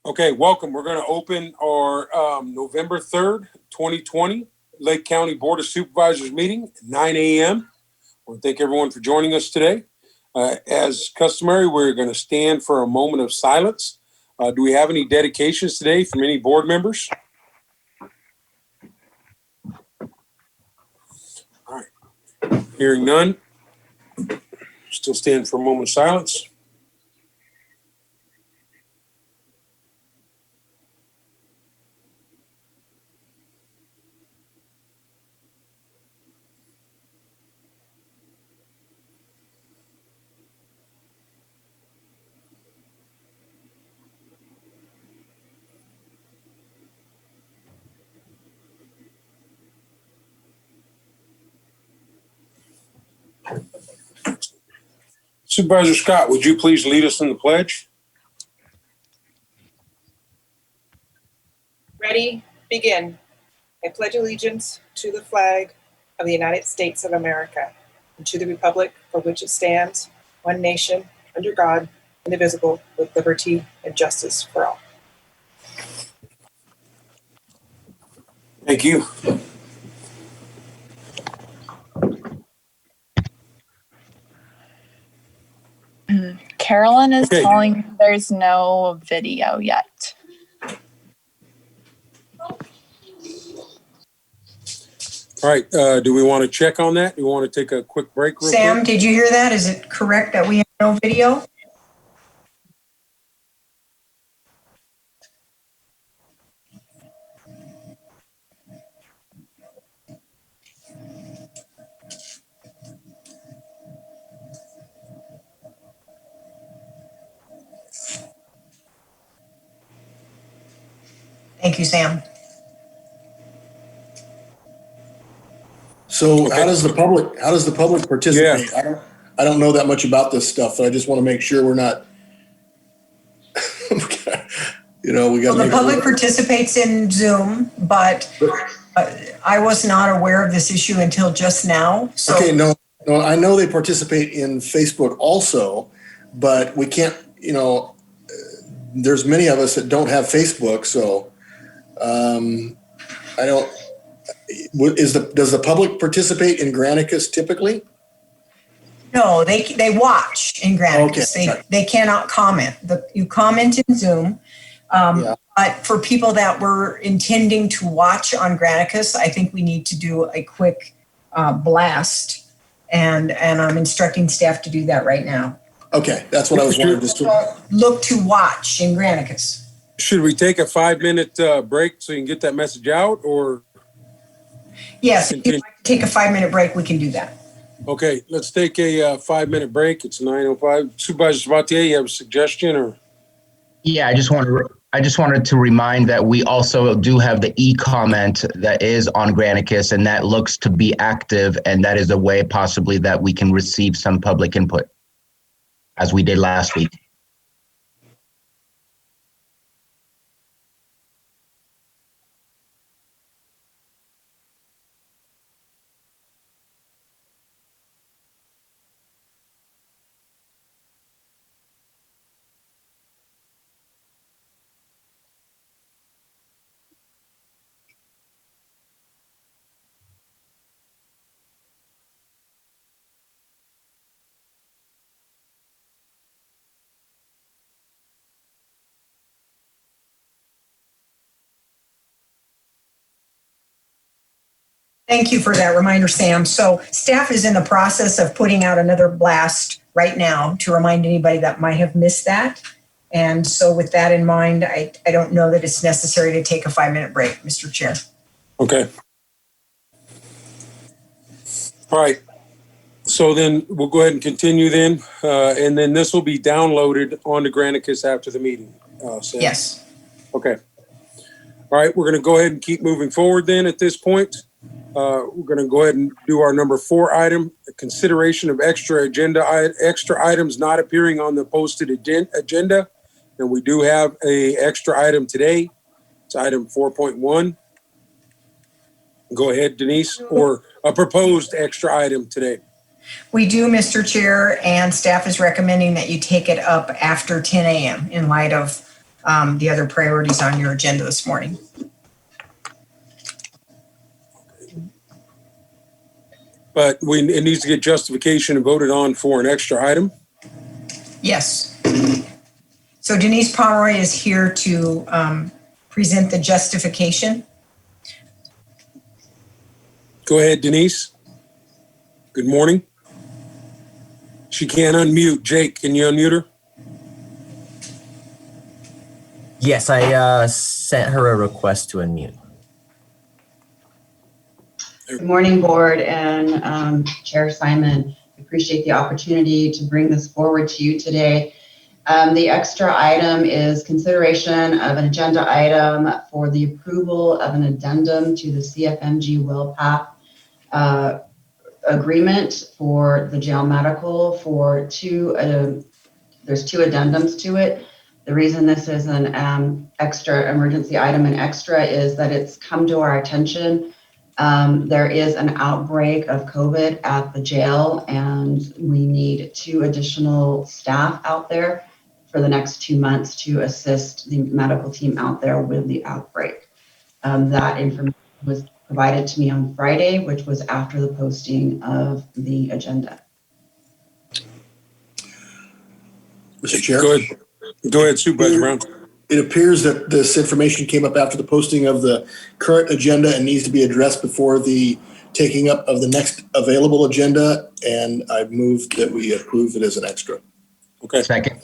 Okay, welcome. We're going to open our November 3rd, 2020 Lake County Board of Supervisors meeting at 9 a.m. I want to thank everyone for joining us today. As customary, we're going to stand for a moment of silence. Do we have any dedications today from any board members? All right. Hearing none. Still stand for a moment of silence. Supervisor Scott, would you please lead us in the pledge? Ready, begin. I pledge allegiance to the flag of the United States of America and to the republic for which it stands, one nation, under God, indivisible, with liberty and justice for all. Thank you. Carolyn is telling me there's no video yet. All right. Do we want to check on that? Do we want to take a quick break? Sam, did you hear that? Is it correct that we have no video? Thank you, Sam. So how does the public participate? Yeah. I don't know that much about this stuff, but I just want to make sure we're not, we got Well, the public participates in Zoom, but I was not aware of this issue until just now. So. Okay, no, I know they participate in Facebook also, but we can't, there's many of us that don't have Facebook, so I don't. Does the public participate in Granicus typically? No, they watch in Granicus. Okay. They cannot comment. You comment in Zoom, but for people that were intending to watch on Granicus, I think we need to do a quick blast, and I'm instructing staff to do that right now. Okay, that's what I was wondering. Just to look to watch in Granicus. Should we take a 5-minute break so you can get that message out, or? Yes, if you'd like to take a 5-minute break, we can do that. Okay, let's take a 5-minute break. It's 9:05. Supervisor Sabatier, you have a suggestion, or? Yeah, I just wanted to remind that we also do have the e-comment that is on Granicus, and that looks to be active, and that is a way possibly that we can receive some public input, as we did last week. Thank you for that reminder, Sam. So staff is in the process of putting out another blast right now to remind anybody that might have missed that. And so with that in mind, I don't know that it's necessary to take a 5-minute break, Mr. Chair. Okay. All right. So then we'll go ahead and continue then. And then this will be downloaded onto Granicus after the meeting. Sam? Yes. Okay. All right. We're going to go ahead and keep moving forward then at this point. We're going to go ahead and do our number 4 item, consideration of extra items not appearing on the posted agenda. And we do have a extra item today. It's item 4.1. Go ahead, Denise, or a proposed extra item today. We do, Mr. Chair, and staff is recommending that you take it up after 10 a.m. in light of the other priorities on your agenda this morning. But it needs to get justification and voted on for an extra item. Yes. So Denise Pomeroy is here to present the justification. Go ahead, Denise. Good morning. She can't unmute. Jake, can you unmute her? Yes, I sent her a request to unmute. Good morning, board and Chair Simon. I appreciate the opportunity to bring this forward to you today. The extra item is consideration of an agenda item for the approval of an addendum to the CFMG WillPath agreement for the jail medical for there's two addendums to it. The reason this is an extra emergency item and extra is that it's come to our attention. There is an outbreak of Covet at the jail, and we need 2 additional staff out there for the next 2 months to assist the medical team out there with the outbreak. That information was provided to me on Friday, which was after the posting of the agenda. Mr. Chair? Go ahead, Supervisor Brown. It appears that this information came up after the posting of the current agenda and needs to be addressed before the taking up of the next available agenda, and I move that we approve it as an extra. Okay. Second.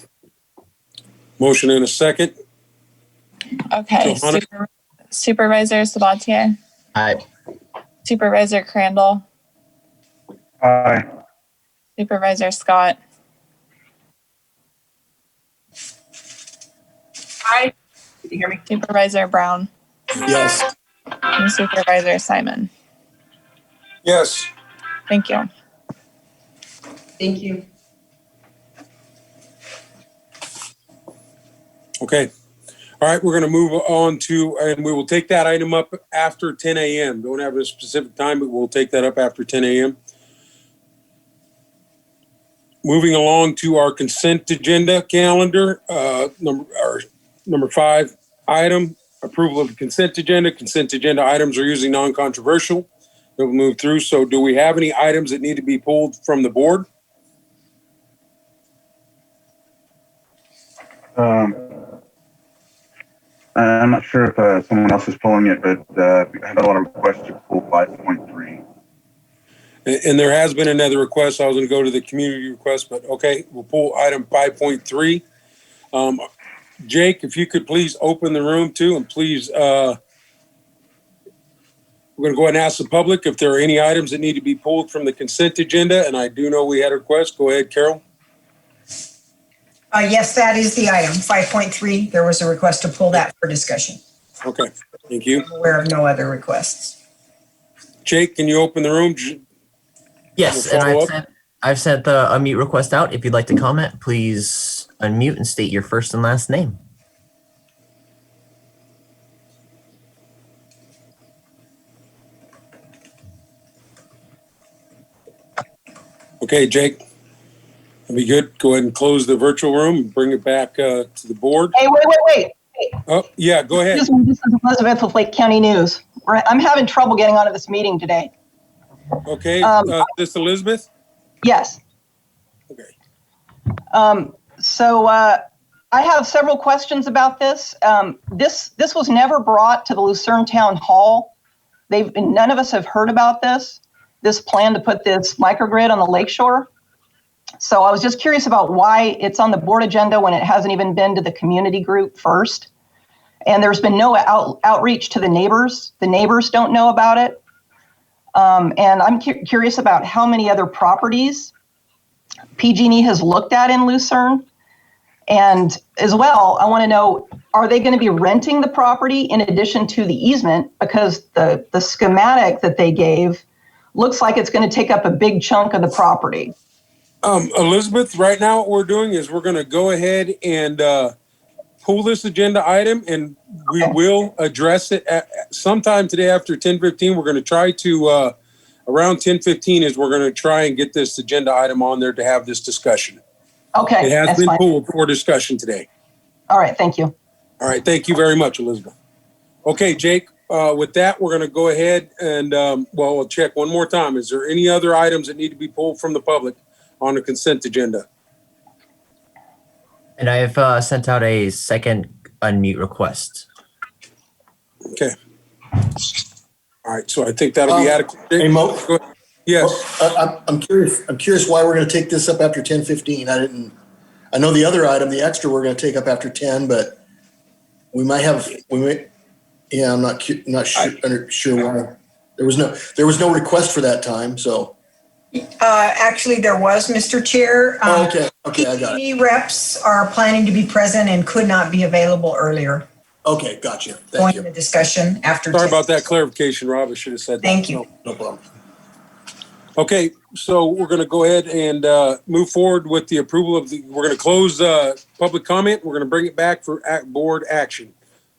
Motion and a second. Okay. Johanna? Supervisor Sabatier, Aye. Supervisor Crandall, Aye. Supervisor Scott, Aye. Did you hear me? Supervisor Brown, Yes. and Supervisor Simon. Yes. Thank you. Thank you. Okay. All right, we're going to move on to, and we will take that item up after 10 a.m. Don't have a specific time, but we'll take that up after 10 a.m. Moving along to our consent agenda calendar, number 5 item, approval of the consent agenda. Consent agenda items are usually non-controversial. We'll move through. So do we have any items that need to be pulled from the board? I'm not sure if someone else is pulling it, but I had a lot of requests to pull 5.3. And there has been another request. I was going to go to the community request, but okay, we'll pull item 5.3. Jake, if you could please open the room too, and please, we're going to go ahead and ask the public if there are any items that need to be pulled from the consent agenda. And I do know we had a request. Go ahead, Carol. Yes, that is the item, 5.3. There was a request to pull that for discussion. Okay, thank you. I'm aware of no other requests. Jake, can you open the room? Yes, We'll and follow I've sent the unmute request out. If you'd like to comment, please unmute and state your first and last name. Okay, Jake. That'd be good. Go ahead and close the virtual room and bring it back to the board. Hey, wait. Oh, yeah, go ahead. This is Elizabeth with Lake County News. I'm having trouble getting onto this meeting today. Okay, this Elizabeth? Yes. Okay. So I have several questions about this. This was never brought to the Lucerne Town Hall. None of us have heard about this plan to put this microgrid on the lakeshore. So I was just curious about why it's on the board agenda when it hasn't even been to the community group first. And there's been no outreach to the neighbors. The neighbors don't know about it. And I'm curious about how many other properties PG&E has looked at in Lucerne. And as well, I want to know, are they going to be renting the property in addition to the easement? Because the schematic that they gave looks like it's going to take up a big chunk of the property. Elizabeth, right now what we're doing is we're going to go ahead and pull this agenda item, and we will address it at sometime today after 10:15. We're going to try to, around 10:15 is we're going to try and get this agenda item on there to have this discussion. Okay. It has that's been fine. pulled for discussion today. All right. Thank you. All right, thank you very much, Elizabeth. Okay, Jake, with that, we're going to go ahead and, we'll check one more time. Is there any other items that need to be pulled from the public on the consent agenda? And I have sent out a second unmute request. Okay. All right, so I think that'll be adequate. Hey, Mo? Go ahead. Yes. I'm curious why we're going to take this up after 10:15. I know the other item, the extra, we're going to take up after 10, but I'm not sure why. There was no request for that time, so. Actually, there was, Mr. Chair. Okay, I got it. PD reps are planning to be present and could not be available earlier. Okay, gotcha. Thank Going you. to discussion after. Sorry about that clarification, Rob. I should have said that. Thank you. No problem. Okay, so we're going to go ahead and move forward with the approval of we're going to close public comment. We're going to bring it back for board action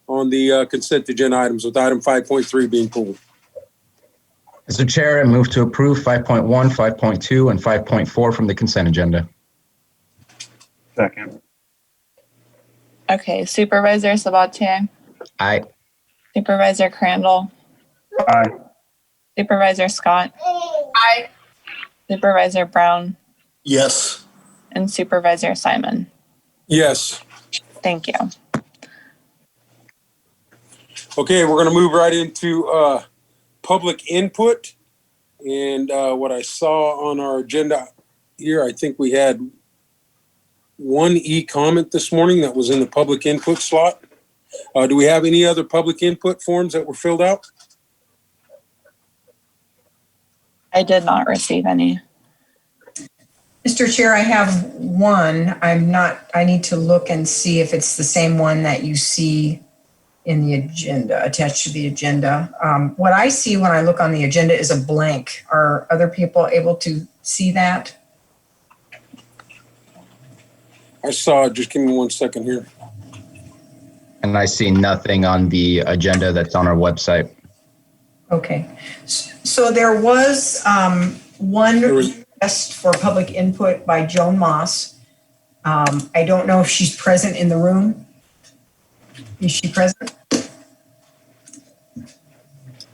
on the consent agenda items, with item 5.3 being pulled. Mr. Chair, I move to approve 5.1, 5.2, and 5.4 from the consent agenda. Second. Okay, Supervisor Sabatier, Aye. Supervisor Crandall, Aye. Supervisor Scott, Aye. Supervisor Brown, Yes. and Supervisor Simon. Yes. Thank you. Okay, we're going to move right into public input. And what I saw on our agenda here, I think we had one e-comment this morning that was in the public input slot. Do we have any other public input forms that were filled out? I did not receive any. Mr. Chair, I have one. I need to look and see if it's the same one that you see in the agenda, attached to the agenda. What I see when I look on the agenda is a blank. Are other people able to see that? I saw it. Just give me 1 second here. And I see nothing on the agenda that's on our website. Okay. So there was one request for public input by Joan Moss. I don't know if she's present in the room. Is she present?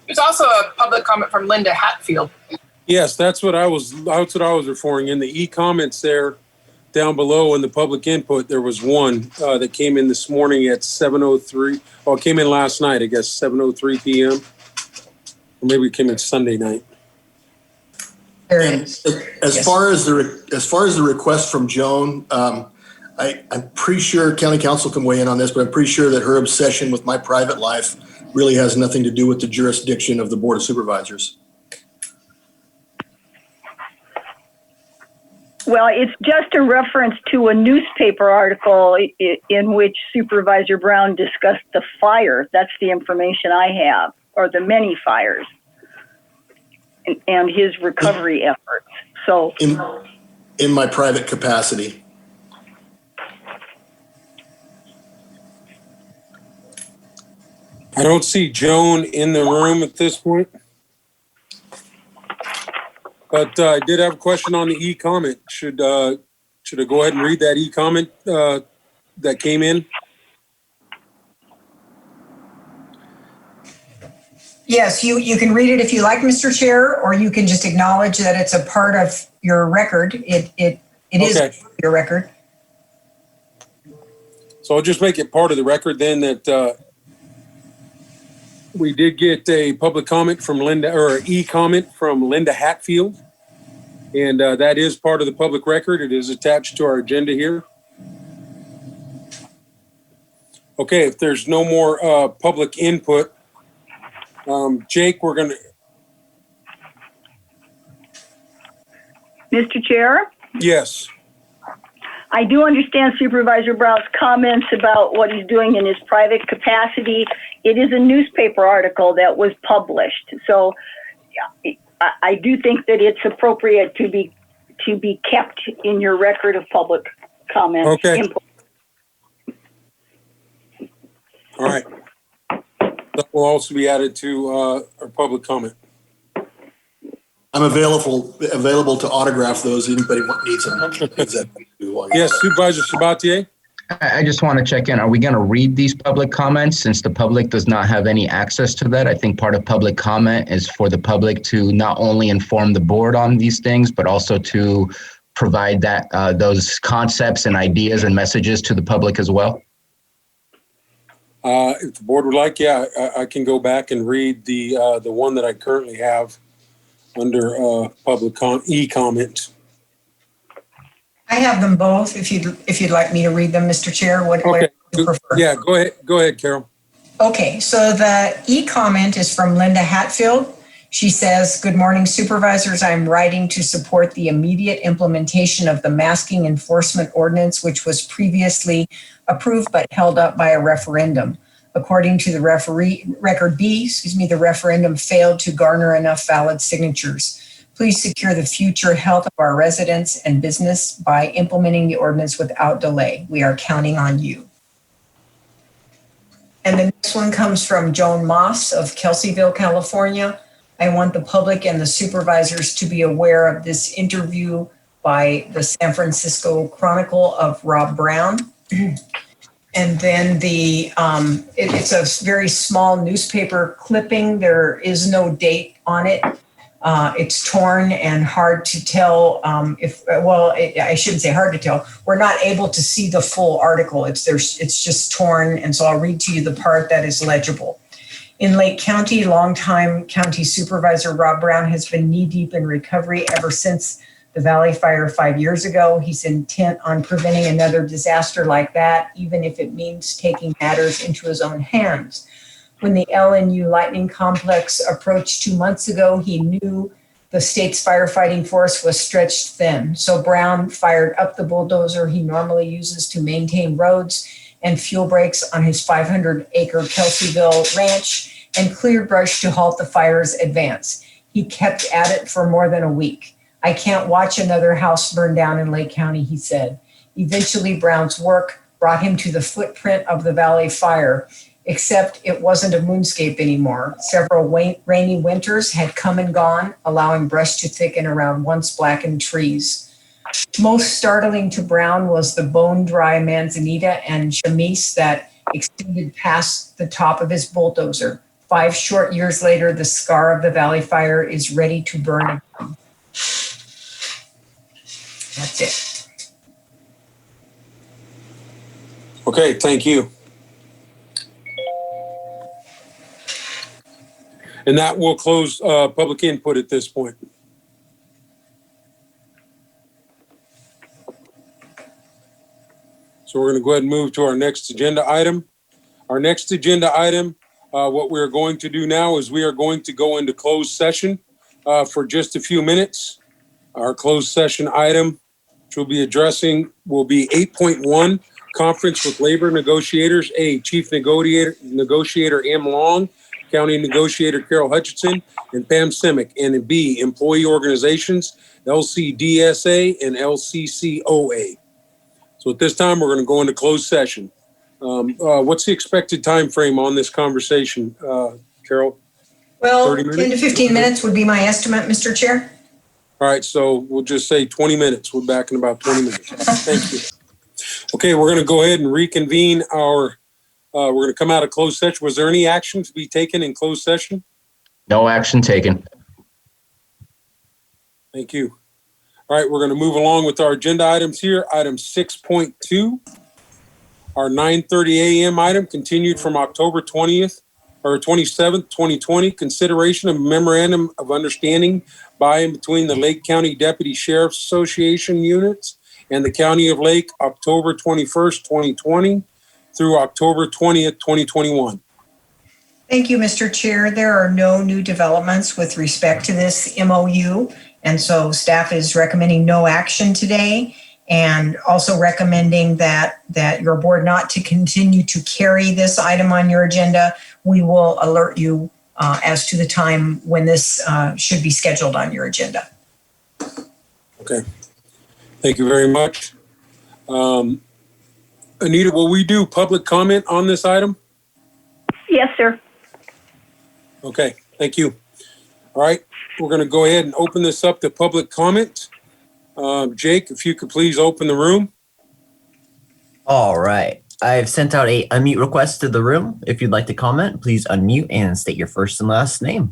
There's also a public comment from Linda Hatfield. Yes, that's what I was referring. In the e-comments there down below in the public input, there was one that came in this morning at 7:03. Oh, it came in last night, I guess, 7:03 p.m. Or maybe it came in Sunday night. There it is. As far as the request from Joan, I'm pretty sure County Council can weigh in on this, but I'm pretty sure that her obsession with my private life really has nothing to do with the jurisdiction of the Board of Supervisors. Well, it's just a reference to a newspaper article in which Supervisor Brown discussed the fire. That's the information I have, or the many fires, and his recovery efforts. So, in my private capacity. I don't see Joan in the room at this point. But I did have a question on the e-comment. Should I go ahead and read that e-comment that came in? Yes, you can read it if you like, Mr. Chair, or you can just acknowledge that it's a part of your record. It is Okay. your record. So I'll just make it part of the record then that we did get a public comment from Linda, or an e-comment from Linda Hatfield. And that is part of the public record. It is attached to our agenda here. Okay, if there's no more public input, Jake, we're going to... Mr. Chair, Yes. I do understand Supervisor Brown's comments about what he's doing in his private capacity. It is a newspaper article that was published. So I do think that it's appropriate to be kept in your record of public comment. Okay. Input. All right. That will also be added to our public comment. I'm available to autograph those. Anybody needs them. Yes, Supervisor Sabatier? I just want to check in. Are we going to read these public comments since the public does not have any access to that? I think part of public comment is for the public to not only inform the board on these things, but also to provide that those concepts and ideas and messages to the public as well. If the board would like, yeah, I can go back and read the one that I currently have under public e-comment. I have them both. If you'd like me to read them, Mr. Chair, what Okay. you prefer? Yeah, go ahead. Go ahead, Carol. Okay, so the e-comment is from Linda Hatfield. She says, "Good morning, supervisors. I'm writing to support the immediate implementation of the masking enforcement ordinance, which was previously approved but held up by a referendum. According to the record B, the referendum failed to garner enough valid signatures. Please secure the future health of our residents and business by implementing the ordinance without delay. We are counting on you." And the next one comes from Joan Moss of Kelseyville, California. "I want the public and the supervisors to be aware of this interview by the San Francisco Chronicle of Rob Brown." And then it's a very small newspaper clipping. There is no date on it. It's torn and hard to tell I shouldn't say hard to tell. We're not able to see the full article. It's just torn. And so I'll read to you the part that is legible. "In Lake County, longtime county supervisor Rob Brown has been knee-deep in recovery ever since the Valley Fire 5 years ago. He's intent on preventing another disaster like that, even if it means taking matters into his own hands. When the LNU Lightning Complex approached 2 months ago, he knew the state's firefighting force was stretched thin. So Brown fired up the bulldozer he normally uses to maintain roads and fuel breaks on his 500-acre Kelseyville ranch and cleared brush to halt the fire's advance. He kept at it for more than a week. I can't watch another house burn down in Lake County," he said. Eventually, Brown's work brought him to the footprint of the Valley Fire, except it wasn't a moonscape anymore. Several rainy winters had come and gone, allowing brush to thicken around once blackened trees. Most startling to Brown was the bone-dry manzanita and chamise that extended past the top of his bulldozer. 5 short years later, the scar of the Valley Fire is ready to burn again. That's it. Okay, thank you. And that will close public input at this point. So we're going to go ahead and move to our next agenda item. Our next agenda item, what we're going to do now is we are going to go into closed session for just a few minutes. Our closed session item, which we'll be addressing, will be 8.1, Conference with Labor Negotiators. A, Chief Negotiator M. Long, County Negotiator Carol Hutchinson, and Pam Simic. And B, Employee Organizations, LCDSA and LCCOA. So at this time, we're going to go into closed session. What's the expected time frame on this conversation, Carol? Well, 10 to 15 minutes would be my estimate, Mr. Chair. All right, so we'll just say 20 minutes. We're back in about 20 minutes. Thank you. Okay, we're going to go ahead and reconvene we're going to come out of closed session. Was there any action to be taken in closed session? No action taken. Thank you. All right, we're going to move along with our agenda items here. Item 6.2, our 9:30 a.m. item continued from October 20th or 27th, 2020. Consideration of a memorandum of understanding by and between the Lake County Deputy Sheriff's Association units and the County of Lake, October 21st, 2020 through October 20th, 2021. Thank you, Mr. Chair. There are no new developments with respect to this MOU. And so staff is recommending no action today and also recommending that your board not to continue to carry this item on your agenda. We will alert you as to the time when this should be scheduled on your agenda. Okay. Thank you very much. Anita, will we do public comment on this item? Yes, sir. Okay, thank you. All right, we're going to go ahead and open this up to public comment. Jake, if you could please open the room. All right. I've sent out a unmute request to the room. If you'd like to comment, please unmute and state your first and last name.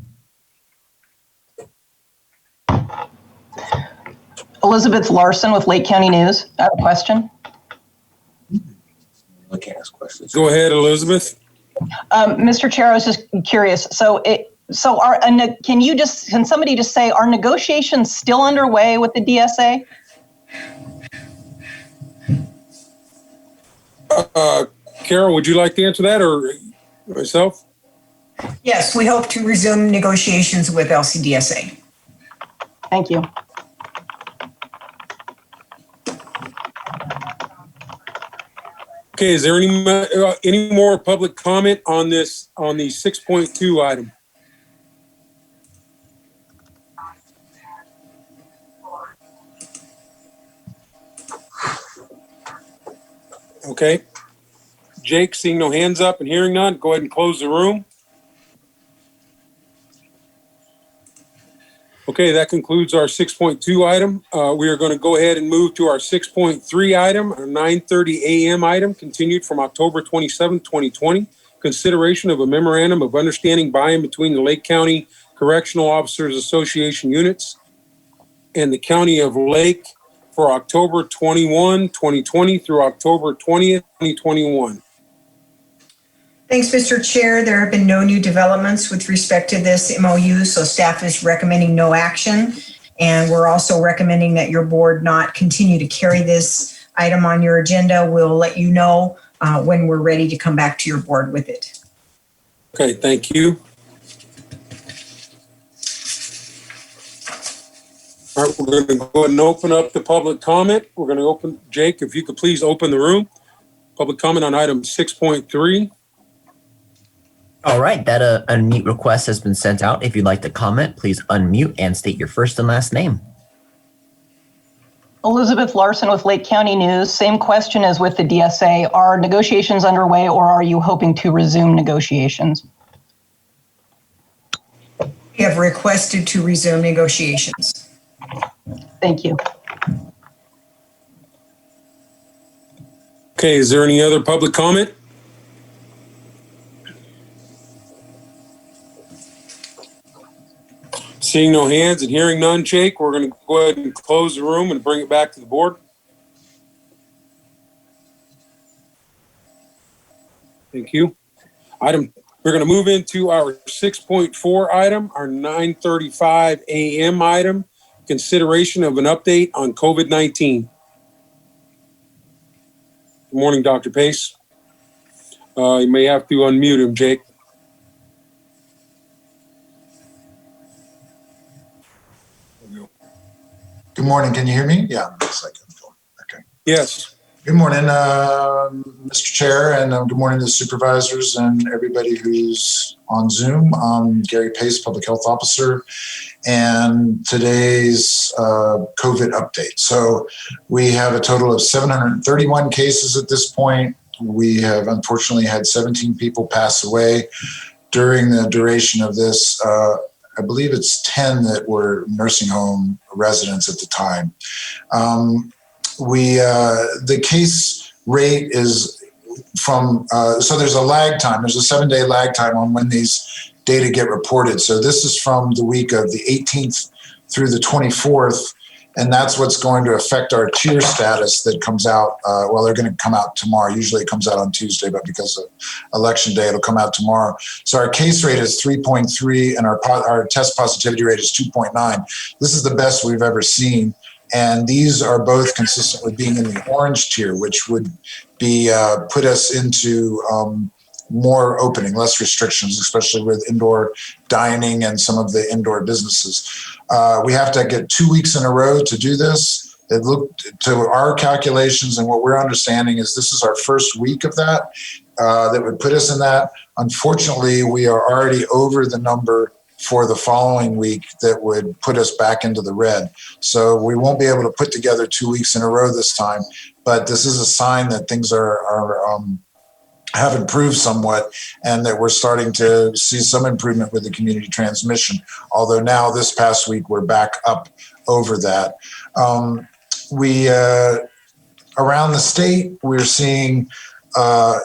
Elizabeth Larson with Lake County News. I have a question. I can't ask questions. Go ahead, Elizabeth. Mr. Chair, I was just curious. Can somebody just say, are negotiations still underway with the DSA? Carol, would you like to answer that, or myself? Yes, we hope to resume negotiations with LCDSA. Thank you. Okay, is there any more public comment on this, on the 6.2 item? Okay. Jake, seeing no hands up and hearing none, go ahead and close the room. Okay, that concludes our 6.2 item. We are going to go ahead and move to our 6.3 item, our 9:30 a.m. item, continued from October 27, 2020. Consideration of a memorandum of understanding by and between the Lake County Correctional Officers Association units and the County of Lake for October 21, 2020 through October 20th, 2021. Thanks, Mr. Chair. There have been no new developments with respect to this MOU, so staff is recommending no action. And we're also recommending that your board not continue to carry this item on your agenda. We'll let you know when we're ready to come back to your board with it. Okay, thank you. All right, we're going to go ahead and open up the public comment. We're going to open, Jake, if you could please open the room. Public comment on item 6.3. All right, that unmute request has been sent out. If you'd like to comment, please unmute and state your first and last name. Elizabeth Larson with Lake County News. Same question as with the DSA. Are negotiations underway, or are you hoping to resume negotiations? We have requested to resume negotiations. Thank you. Okay, is there any other public comment? Seeing no hands and hearing none, Jake, we're going to go ahead and close the room and bring it back to the board. Thank you. We're going to move into our 6.4 item, our 9:35 a.m. item, consideration of an update on COVID-19. Good morning, Dr. Pace. You may have to unmute him, Jake. Good morning. Can you hear me? Yeah, looks like I'm okay. Yes. Good morning, Mr. Chair, and good morning to the supervisors and everybody who's on Zoom. I'm Gary Pace, Public Health Officer, and today's COVID update. So we have a total of 731 cases at this point. We have unfortunately had 17 people pass away during the duration of this. I believe it's 10 that were nursing home residents at the time. The case rate is from, so there's a lag time. There's a 7-day lag time on when these data get reported. So this is from the week of the 18th through the 24th. And that's what's going to affect our tier status that comes out. Well, they're going to come out tomorrow. Usually it comes out on Tuesday, but because of election day, it'll come out tomorrow. So our case rate is 3.3 and our test positivity rate is 2.9. This is the best we've ever seen. And these are both consistent with being in the orange tier, which would be put us into more opening, less restrictions, especially with indoor dining and some of the indoor businesses. We have to get 2 weeks in a row to do this. It looked to our calculations, and what we're understanding is this is our first week of that, that would put us in that. Unfortunately, we are already over the number for the following week that would put us back into the red. So we won't be able to put together 2 weeks in a row this time, but this is a sign that things have improved somewhat and that we're starting to see some improvement with the community transmission. Although now this past week, we're back up over that. Around the state, we're seeing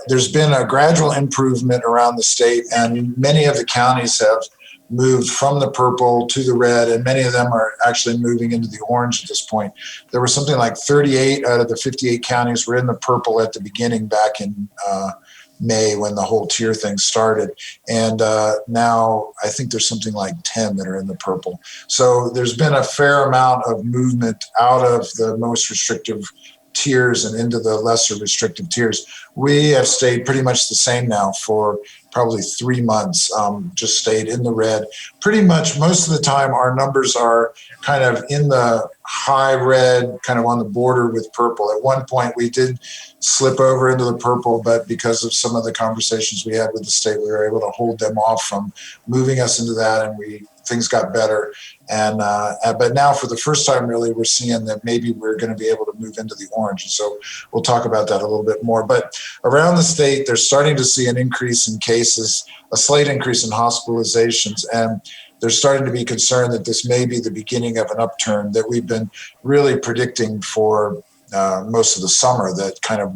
there's been a gradual improvement around the state, and many of the counties have moved from the purple to the red, and many of them are actually moving into the orange at this point. There were something like 38 out of the 58 counties were in the purple at the beginning back in May when the whole tier thing started. And now I think there's something like 10 that are in the purple. So there's been a fair amount of movement out of the most restrictive tiers and into the lesser restrictive tiers. We have stayed pretty much the same now for probably 3 months, just stayed in the red. Pretty much most of the time our numbers are kind of in the high red, kind of on the border with purple. At one point we did slip over into the purple, but because of some of the conversations we had with the state, we were able to hold them off from moving us into that, and things got better. And but now for the first time, really, we're seeing that maybe we're going to be able to move into the orange. And so we'll talk about that a little bit more. But around the state, they're starting to see an increase in cases, a slight increase in hospitalizations, and they're starting to be concerned that this may be the beginning of an upturn that we've been really predicting for most of the summer, that kind of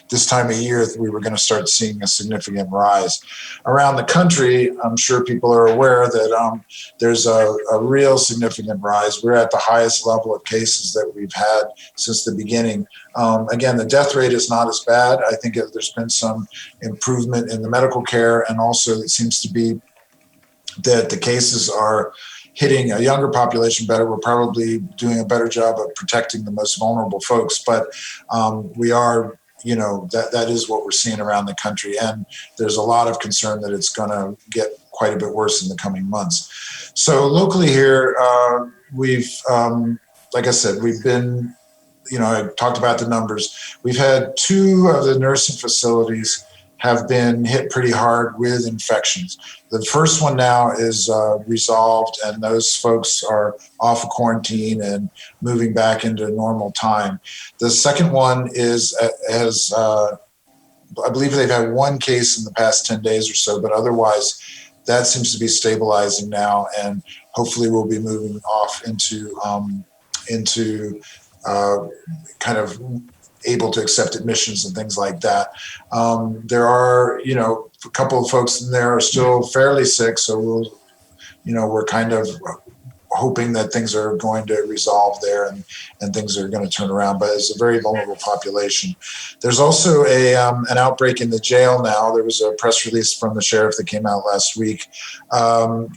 this time of year we were going to start seeing a significant rise. Around the country, I'm sure people are aware that there's a real significant rise. We're at the highest level of cases that we've had since the beginning. Again, the death rate is not as bad. I think there's been some improvement in the medical care, and also it seems to be that the cases are hitting a younger population better. We're probably doing a better job of protecting the most vulnerable folks, but we are, that is what we're seeing around the country. And there's a lot of concern that it's going to get quite a bit worse in the coming months. So locally here, we've, like I said, we've been, I talked about the numbers. We've had 2 of the nursing facilities have been hit pretty hard with infections. The first one now is resolved, and those folks are off of quarantine and moving back into normal time. The second one has I believe they've had 1 case in the past 10 days or so, but otherwise that seems to be stabilizing now, and hopefully we'll be moving off into kind of able to accept admissions and things like that. There are, a couple of folks in there are still fairly sick, so we're kind of hoping that things are going to resolve there and things are going to turn around, but it's a very vulnerable population. There's also an outbreak in the jail now. There was a press release from the sheriff that came out last week.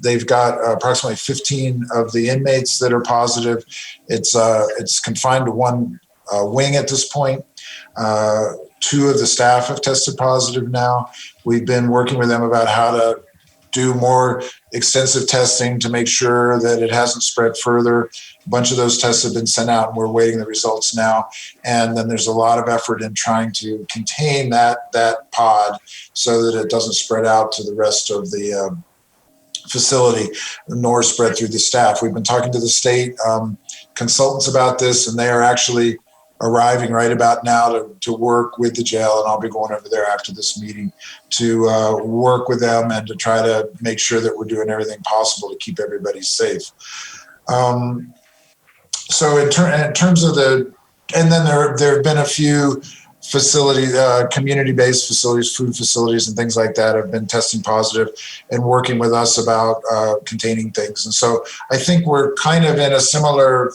They've got approximately 15 of the inmates that are positive. It's confined to one wing at this point. 2 of the staff have tested positive now. We've been working with them about how to do more extensive testing to make sure that it hasn't spread further. A bunch of those tests have been sent out, and we're waiting the results now. And then there's a lot of effort in trying to contain that pod so that it doesn't spread out to the rest of the facility, nor spread through the staff. We've been talking to the state consultants about this, and they are actually arriving right about now to work with the jail, and I'll be going over there after this meeting to work with them and to try to make sure that we're doing everything possible to keep everybody safe. So in terms of and then there have been a few facilities, community-based facilities, food facilities and things like that have been testing positive and working with us about containing things. And so I think we're kind of in a similar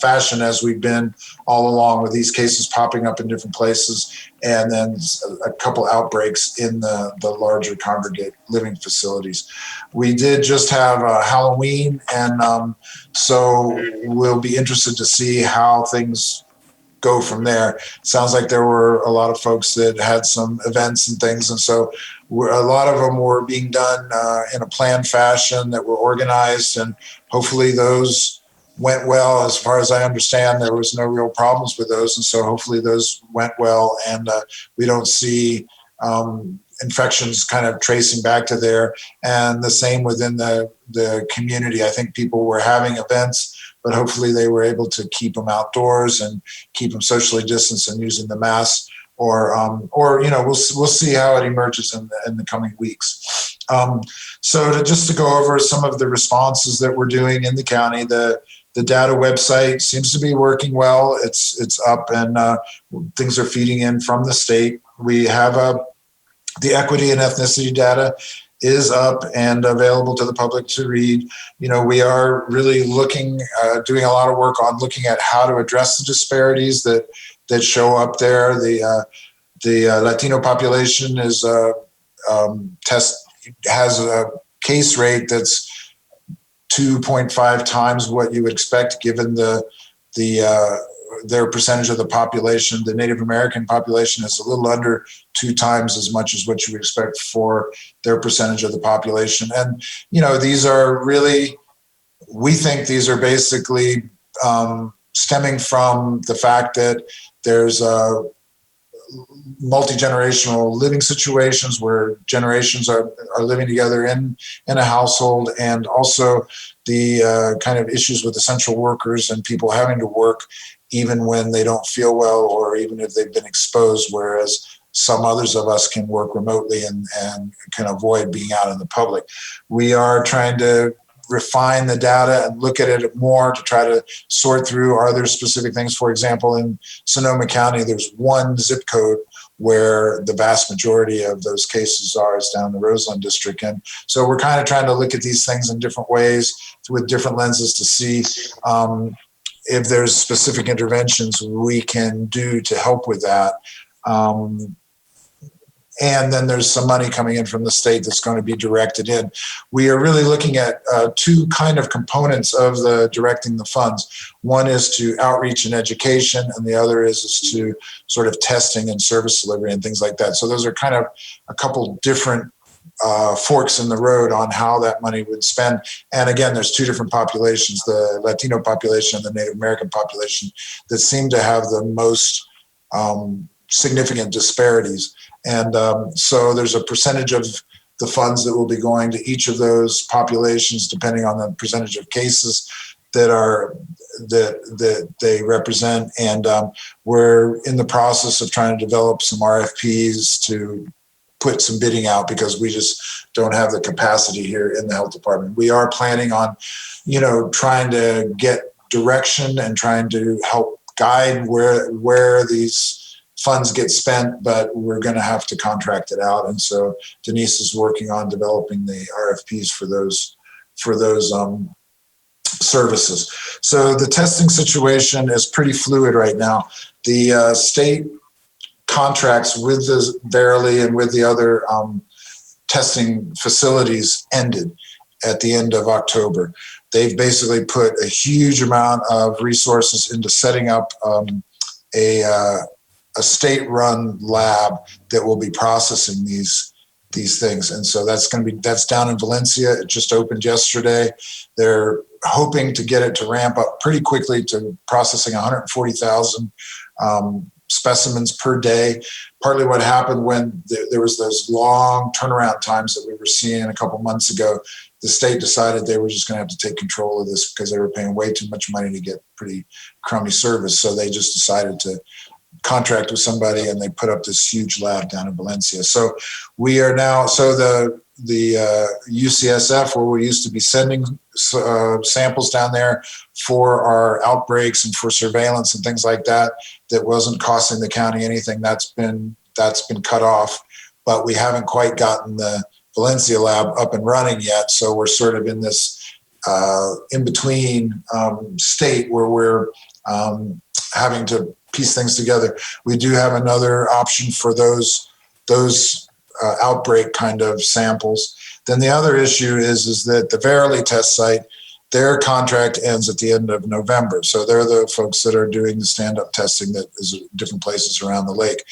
fashion as we've been all along, with these cases popping up in different places and then a couple outbreaks in the larger congregate living facilities. We did just have Halloween, and so we'll be interested to see how things go from there. Sounds like there were a lot of folks that had some events and things, and so a lot of them were being done in a planned fashion that were organized, and hopefully those went well. As far as I understand, there was no real problems with those, and so hopefully those went well, and we don't see infections kind of tracing back to there. And the same within the community. I think people were having events, but hopefully they were able to keep them outdoors and keep them socially distanced and using the mask, or we'll see how it emerges in the coming weeks. So just to go over some of the responses that we're doing in the county, the The data website seems to be working well. It's up, and things are feeding in from the state. We have the equity and ethnicity data is up and available to the public to read. We are really looking, doing a lot of work on looking at how to address the disparities that show up there. The Latino population is has a case rate that's 2.5 times what you would expect given their percentage of the population. The Native American population is a little under 2 times as much as what you would expect for their percentage of the population. And, these are really, we think these are basically stemming from the fact that there's multi-generational living situations where generations are living together in a household, and also the kind of issues with essential workers and people having to work even when they don't feel well or even if they've been exposed, whereas some others of us can work remotely and can avoid being out in the public. We are trying to refine the data and look at it more to try to sort through, are there specific things? For example, in Sonoma County, there's one zip code where the vast majority of those cases are, is down in the Roseland district. And so we're kind of trying to look at these things in different ways with different lenses to see if there's specific interventions we can do to help with that. And then there's some money coming in from the state that's going to be directed in. We are really looking at two kind of components of the directing the funds. One is to outreach and education, and the other is to sort of testing and service delivery and things like that. So those are kind of a couple different forks in the road on how that money would spend. And again, there's two different populations, the Latino population and the Native American population, that seem to have the most significant disparities. And so there's a percentage of the funds that will be going to each of those populations, depending on the percentage of cases that they represent. And we're in the process of trying to develop some RFPs to put some bidding out because we just don't have the capacity here in the health department. We are planning on, trying to get direction and trying to help guide where these funds get spent, but we're going to have to contract it out. And so Denise is working on developing the RFPs for those services. So the testing situation is pretty fluid right now. The state contracts with the Verily and with the other testing facilities ended at the end of October. They've basically put a huge amount of resources into setting up a state-run lab that will be processing these things. And so that's down in Valencia. It just opened yesterday. They're hoping to get it to ramp up pretty quickly to processing 140,000 specimens per day. Partly what happened when there was those long turnaround times that we were seeing a couple months ago, the state decided they were just going to have to take control of this because they were paying way too much money to get pretty crummy service. So they just decided to contract with somebody, and they put up this huge lab down in Valencia. So we are now, the UCSF, where we used to be sending samples down there for our outbreaks and for surveillance and things like that wasn't costing the county anything. That's been cut off, but we haven't quite gotten the Valencia lab up and running yet. So we're sort of in this in-between state where we're having to piece things together. We do have another option for those outbreak kind of samples. Then the other issue is that the Verily test site, their contract ends at the end of November. So they're the folks that are doing the stand-up testing that is at different places around the lake.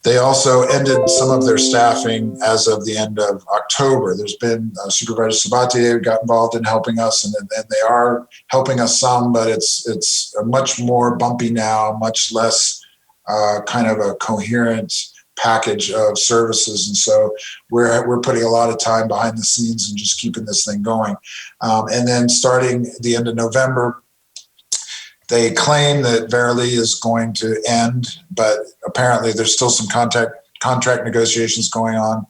They also ended some of their staffing as of the end of October. There's been Supervisor Sabatier got involved in helping us, and they are helping us some, but it's a much more bumpy now, much less kind of a coherent package of services. And so we're putting a lot of time behind the scenes and just keeping this thing going. And then starting the end of November, they claim that Verily is going to end, but apparently there's still some contract negotiations going on,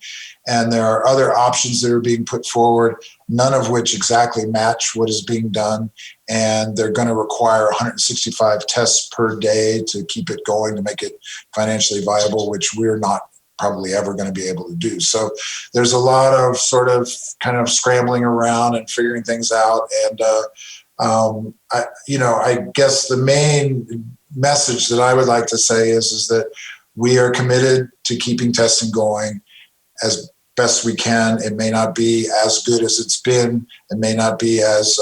and there are other options that are being put forward, none of which exactly match what is being done. And they're going to require 165 tests per day to keep it going, to make it financially viable, which we're not probably ever going to be able to do. So there's a lot of sort of kind of scrambling around and figuring things out. And, I guess the main message that I would like to say is that we are committed to keeping testing going as best we can. It may not be as good as it's been. It may not be as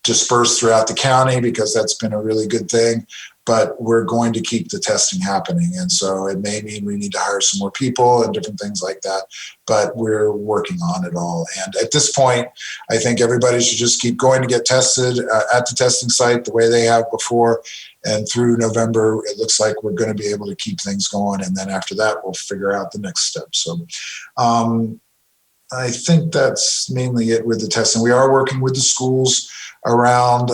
dispersed throughout the county, because that's been a really good thing, but we're going to keep the testing happening. And so it may mean we need to hire some more people and different things like that, but we're working on it all. And at this point, I think everybody should just keep going to get tested at the testing site the way they have before. And through November, it looks like we're going to be able to keep things going. And then after that, we'll figure out the next step. So I think that's mainly it with the testing. We are working with the schools around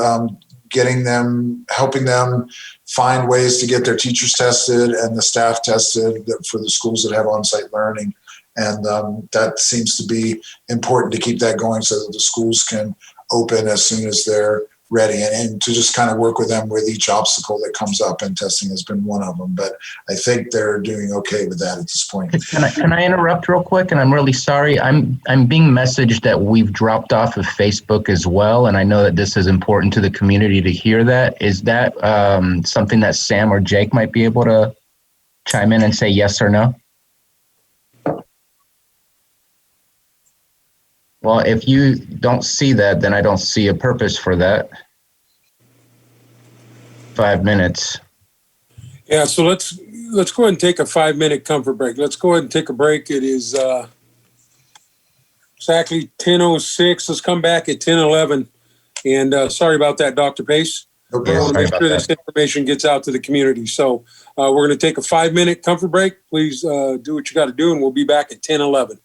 helping them find ways to get their teachers tested and the staff tested for the schools that have on-site learning. And that seems to be important to keep that going so that the schools can open as soon as they're ready, and to just kind of work with them with each obstacle that comes up, and testing has been one of them. But I think they're doing okay with that at this point. Can I interrupt real quick? And I'm really sorry. I'm being messaged that we've dropped off of Facebook as well, and I know that this is important to the community to hear that. Is that something that Sam or Jake might be able to chime in and say yes or no? Well, if you don't see that, then I don't see a purpose for that. 5 minutes. Yeah, so let's go ahead and take a 5-minute comfort break. Let's go ahead and take a break. It is exactly 10:06. Let's come back at 10:11. And sorry about that, Dr. Pace. No I problem. want to make sure this information gets out to the community. So we're going to take a 5-minute comfort break. Please do what you got to do, and we'll be back at 10:11.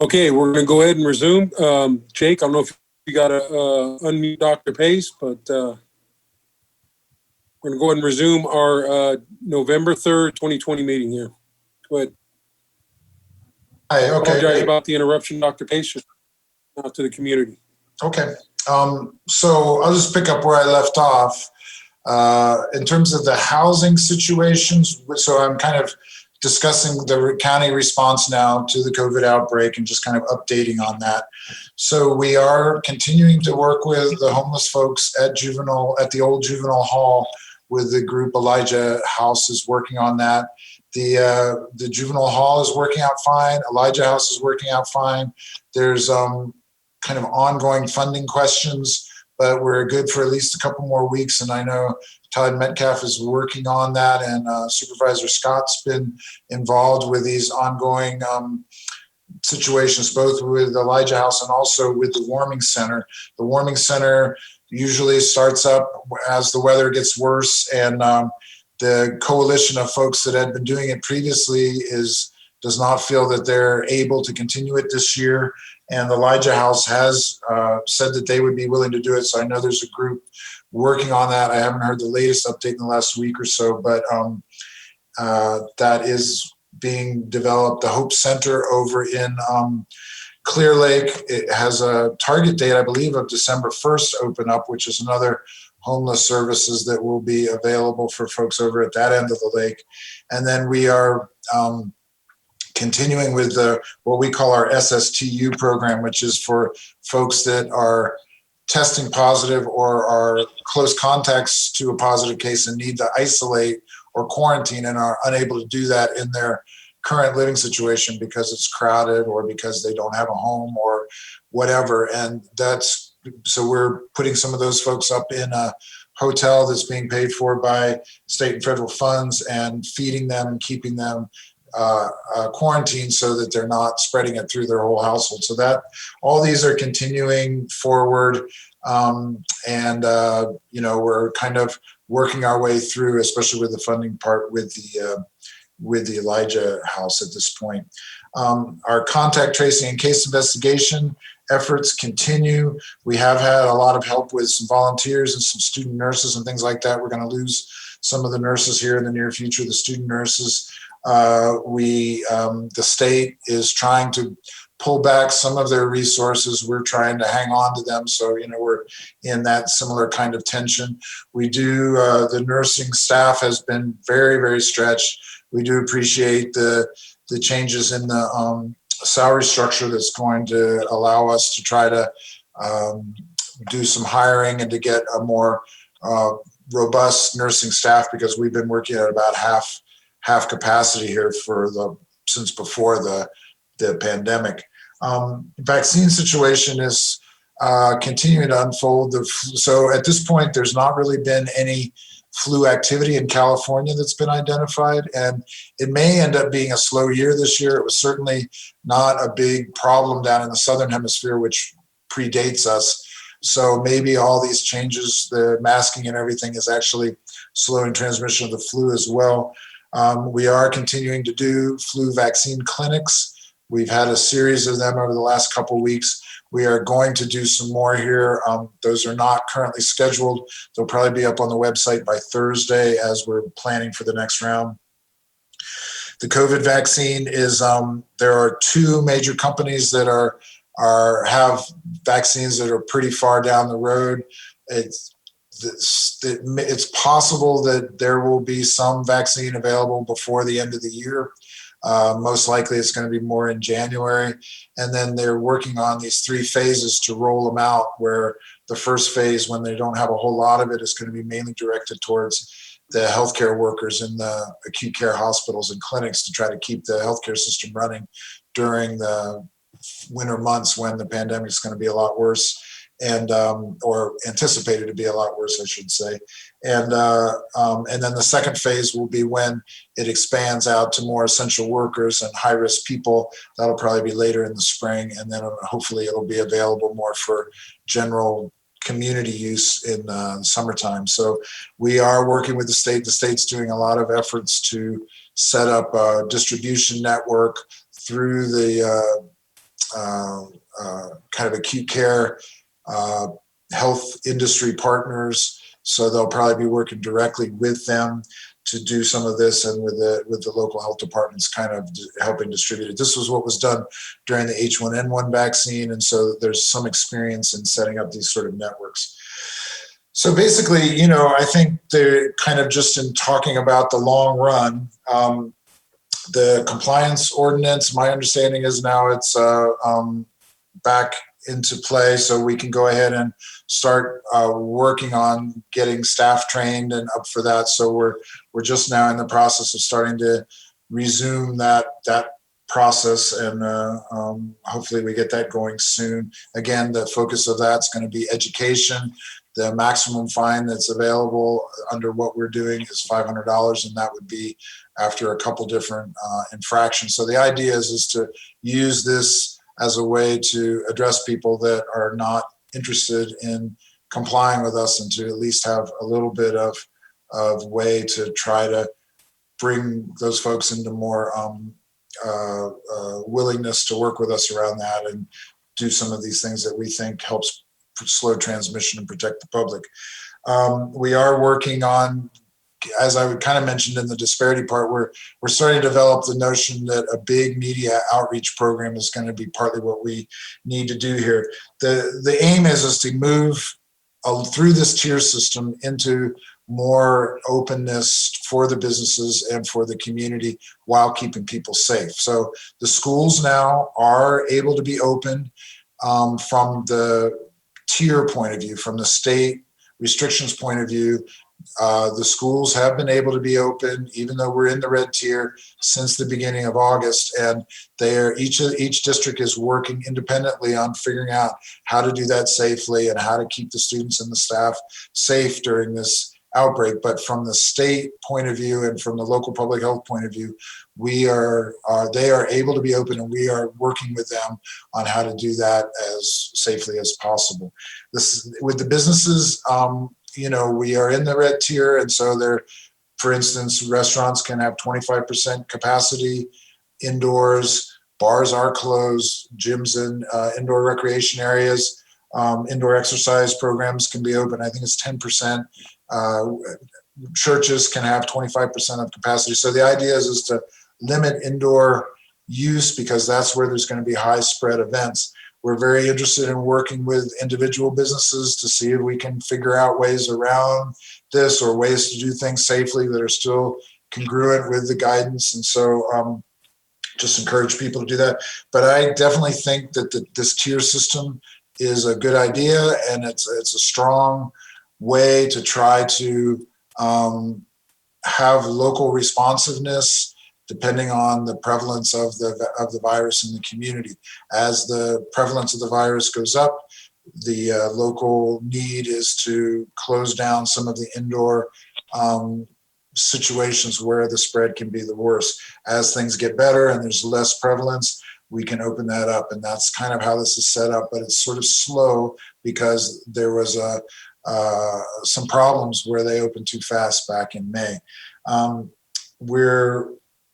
Okay, we're going to go ahead and resume. Jake, I don't know if you got to unmute Dr. Pace, but we're going to go ahead and resume our November 3rd, 2020 meeting here. Go ahead. Hi, okay. Apologize about the interruption, Dr. Pace. Out to the community. Okay. So I'll just pick up where I left off. In terms of the housing situations, so I'm kind of discussing the county response now to the COVID outbreak and just kind of updating on that. So we are continuing to work with the homeless folks at the old Juvenile Hall, with the group Elijah House is working on that. The Juvenile Hall is working out fine. Elijah House is working out fine. There's kind of ongoing funding questions, but we're good for at least a couple more weeks. And I know Todd Metcalf is working on that, and Supervisor Scott's been involved with these ongoing situations, both with Elijah House and also with the warming center. The warming center usually starts up as the weather gets worse, and the coalition of folks that had been doing it previously does not feel that they're able to continue it this year. And the Elijah House has said that they would be willing to do it. So I know there's a group working on that. I haven't heard the latest update in the last week or so, but that is being developed. The Hope Center over in Clear Lake, it has a target date, I believe, of December 1st to open up, which is another homeless services that will be available for folks over at that end of the lake. And then we are continuing with what we call our SSTU program, which is for folks that are testing positive or are close contacts to a positive case and need to isolate or quarantine and are unable to do that in their current living situation because it's crowded or because they don't have a home or whatever. And so we're putting some of those folks up in a hotel that's being paid for by state and federal funds and feeding them and keeping them quarantined so that they're not spreading it through their whole household. So that all these are continuing forward. We're kind of working our way through, especially with the funding part with the Elijah House at this point. Our contact tracing and case investigation efforts continue. We have had a lot of help with some volunteers and some student nurses and things like that. We're going to lose some of the nurses here in the near future, the student nurses. The state is trying to pull back some of their resources. We're trying to hang on to them. So, we're in that similar kind of tension. We do, the nursing staff has been very, very stretched. We do appreciate the changes in the salary structure that's going to allow us to try to do some hiring and to get a more robust nursing staff, because we've been working at about half capacity here since before the pandemic. Vaccine situation is continuing to unfold. So at this point, there's not really been any flu activity in California that's been identified, and it may end up being a slow year this year. It was certainly not a big problem down in the Southern Hemisphere, which predates us. So maybe all these changes, the masking and everything, is actually slowing transmission of the flu as well. We are continuing to do flu vaccine clinics. We've had a series of them over the last couple of weeks. We are going to do some more here. Those are not currently scheduled. They'll probably be up on the website by Thursday as we're planning for the next round. The COVID vaccine is, there are two major companies that have vaccines that are pretty far down the road. It's possible that there will be some vaccine available before the end of the year. Most likely it's going to be more in January. And then they're working on these 3 phases to roll them out, where the first phase, when they don't have a whole lot of it, is going to be mainly directed towards the healthcare workers in the acute care hospitals and clinics to try to keep the healthcare system running during the winter months when the pandemic is going to be a lot worse, and or anticipated to be a lot worse, I should say. And then the second phase will be when it expands out to more essential workers and high-risk people. That'll probably be later in the spring, and then hopefully it'll be available more for general community use in summertime. So we are working with the state. The state's doing a lot of efforts to set up a distribution network through the kind of acute care health industry partners. So they'll probably be working directly with them to do some of this, and with the local health departments kind of helping distribute it. This was what was done during the H1N1 vaccine, and so there's some experience in setting up these sort of networks. So basically, I think they're kind of just in talking about the long run. The compliance ordinance, my understanding is now it's back into play, so we can go ahead and start working on getting staff trained and up for that. So we're just now in the process of starting to resume that process, and hopefully we get that going soon. Again, the focus of that's going to be education. The maximum fine that's available under what we're doing is $500, and that would be after a couple different infractions. So the idea is to use this as a way to address people that are not interested in complying with us, and to at least have a little bit of way to try to bring those folks into more willingness to work with us around that, and do some of these things that we think helps slow transmission and protect the public. We are working on, as I kind of mentioned in the disparity part, we're starting to develop the notion that a big media outreach program is going to be partly what we need to do here. The aim is to move through this tier system into more openness for the businesses and for the community while keeping people safe. So the schools now are able to be open from the tier point of view, from the state restrictions point of view. The schools have been able to be open, even though we're in the red tier, since the beginning of August, and each district is working independently on figuring out how to do that safely and how to keep the students and the staff safe during this outbreak. But from the state point of view and from the local public health point of view, they are able to be open, and we are working with them on how to do that as safely as possible. With the businesses, we are in the red tier, and so for instance, restaurants can have 25% capacity indoors, bars are closed, gyms and indoor recreation areas, indoor exercise programs can be open. I think it's 10%. churches can have 25% of capacity. So the idea is to limit indoor use because that's where there's going to be high spread events. We're very interested in working with individual businesses to see if we can figure out ways around this or ways to do things safely that are still congruent with the guidance. And so just encourage people to do that. But I definitely think that this tier system is a good idea, and it's a strong way to try to have local responsiveness depending on the prevalence of the virus in the community. As the prevalence of the virus goes up, the local need is to close down some of the indoor situations where the spread can be the worst. As things get better and there's less prevalence, we can open that up. And that's kind of how this is set up, but it's sort of slow because there was some problems where they opened too fast back in May.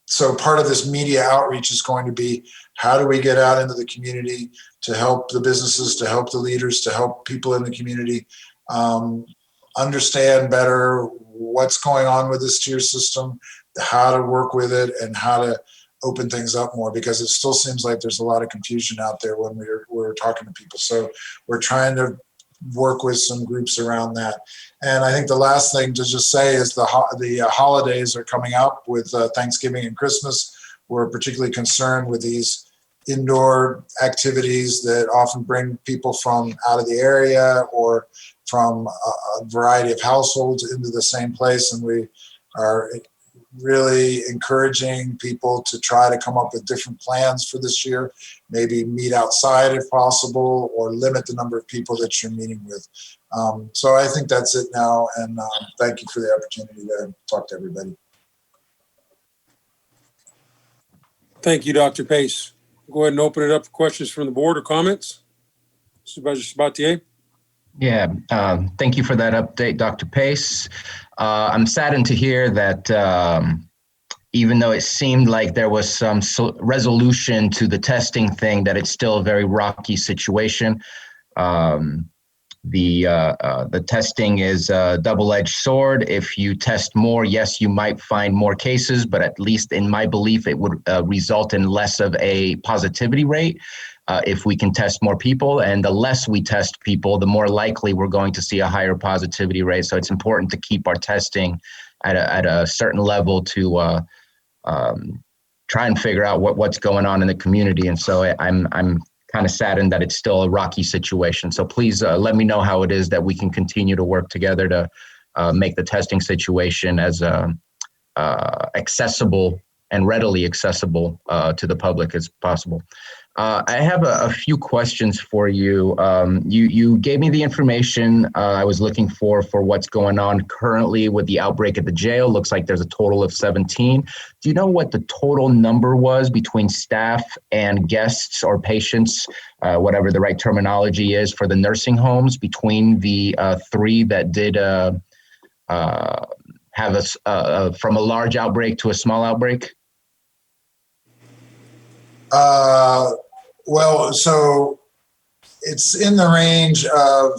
So part of this media outreach is going to be, how do we get out into the community to help the businesses, to help the leaders, to help people in the community understand better what's going on with this tier system, how to work with it, and how to open things up more, because it still seems like there's a lot of confusion out there when we're talking to people. So we're trying to work with some groups around that. And I think the last thing to just say is the holidays are coming up with Thanksgiving and Christmas. We're particularly concerned with these indoor activities that often bring people from out of the area or from a variety of households into the same place. And we are really encouraging people to try to come up with different plans for this year, maybe meet outside if possible, or limit the number of people that you're meeting with. So I think that's it now, and thank you for the opportunity to talk to everybody. Thank you, Dr. Pace. Go ahead and open it up for questions from the board or comments. Supervisor Sabatier. Yeah, thank you for that update, Dr. Pace. I'm saddened to hear that even though it seemed like there was some resolution to the testing thing, that it's still a very rocky situation. The testing is a double-edged sword. If you test more, yes, you might find more cases, but at least in my belief, it would result in less of a positivity rate. If we can test more people, and the less we test people, the more likely we're going to see a higher positivity rate. So it's important to keep our testing at a certain level to try and figure out what's going on in the community. And so I'm kind of saddened that it's still a rocky situation. So please let me know how it is that we can continue to work together to make the testing situation as accessible and readily accessible to the public as possible. I have a few questions for you. You gave me the information I was looking for what's going on currently with the outbreak at the jail. Looks like there's a total of 17. Do you know what the total number was between staff and guests or patients, whatever the right terminology is, for the nursing homes between the three that did have from a large outbreak to a small outbreak? Well, so it's in the range of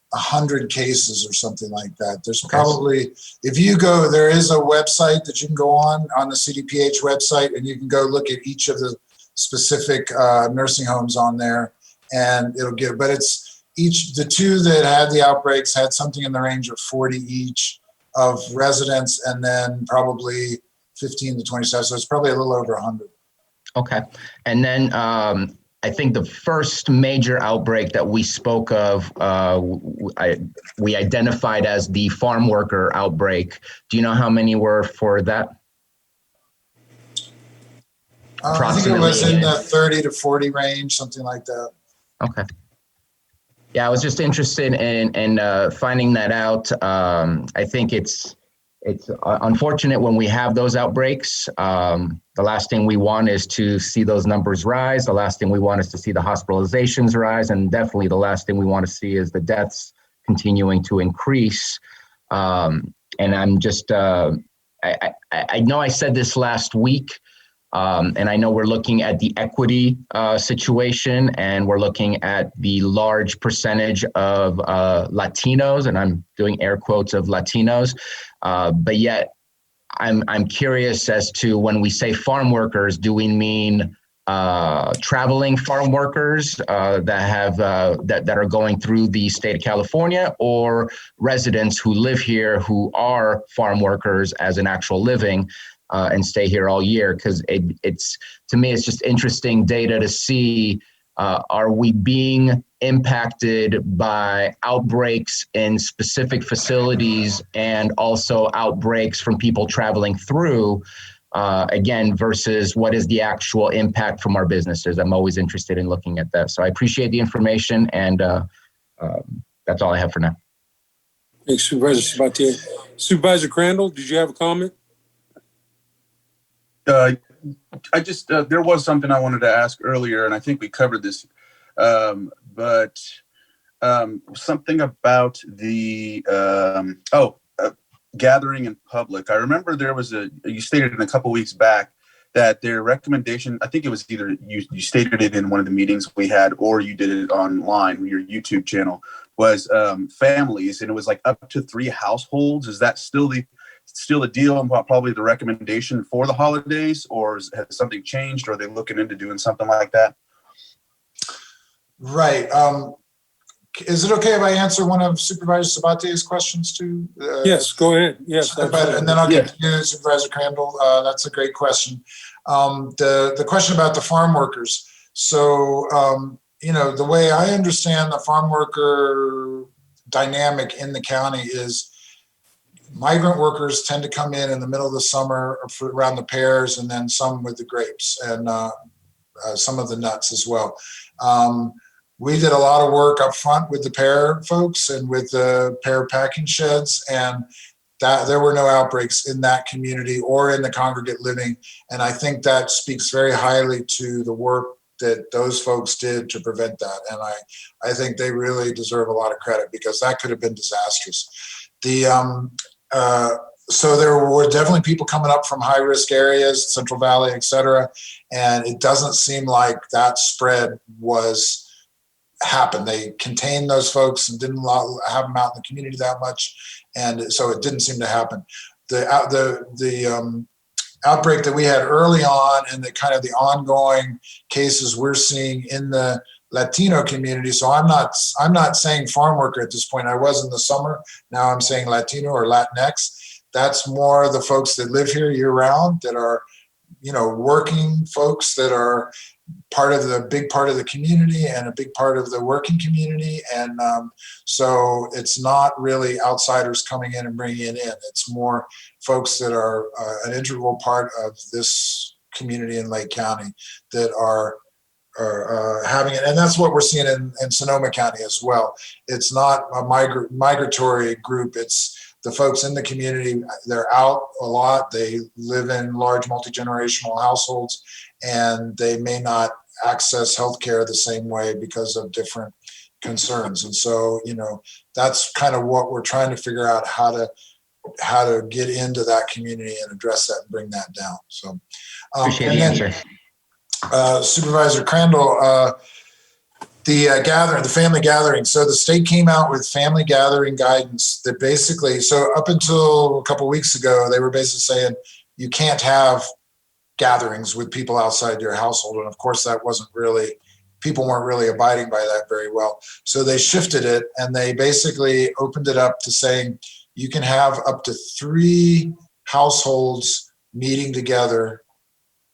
100 cases or something like that. There's probably, if you go, there is a website that you can go on the CDPH website, and you can go look at each of the specific nursing homes on there, and it'll give, but it's the two that had the outbreaks had something in the range of 40 each of residents, and then probably 15 to 27. So it's probably a little over 100. Okay. And then I think the first major outbreak that we spoke of, we identified as the farm worker outbreak. Do you know how many were for that? I think it was in the 30 to 40 range, something like that. Okay. Yeah, I was just interested in finding that out. I think it's unfortunate when we have those outbreaks. The last thing we want is to see those numbers rise. The last thing we want is to see the hospitalizations rise. And definitely the last thing we want to see is the deaths continuing to increase. And I'm just, I know I said this last week, And I know we're looking at the equity situation, and we're looking at the large percentage of Latinos, and I'm doing air quotes of Latinos, but yet I'm curious as to when we say farm workers, do we mean traveling farm workers that are going through the state of California, or residents who live here who are farm workers as an actual living and stay here all year? Because it's to me, it's just interesting data to see. Are we being impacted by outbreaks in specific facilities and also outbreaks from people traveling through, again, versus what is the actual impact from our businesses? I'm always interested in looking at that. So I appreciate the information, and that's all I have for now. Thanks, Supervisor Sabatier. Supervisor Crandall, did you have a comment? I just, there was something I wanted to ask earlier, and I think we covered this, but something about the, gathering in public. I remember there was you stated in a couple weeks back that their recommendation, I think it was either you stated it in one of the meetings we had, or you did it online, your YouTube channel, was families, and it was like up to 3 households. Is that still a deal and probably the recommendation for the holidays, or has something changed? Or are they looking into doing something like that? Right. Is it okay if I answer one of Supervisor Sabatier's questions too? Yes, go ahead. Yes. And then I'll continue, Supervisor Crandall. That's a great question. The question about the farm workers. So, the way I understand the farm worker dynamic in the county is migrant workers tend to come in the middle of the summer for around the pears, and then some with the grapes, and some of the nuts as well. We did a lot of work up front with the pear folks and with the pear packing sheds, and that there were no outbreaks in that community or in the congregate living. And I think that speaks very highly to the work that those folks did to prevent that. And I think they really deserve a lot of credit, because that could have been disastrous. So there were definitely people coming up from high-risk areas, Central Valley, et cetera, and it doesn't seem like that spread happened. They contained those folks and didn't have them out in the community that much, and so it didn't seem to happen. The outbreak that we had early on, and the kind of the ongoing cases we're seeing in the Latino community. So I'm not saying farm worker at this point. I was in the summer. Now I'm saying Latino or Latinx. That's more the folks that live here year round, that are, working folks that are big part of the community and a big part of the working community. And so it's not really outsiders coming in and bringing it in. It's more folks that are an integral part of this community in Lake County that are having it. And that's what we're seeing in Sonoma County as well. It's not a migratory group. It's the folks in the community. They're out a lot. They live in large multi-generational households, and they may not access healthcare the same way because of different concerns. And so, that's kind of what we're trying to figure out, how to get into that community and address that and bring that down. So, appreciate the answer. Supervisor Crandall, the family gathering. So the state came out with family gathering guidance that basically, so up until a couple of weeks ago, they were basically saying you can't have gatherings with people outside your household. And of course, people weren't really abiding by that very well. So they shifted it, and they basically opened it up to saying you can have up to 3 households meeting together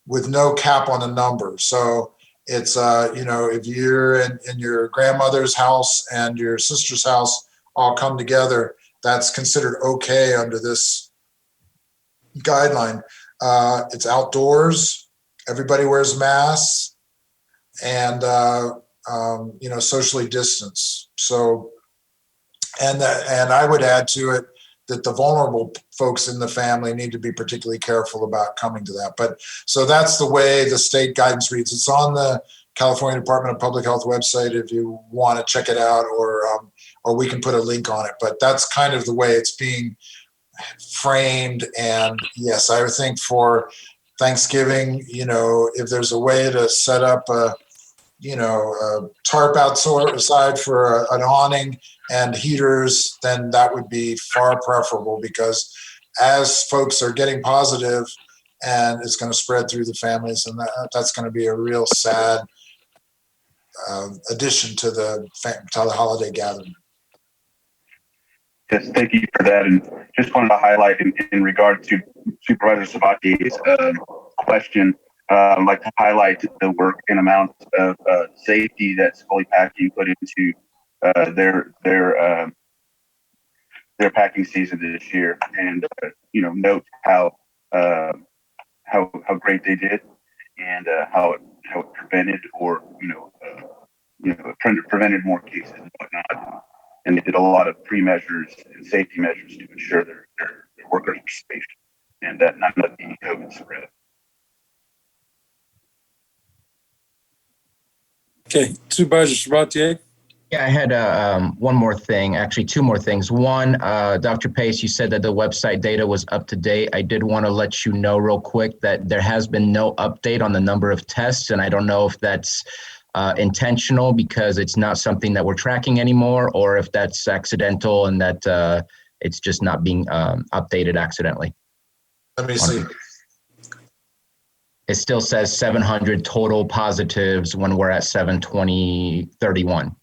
with no cap on the number. So it's, if you're in your grandmother's house and your sister's house all come together, that's considered okay under this guideline. It's outdoors, everybody wears masks, and, socially distanced. So, and I would add to it that the vulnerable folks in the family need to be particularly careful about coming to that. But so that's the way the state guidance reads. It's on the California Department of Public Health website if you want to check it out, or we can put a link on it. But that's kind of the way it's being framed. And yes, I would think for Thanksgiving, if there's a way to set up a tarp outside for an awning and heaters, then that would be far preferable, because as folks are getting positive, and it's going to spread through the families, and that's going to be a real sad addition to the holiday gathering. Yes, thank you for that. And just wanted to highlight in regard to Supervisor Sabatier's question, I'd like to highlight the work and amount of safety that Scully Packing put into their packing season this year, and note how great they did, and how it prevented prevented more cases and whatnot. And they did a lot of pre-measures and safety measures to ensure their workers were safe and that none of the COVID spread. Okay, Supervisor Sabatier. Yeah, I had one more thing, actually two more things. One, Dr. Pace, you said that the website data was up to date. I did want to let you know real quick that there has been no update on the number of tests, and I don't know if that's intentional because it's not something that we're tracking anymore, or if that's accidental and that it's just not being updated accidentally. Let me see. It still says 700 total positives when we're at 720/31.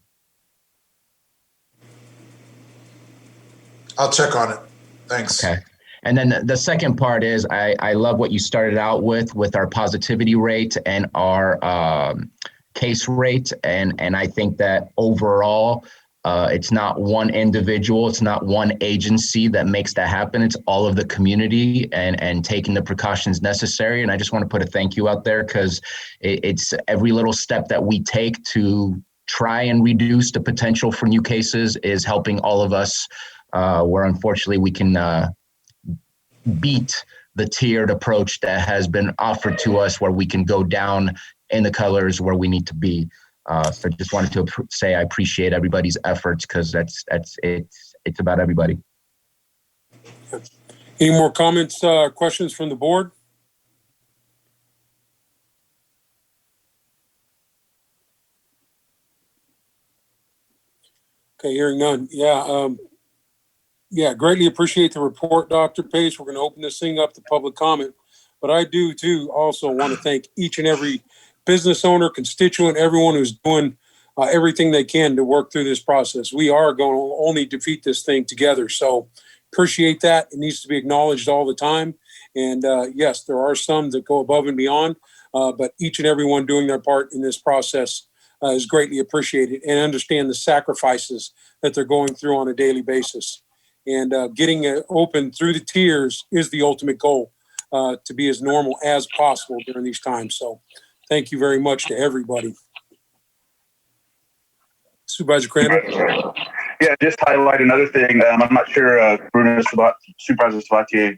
I'll check on it. Thanks. Okay. And then the second part is I love what you started out with our positivity rate and our case rate. And I think that overall, it's not one individual, it's not one agency that makes that happen. It's all of the community and taking the precautions necessary. And I just want to put a thank you out there, because it's every little step that we take to try and reduce the potential for new cases is helping all of us, where unfortunately we can beat the tiered approach that has been offered to us, where we can go down in the colors where we need to be. So just wanted to say I appreciate everybody's efforts, because it's about everybody. Any more comments, questions from the board? Okay, hearing none. Yeah, greatly appreciate the report, Dr. Pace. We're going to open this thing up to public comment. But I do, too, also want to thank each and every business owner, constituent, everyone who's doing everything they can to work through this process. We are going to only defeat this thing together. So appreciate that. It needs to be acknowledged all the time. And yes, there are some that go above and beyond, but each and everyone doing their part in this process is greatly appreciated, and understand the sacrifices that they're going through on a daily basis. And getting it open through the tiers is the ultimate goal, to be as normal as possible during these times. So thank you very much to everybody. Supervisor Crandall? Yeah, just highlight another thing. I'm not sure, Supervisor Sabatier,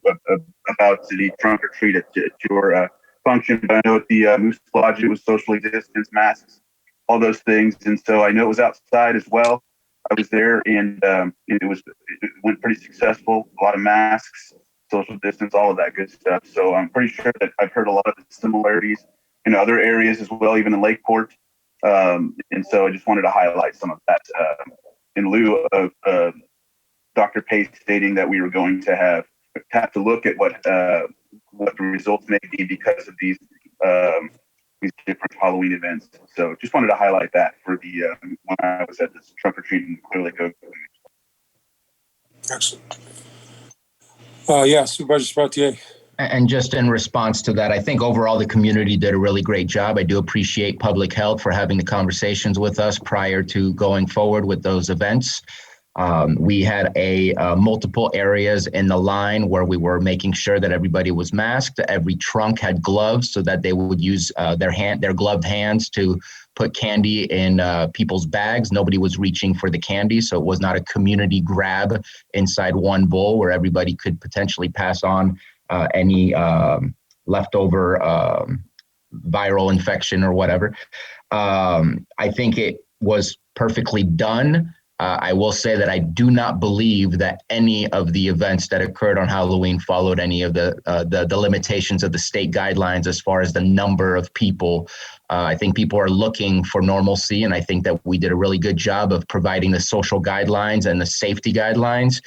about the trunk or treat at your function, but I know at the Moose Lodge, it was socially distanced, masks, all those things. And so I know it was outside as well. I was there, and it went pretty successful. A lot of masks, social distance, all of that good stuff. So I'm pretty sure that I've heard a lot of the similarities in other areas as well, even in Lakeport. And so I just wanted to highlight some of that in lieu of Dr. Pace stating that we were going to have to look at what the results may be because of these different Halloween events. So just wanted to highlight that for the when I was at this trunk or treat in Clear Lake. Excellent. Yeah, Supervisor Sabatier. And just in response to that, I think overall the community did a really great job. I do appreciate public health for having the conversations with us prior to going forward with those events. We had multiple areas in the line where we were making sure that everybody was masked. Every trunk had gloves so that they would use their gloved hands to put candy in people's bags. Nobody was reaching for the candy, so it was not a community grab inside one bowl where everybody could potentially pass on any leftover viral infection or whatever. I think it was perfectly done. I will say that I do not believe that any of the events that occurred on Halloween followed any of the limitations of the state guidelines as far as the number of people. I think people are looking for normalcy, and I think that we did a really good job of providing the social guidelines and the safety guidelines.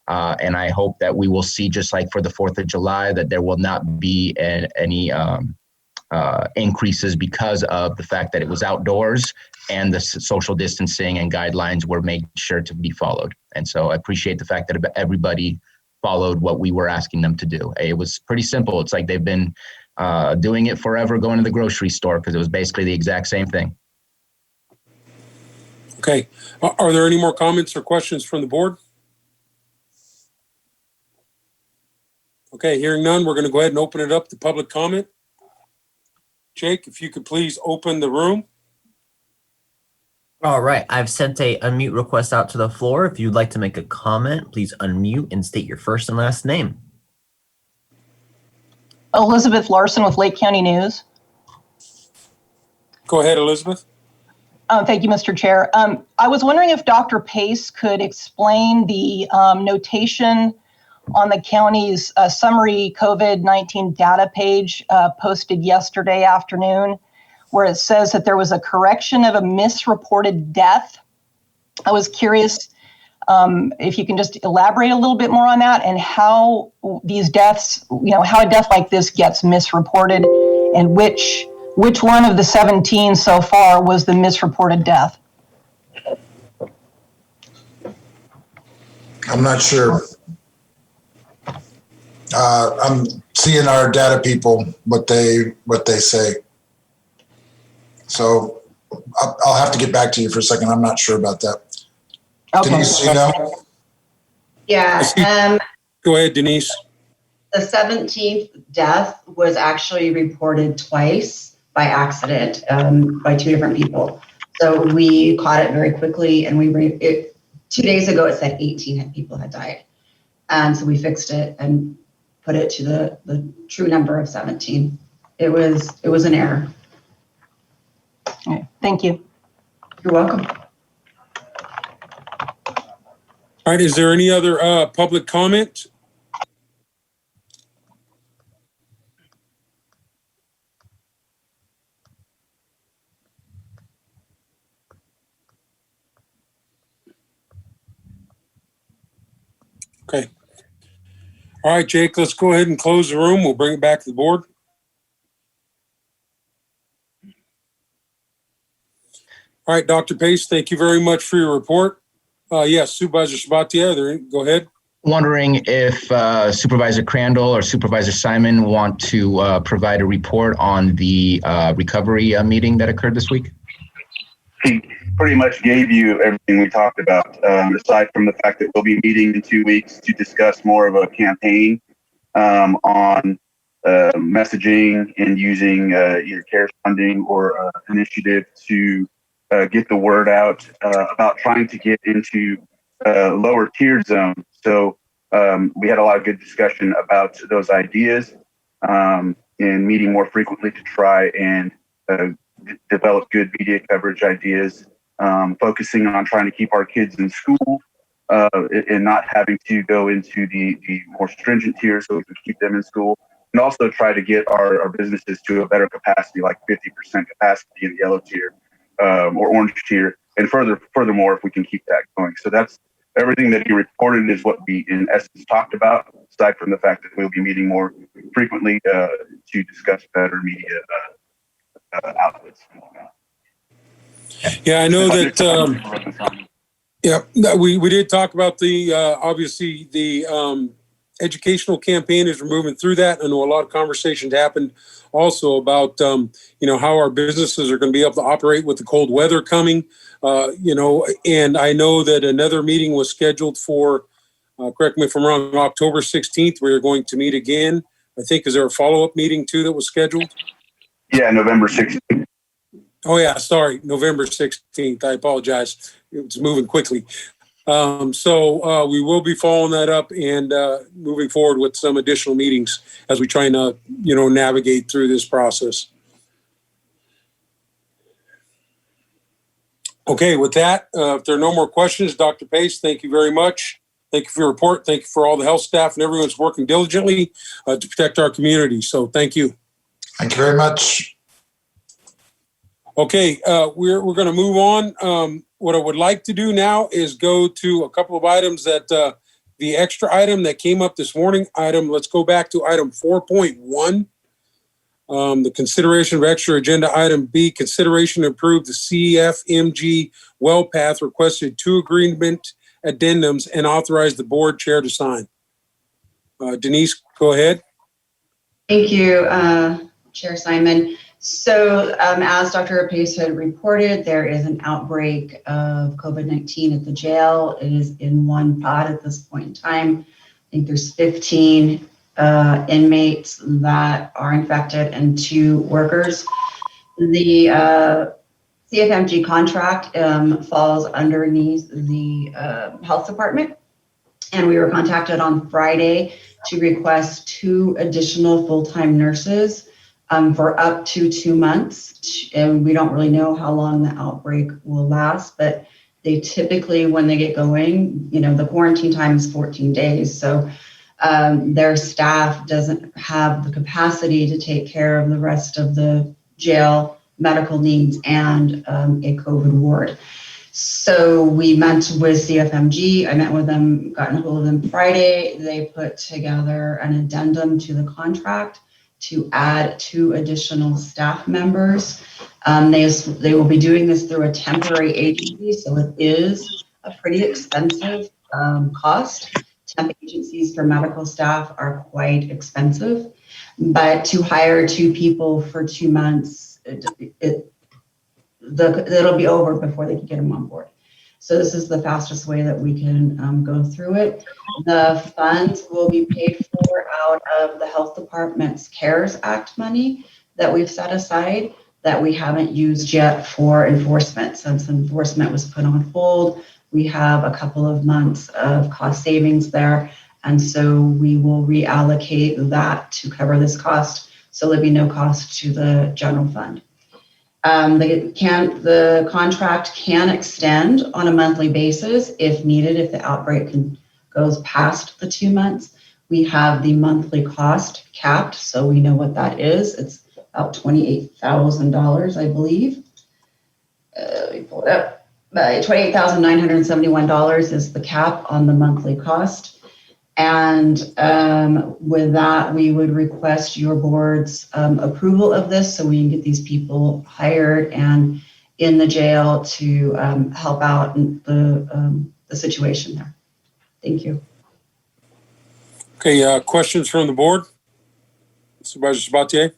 And I hope that we will see, just like for the 4th of July, that there will not be any increases because of the fact that it was outdoors and the social distancing and guidelines were made sure to be followed. And so I appreciate the fact that everybody followed what we were asking them to do. It was pretty simple. It's like they've been doing it forever, going to the grocery store, because it was basically the exact same thing. Okay. Are there any more comments or questions from the board? Okay, hearing none, we're going to go ahead and open it up to public comment. Jake, if you could please open the room. All right, I've sent a unmute request out to the floor. If you'd like to make a comment, please unmute and state your first and last name. Elizabeth Larson with Lake County News. Go ahead, Elizabeth. Thank you, Mr. Chair. I was wondering if Dr. Pace could explain the notation on the county's summary COVID-19 data page posted yesterday afternoon, where it says that there was a correction of a misreported death. I was curious if you can just elaborate a little bit more on that and how these deaths, how a death like this gets misreported, and which one of the 17 so far was the misreported death. I'm not sure. I'm seeing our data people, what they say. So I'll have to get back to you for a second. I'm not sure about that. Okay. Denise, you know? Yeah. Go ahead, Denise. The 17th death was actually reported twice by accident by 2 different people. So we caught it very quickly, and 2 days ago it said 18 people had died. And so we fixed it and put it to the true number of 17. It was an error. Okay, thank you. You're welcome. All right, is there any other public comment? Okay. All right, Jake, let's go ahead and close the room. We'll bring it back to the board. All right, Dr. Pace, thank you very much for your report. Yes, Supervisor Sabatier, go ahead. Wondering if Supervisor Crandall or Supervisor Simon want to provide a report on the recovery meeting that occurred this week? He pretty much gave you everything we talked about, aside from the fact that we'll be meeting in 2 weeks to discuss more of a campaign on messaging and using either CARES funding or initiative to get the word out about trying to get into lower tier zones. So we had a lot of good discussion about those ideas and meeting more frequently to try and develop good media coverage ideas, focusing on trying to keep our kids in school and not having to go into the more stringent tiers so we can keep them in school, and also try to get our businesses to a better capacity, like 50% capacity in the yellow tier or orange tier, and furthermore, if we can keep that going. So that's everything that he reported is what we in essence talked about, aside from the fact that we'll be meeting more frequently to discuss better media outlets. Yeah, I know that. We did talk about the obviously the educational campaign as we're moving through that. I know a lot of conversations happened also about how our businesses are going to be able to operate with the cold weather coming. And I know that another meeting was scheduled for, correct me if I'm wrong, October 16th. We're going to meet again. I think, is there a follow-up meeting too that was scheduled? Yeah, November 16th. Oh yeah, sorry, November 16th. I apologize. It's moving quickly. So we will be following that up and moving forward with some additional meetings as we try and navigate through this process. Okay, with that, if there are no more questions, Dr. Pace, thank you very much. Thank you for your report. Thank you for all the health staff and everyone that's working diligently to protect our community. So thank you. Thank you very much. Okay, we're going to move on. What I would like to do now is go to a couple of items that the extra item that came up this morning. Let's go back to item 4.1. The consideration of extra agenda item B, consideration to approve the CFMG well path, requested 2 agreement addendums and authorize the board chair to sign. Denise, go ahead. Thank you, Chair Simon. So as Dr. Pace had reported, there is an outbreak of COVID-19 at the jail. It is in one pod at this point in time. I think there's 15 inmates that are infected and 2 workers. The CFMG contract falls underneath the health department, and we were contacted on Friday to request 2 additional full-time nurses for up to 2 months. And we don't really know how long the outbreak will last, but they typically, when they get going, the quarantine time is 14 days. So their staff doesn't have the capacity to take care of the rest of the jail medical needs and a COVID ward. So we met with CFMG. I met with them, gotten a hold of them Friday. They put together an addendum to the contract to add 2 additional staff members. They will be doing this through a temporary agency, so it is a pretty expensive cost. Temp agencies for medical staff are quite expensive, but to hire 2 people for 2 months, it'll be over before they can get them on board. So this is the fastest way that we can go through it. The funds will be paid for out of the health department's CARES Act money that we've set aside that we haven't used yet for enforcement. Since enforcement was put on hold, we have a couple of months of cost savings there. And so we will reallocate that to cover this cost. So there'll be no cost to the general fund. The contract can extend on a monthly basis if needed, if the outbreak goes past the 2 months. We have the monthly cost capped, so we know what that is. It's about $28,000, I believe. Let me pull it up. $28,971 is the cap on the monthly cost. And with that, we would request your board's approval of this so we can get these people hired and in the jail to help out in the situation there. Thank you. Okay, questions from the board? Supervisor Sabatier?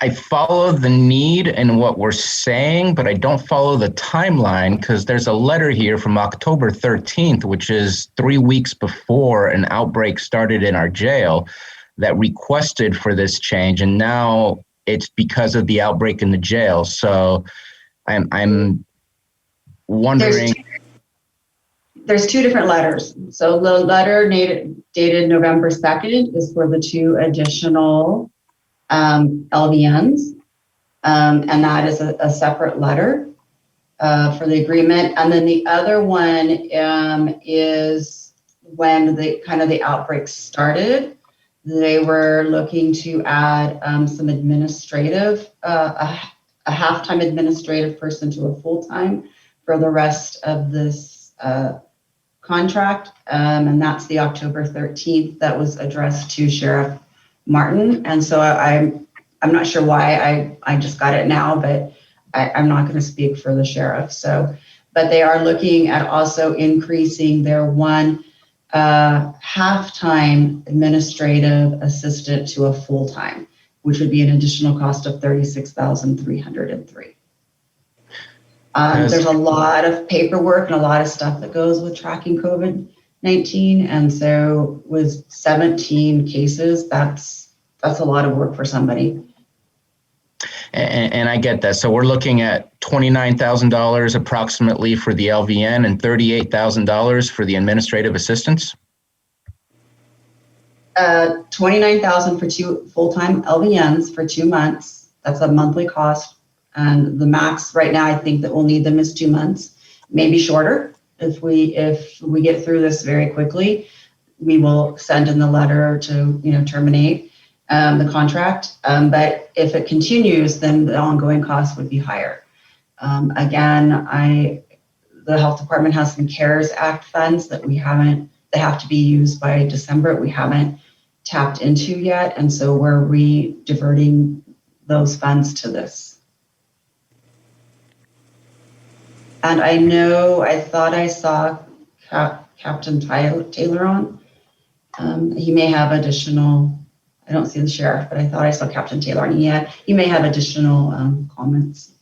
I follow the need and what we're saying, but I don't follow the timeline because there's a letter here from October 13th, which is 3 weeks before an outbreak started in our jail, that requested for this change. And now it's because of the outbreak in the jail. So I'm wondering. There's 2 different letters. So the letter dated November 2nd is for the 2 additional LVNs, and that is a separate letter for the agreement. And then the other one is when the outbreak started. They were looking to add some administrative, a half-time administrative person to a full-time for the rest of this contract, and that's the October 13th that was addressed to Sheriff Martin. And so I'm not sure why I just got it now, but I'm not going to speak for the sheriff. So, but they are looking at also increasing their 1 half-time administrative assistant to a full-time, which would be an additional cost of $36,303. There's a lot of paperwork and a lot of stuff that goes with tracking COVID-19. And so with 17 cases, that's a lot of work for somebody. And I get that. So we're looking at $29,000 approximately for the LVN and $38,000 for the administrative assistants? $29,000 for 2 full-time LVNs for 2 months. That's a monthly cost And the max right now, I think that we'll need them is 2 months, maybe shorter. If we get through this very quickly, we will send in the letter to, terminate the contract. But if it continues, then the ongoing cost would be higher. Again, the health department has some CARES Act funds that they have to be used by December. We haven't tapped into yet. And so we're diverting those funds to this. And I thought I saw Captain Taylor on. He may have additional, I don't see the sheriff, but I thought I saw Captain Taylor on. He may have additional comments.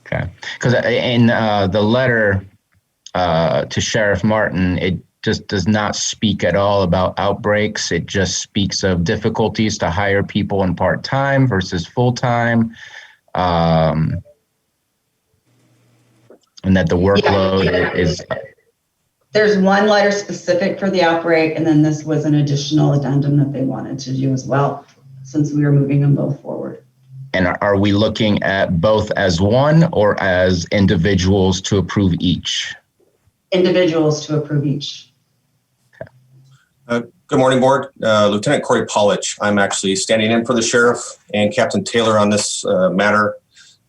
Okay, because in the letter to Sheriff Martin, it just does not speak at all about outbreaks. It just speaks of difficulties to hire people in part-time versus full-time, and that the workload is... There's one letter specific for the outbreak, and then this was an additional addendum that they wanted to do as well, since we were moving them both forward. And are we looking at both as one or as individuals to approve each? Individuals to approve each. Good morning, Board. Lieutenant Corey Pollich. I'm actually standing in for the Sheriff and Captain Taylor on this matter.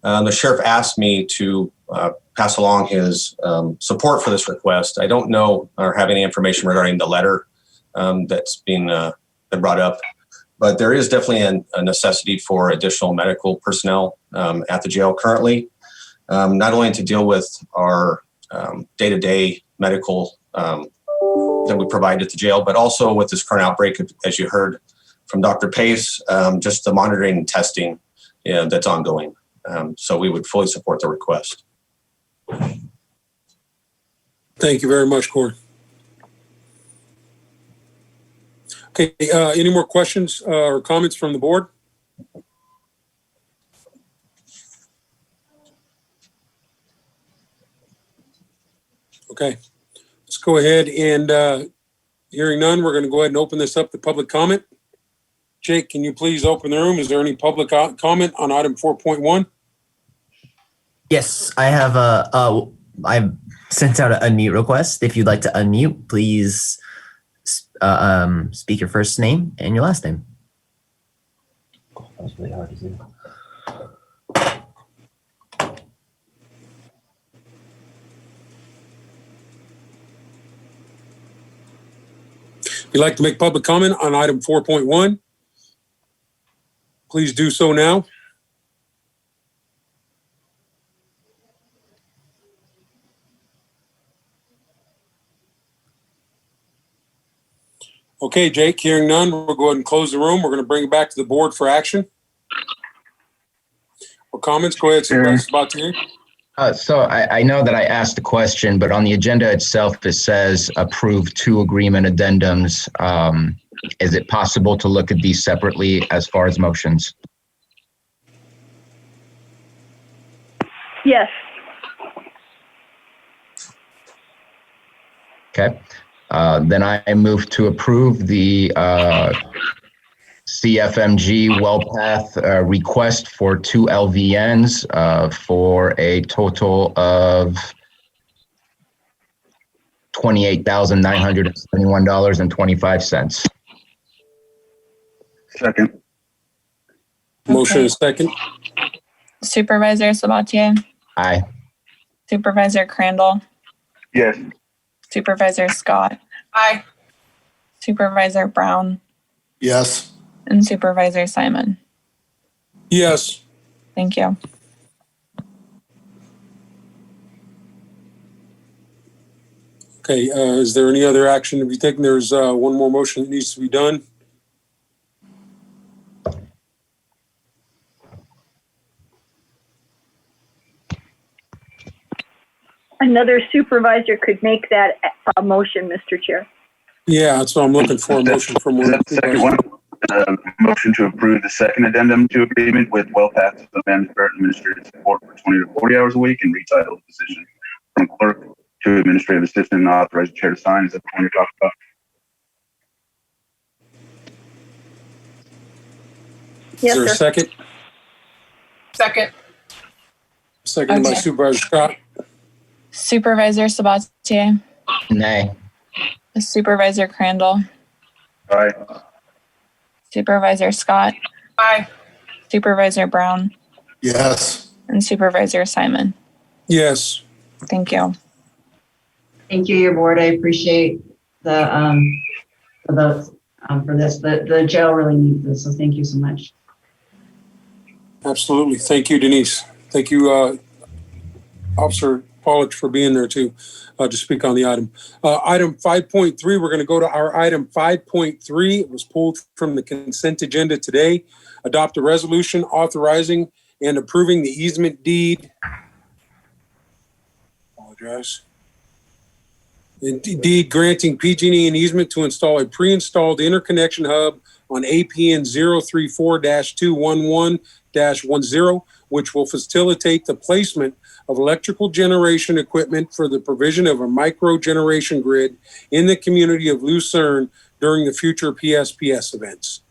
The Sheriff asked me to pass along his support for this request. I don't know or have any information regarding the letter that's been brought up, but there is definitely a necessity for additional medical personnel at the jail currently, not only to deal with our day-to-day medical that we provide at the jail, but also with this current outbreak, as you heard from Dr. Pace, just the monitoring and testing that's ongoing. So we would fully support the request. Thank you very much, Corey. Okay, any more questions or comments from the board? Okay, let's go ahead and hearing none, we're going to go ahead and open this up to public comment. Jake, can you please open the room? Is there any public comment on item 4.1? Yes, I have I've sent out an unmute request. If you'd like to unmute, please speak your first name and your last name. Oh, that was really hard to do. If you'd like to make public comment on item 4.1, please do so now. Okay, Jake, hearing none, we'll go ahead and close the room. We're going to bring it back to the board for action. Or comments? Go ahead, Supervisor Sabatier. So I know that I asked the question, but on the agenda itself, it says approve 2 agreement addendums. Is it possible to look at these separately as far as motions? Yes. Okay. Then I move to approve the CFMG WellPath request for 2 LVNs for a total of $28,971.25. Second. Motion is second. Supervisor Sabatier, Aye. Supervisor Crandall, Yes. Supervisor Scott, Aye. Supervisor Brown, Yes. and Supervisor Simon. Yes. Thank you. Okay, is there any other action to be taken? There's one more motion that needs to be done. Another supervisor could make that motion, Mr. Chair. Yeah, that's what I'm looking for, a motion from one. Second one, motion to approve the second addendum to agreement with WellPath to amend current administrative support for 20 to 40 hours a week and retitle the position from clerk to administrative assistant and authorize the chair to sign. Is that the one you're talking about? Is there a second? Second. Seconded by Okay. Supervisor Scott. Supervisor Sabatier, Nay. Supervisor Crandall, Aye. Supervisor Scott, Aye. Supervisor Brown, Yes. and Supervisor Simon. Yes. Thank you. Thank you, your board. I appreciate the votes for this. The jail really needs this, so thank you so much. Absolutely. Thank you, Denise. Thank you, Officer Pollich, for being there to speak on the item. Item 5.3, we're going to go to our item 5.3. It was pulled from the consent agenda today. Adopt a resolution authorizing and approving the easement deed. Apologize. Deed granting PG&E an easement to install a pre-installed interconnection hub on APN 034-211-10, which will facilitate the placement of electrical generation equipment for the provision of a micro generation grid in the community of Lucerne during the future PSPS events.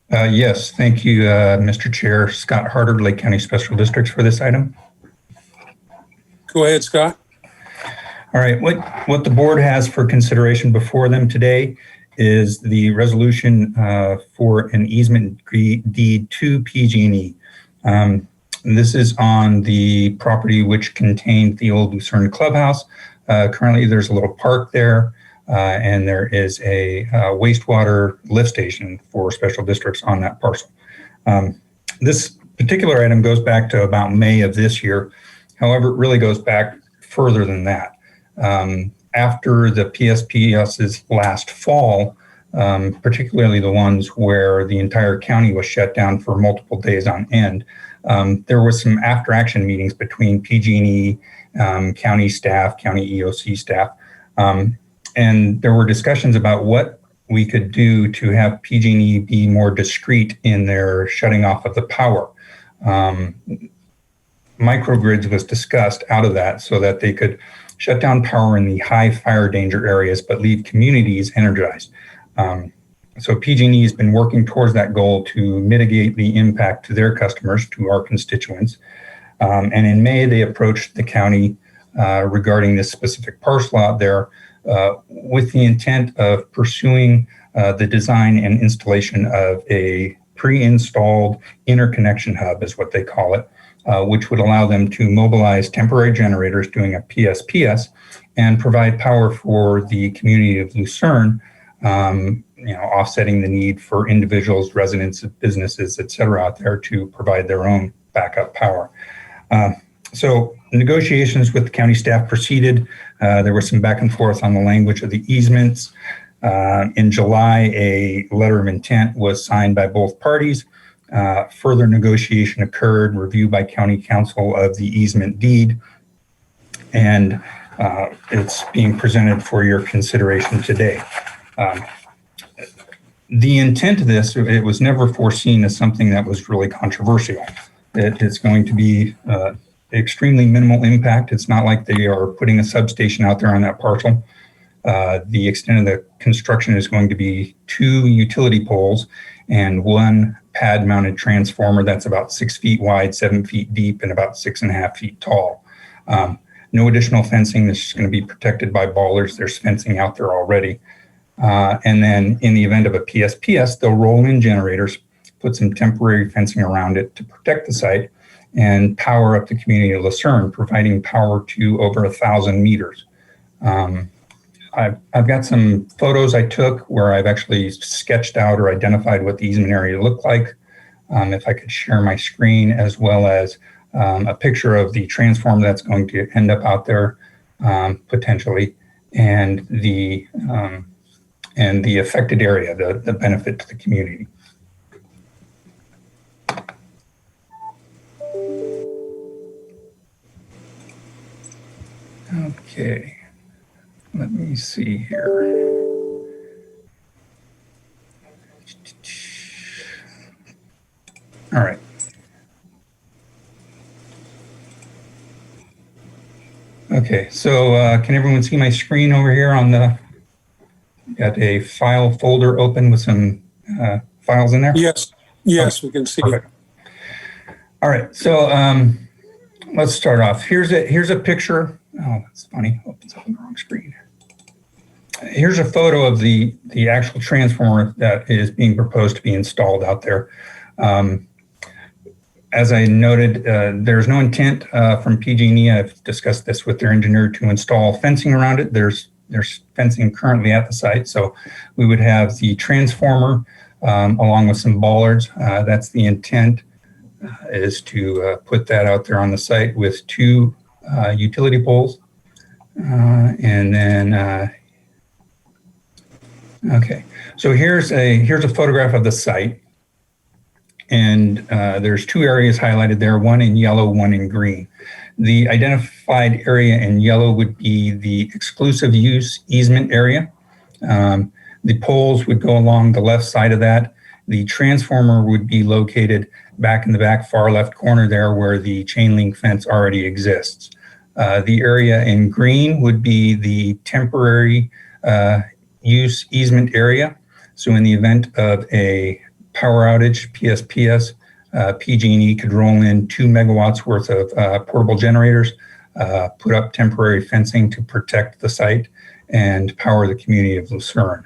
Yes, thank you, Mr. Chair. Scott Harder, Lake County Special Districts for this item. Go ahead, Scott. All right, what the board has for consideration before them today is the resolution for an easement deed to PG&E. This is on the property which contained the old Lucerne Clubhouse. Currently, there's a little park there, and there is a wastewater lift station for special districts on that parcel. This particular item goes back to about May of this year. However, it really goes back further than that. After the PSPS's last fall, particularly the ones where the entire county was shut down for multiple days on end, there was some after action meetings between PG&E, county staff, county EOC staff, and there were discussions about what we could do to have PG&E be more discreet in their shutting off of the power. Microgrids was discussed out of that so that they could shut down power in the high fire danger areas, but leave communities energized. So PG&E has been working towards that goal to mitigate the impact to their customers, to our constituents. And in May, they approached the county regarding this specific parcel out there with the intent of pursuing the design and installation of a pre-installed interconnection hub, is what they call it, which would allow them to mobilize temporary generators doing a PSPS and provide power for the community of Lucerne, offsetting the need for individuals, residents, businesses, et cetera, out there to provide their own backup power. So negotiations with the county staff proceeded. There was some back and forth on the language of the easements. In July, a letter of intent was signed by both parties. Further negotiation occurred, review by county council of the easement deed, and it's being presented for your consideration today. The intent of this, it was never foreseen as something that was really controversial. It's going to be extremely minimal impact. It's not like they are putting a substation out there on that parcel. The extent of the construction is going to be 2 utility poles and 1 pad mounted transformer that's about 6 feet wide, 7 feet deep, and about 6.5 feet tall. No additional fencing. This is going to be protected by ballers. There's fencing out there already. And then in the event of a PSPS, they'll roll in generators, put some temporary fencing around it to protect the site, and power up the community of Lucerne, providing power to over 1,000 meters. I've got some photos I took where I've actually sketched out or identified what the easement area looked like. If I could share my screen, as well as a picture of the transformer that's going to end up out there potentially, and the affected area, the benefit to the community. Okay, let me see here. All right. Okay, so can everyone see my screen over here on the, got a file folder open with some files in there? Yes, we can see. Perfect. All right, so let's start off. Here's a picture. Oh, that's funny. Oh, it's on the wrong screen. Here's a photo of the actual transformer that is being proposed to be installed out there. As I noted, there's no intent from PG&E. I've discussed this with their engineer to install fencing around it. There's fencing currently at the site, so we would have the transformer along with some bollards. That's the intent, is to put that out there on the site with two utility poles, and then. Okay, so here's a photograph of the site, and there's two areas highlighted there, one in yellow, one in green. The identified area in yellow would be the exclusive use easement area. The poles would go along the left side of that. The transformer would be located back in the back far left corner there where the chain link fence already exists. The area in green would be the temporary use easement area. So in the event of a power outage, PSPS, PG&E could roll in 2 megawatts worth of portable generators, put up temporary fencing to protect the site, and power the community of Lucerne.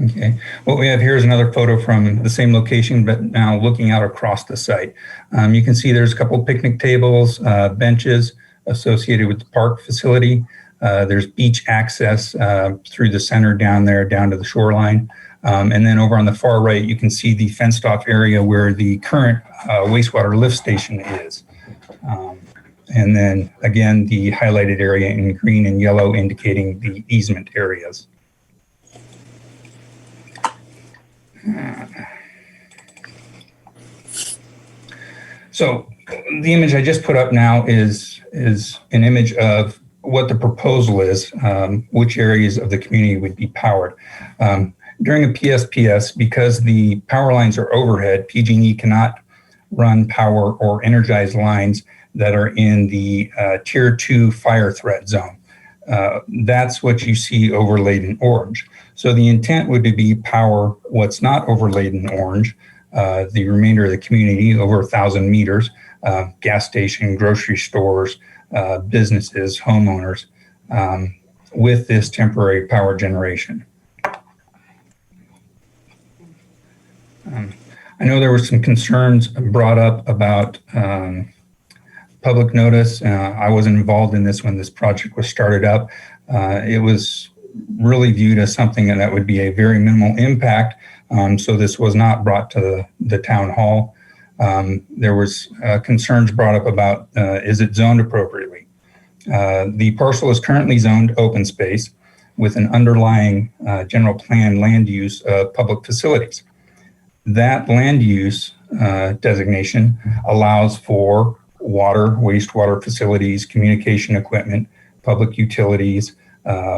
Okay, what we have here is another photo from the same location, but now looking out across the site. You can see there's a couple of picnic tables, benches associated with the park facility. There's beach access through the center down there, down to the shoreline. And then over on the far right, you can see the fenced off area where the current wastewater lift station is. And then again, the highlighted area in green and yellow indicating the easement areas. So the image I just put up now is an image of what the proposal is, which areas of the community would be powered. During a PSPS, because the power lines are overhead, PG&E cannot run power or energize lines that are in the Tier 2 fire threat zone. That's what you see overlaid in orange. So the intent would be power what's not overlaid in orange, the remainder of the community over 1,000 meters, gas station, grocery stores, businesses, homeowners, with this temporary power generation. I know there were some concerns brought up about public notice. I wasn't involved in this when this project was started up. It was really viewed as something that would be a very minimal impact. So this was not brought to the town hall. There was concerns brought up about, is it zoned appropriately? The parcel is currently zoned open space with an underlying general plan land use of public facilities. That land use designation allows for water, wastewater facilities, communication equipment, public utilities,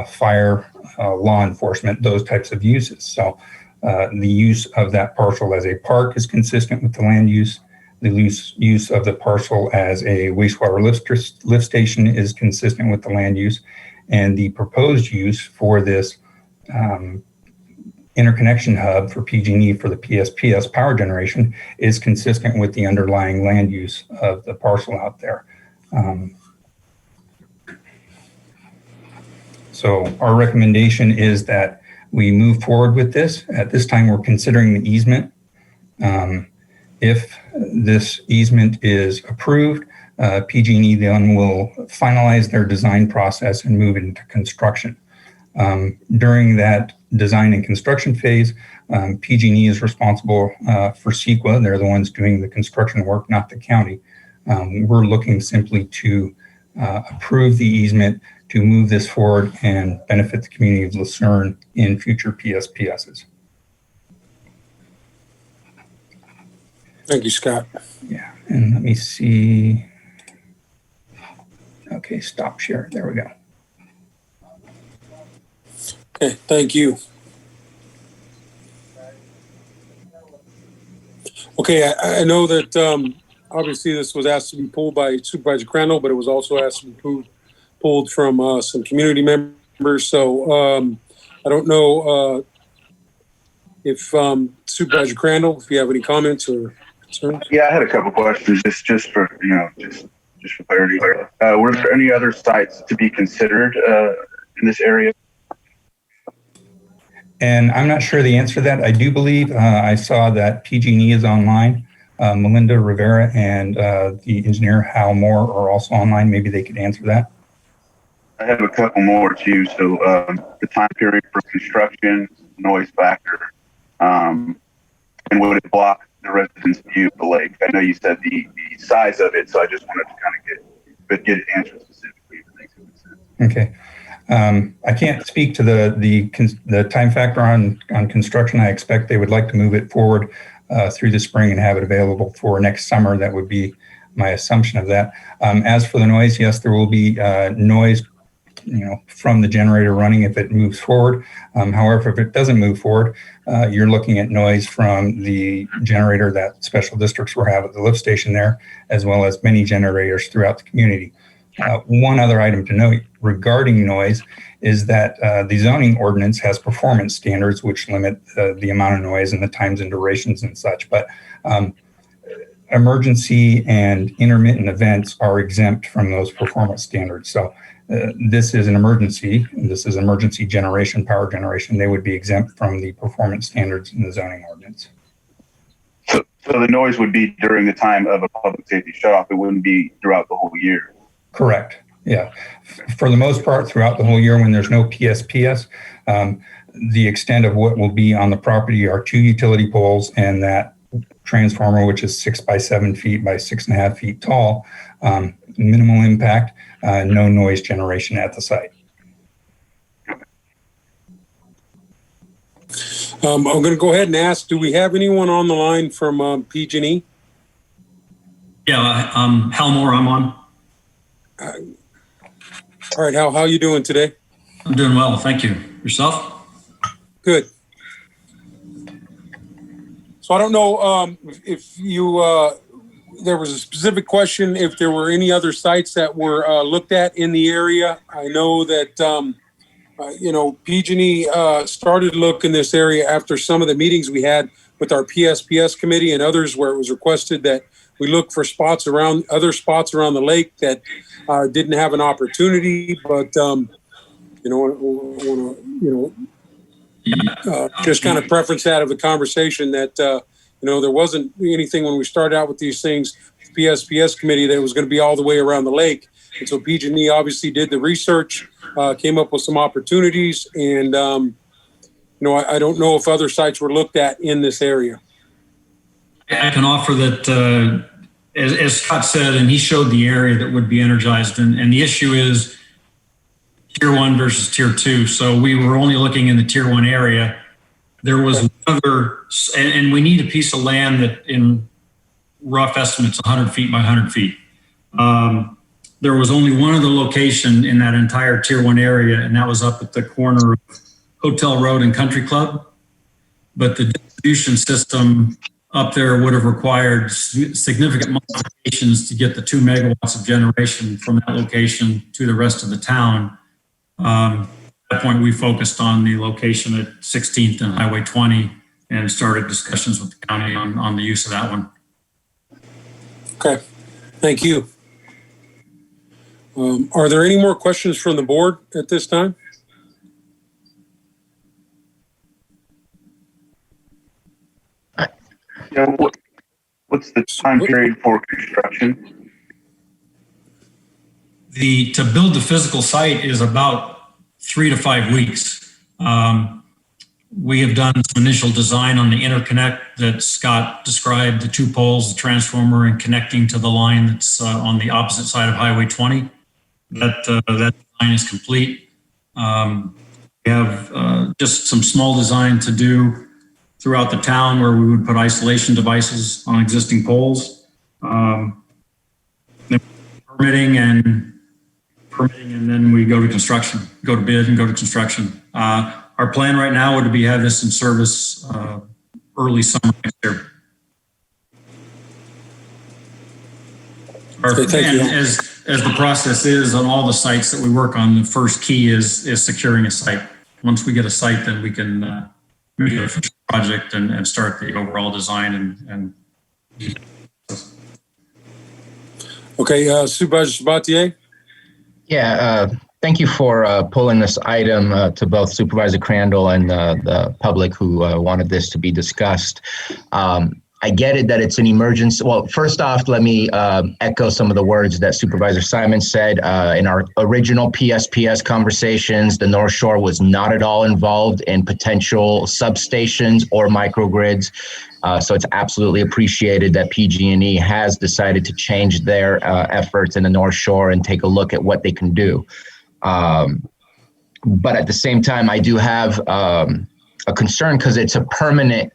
fire, law enforcement, those types of uses. So the use of that parcel as a park is consistent with the land use. The use of the parcel as a wastewater lift station is consistent with the land use. And the proposed use for this interconnection hub for PG&E for the PSPS power generation is consistent with the underlying land use of the parcel out there. So our recommendation is that we move forward with this. At this time, we're considering the easement. If this easement is approved, PG&E then will finalize their design process and move into construction. During that design and construction phase, PG&E is responsible for CEQA. They're the ones doing the construction work, not the county. We're looking simply to approve the easement to move this forward and benefit the community of Lucerne in future PSPSs. Thank you, Scott. Yeah, and let me see. Okay, stop share. There we go. Okay, thank you. Okay, I know that obviously this was asked to be pulled by Supervisor Crandall, but it was also asked to be pulled from some community members. members. So I don't know if Supervisor Crandall, if you have any comments or concerns. Yeah, I had a couple questions just for, just for clarity. Were there any other sites to be considered in this area? And I'm not sure the answer to that. I do believe I saw that PG&E is online. Melinda Rivera and the engineer Hal Moore are also online. Maybe they could answer that. I have a couple more too. So the time period for construction, noise factor, and would it block the residents' view of the lake? I know you said the size of it, so I just wanted to kind of get answers specifically. Okay. I can't speak to the time factor on construction. I expect they would like to move it forward through the spring and have it available for next summer. That would be my assumption of that. As for the noise, yes, there will be noise, from the generator running if it moves forward. However, if it doesn't move forward, you're looking at noise from the generator that special districts will have at the lift station there, as well as many generators throughout the community. One other item to note regarding noise is that the zoning ordinance has performance standards which limit the amount of noise and the times and durations and such. But emergency and intermittent events are exempt from those performance standards. So this is an emergency. This is emergency generation, power generation. They would be exempt from the performance standards in the zoning ordinance. So the noise would be during the time of a public safety shutoff. It wouldn't be throughout the whole year. Correct. Yeah. For the most part, throughout the whole year when there's no PSPS, the extent of what will be on the property are 2 utility poles and that transformer, which is 6 by 7 feet by 6.5 feet tall. Minimal impact, no noise generation at the site. I'm going to go ahead and ask, do we have anyone on the line from PG&E? Yeah, Hal Moore, I'm on. All right, Hal, how are you doing today? I'm doing well, thank you. Yourself? Good. So I don't know if you, there was a specific question, if there were any other sites that were looked at in the area. I know that, PG&E started to look in this area after some of the meetings we had with our PSPS committee and others where it was requested that we look for other spots around the lake that didn't have an opportunity, but, just kind of preference that of the conversation that, there wasn't anything when we started out with these things, PSPS committee, that was going to be all the way around the lake. And so PG&E obviously did the research, came up with some opportunities, and, I don't know if other sites were looked at in this area. I can offer that, as Scott said, and he showed the area that would be energized, and the issue is tier 1 versus tier 2. So we were only looking in the tier 1 area. There was another, and we need a piece of land that in rough estimates, 100 feet by 100 feet. There was only one other location in that entire tier 1 area, and that was up at the corner of Hotel Road and Country Club. But the distribution system up there would have required significant modifications to get the 2 megawatts of generation from that location to the rest of the town. At that point, we focused on the location at 16th and Highway 20 and started discussions with the county on the use of that one. Okay, thank you. Are there any more questions from the board at this time? Yeah, what's the time period for construction? To build the physical site is about 3 to 5 weeks. We have done some initial design on the interconnect that Scott described, the 2 poles, the transformer, and connecting to the line that's on the opposite side of Highway 20. That design is complete. We have just some small design to do throughout the town where we would put isolation devices on existing poles. Permitting, and then we go to construction, go to bid and go to construction. Our plan right now would be have this in service early summer next year. Thank you. As the process is on all the sites that we work on, the first key is securing a site. Once we get a site, then we can make a project and start the overall design and Okay, Supervisor Sabatier? Yeah, thank you for pulling this item to both Supervisor Crandall and the public who wanted this to be discussed. I get it that it's an emergency. Well, first off, let me echo some of the words that Supervisor Simon said. In our original PSPS conversations, the North Shore was not at all involved in potential substations or microgrids. So it's absolutely appreciated that PG&E has decided to change their efforts in the North Shore and take a look at what they can do. But at the same time, I do have a concern because it's a permanent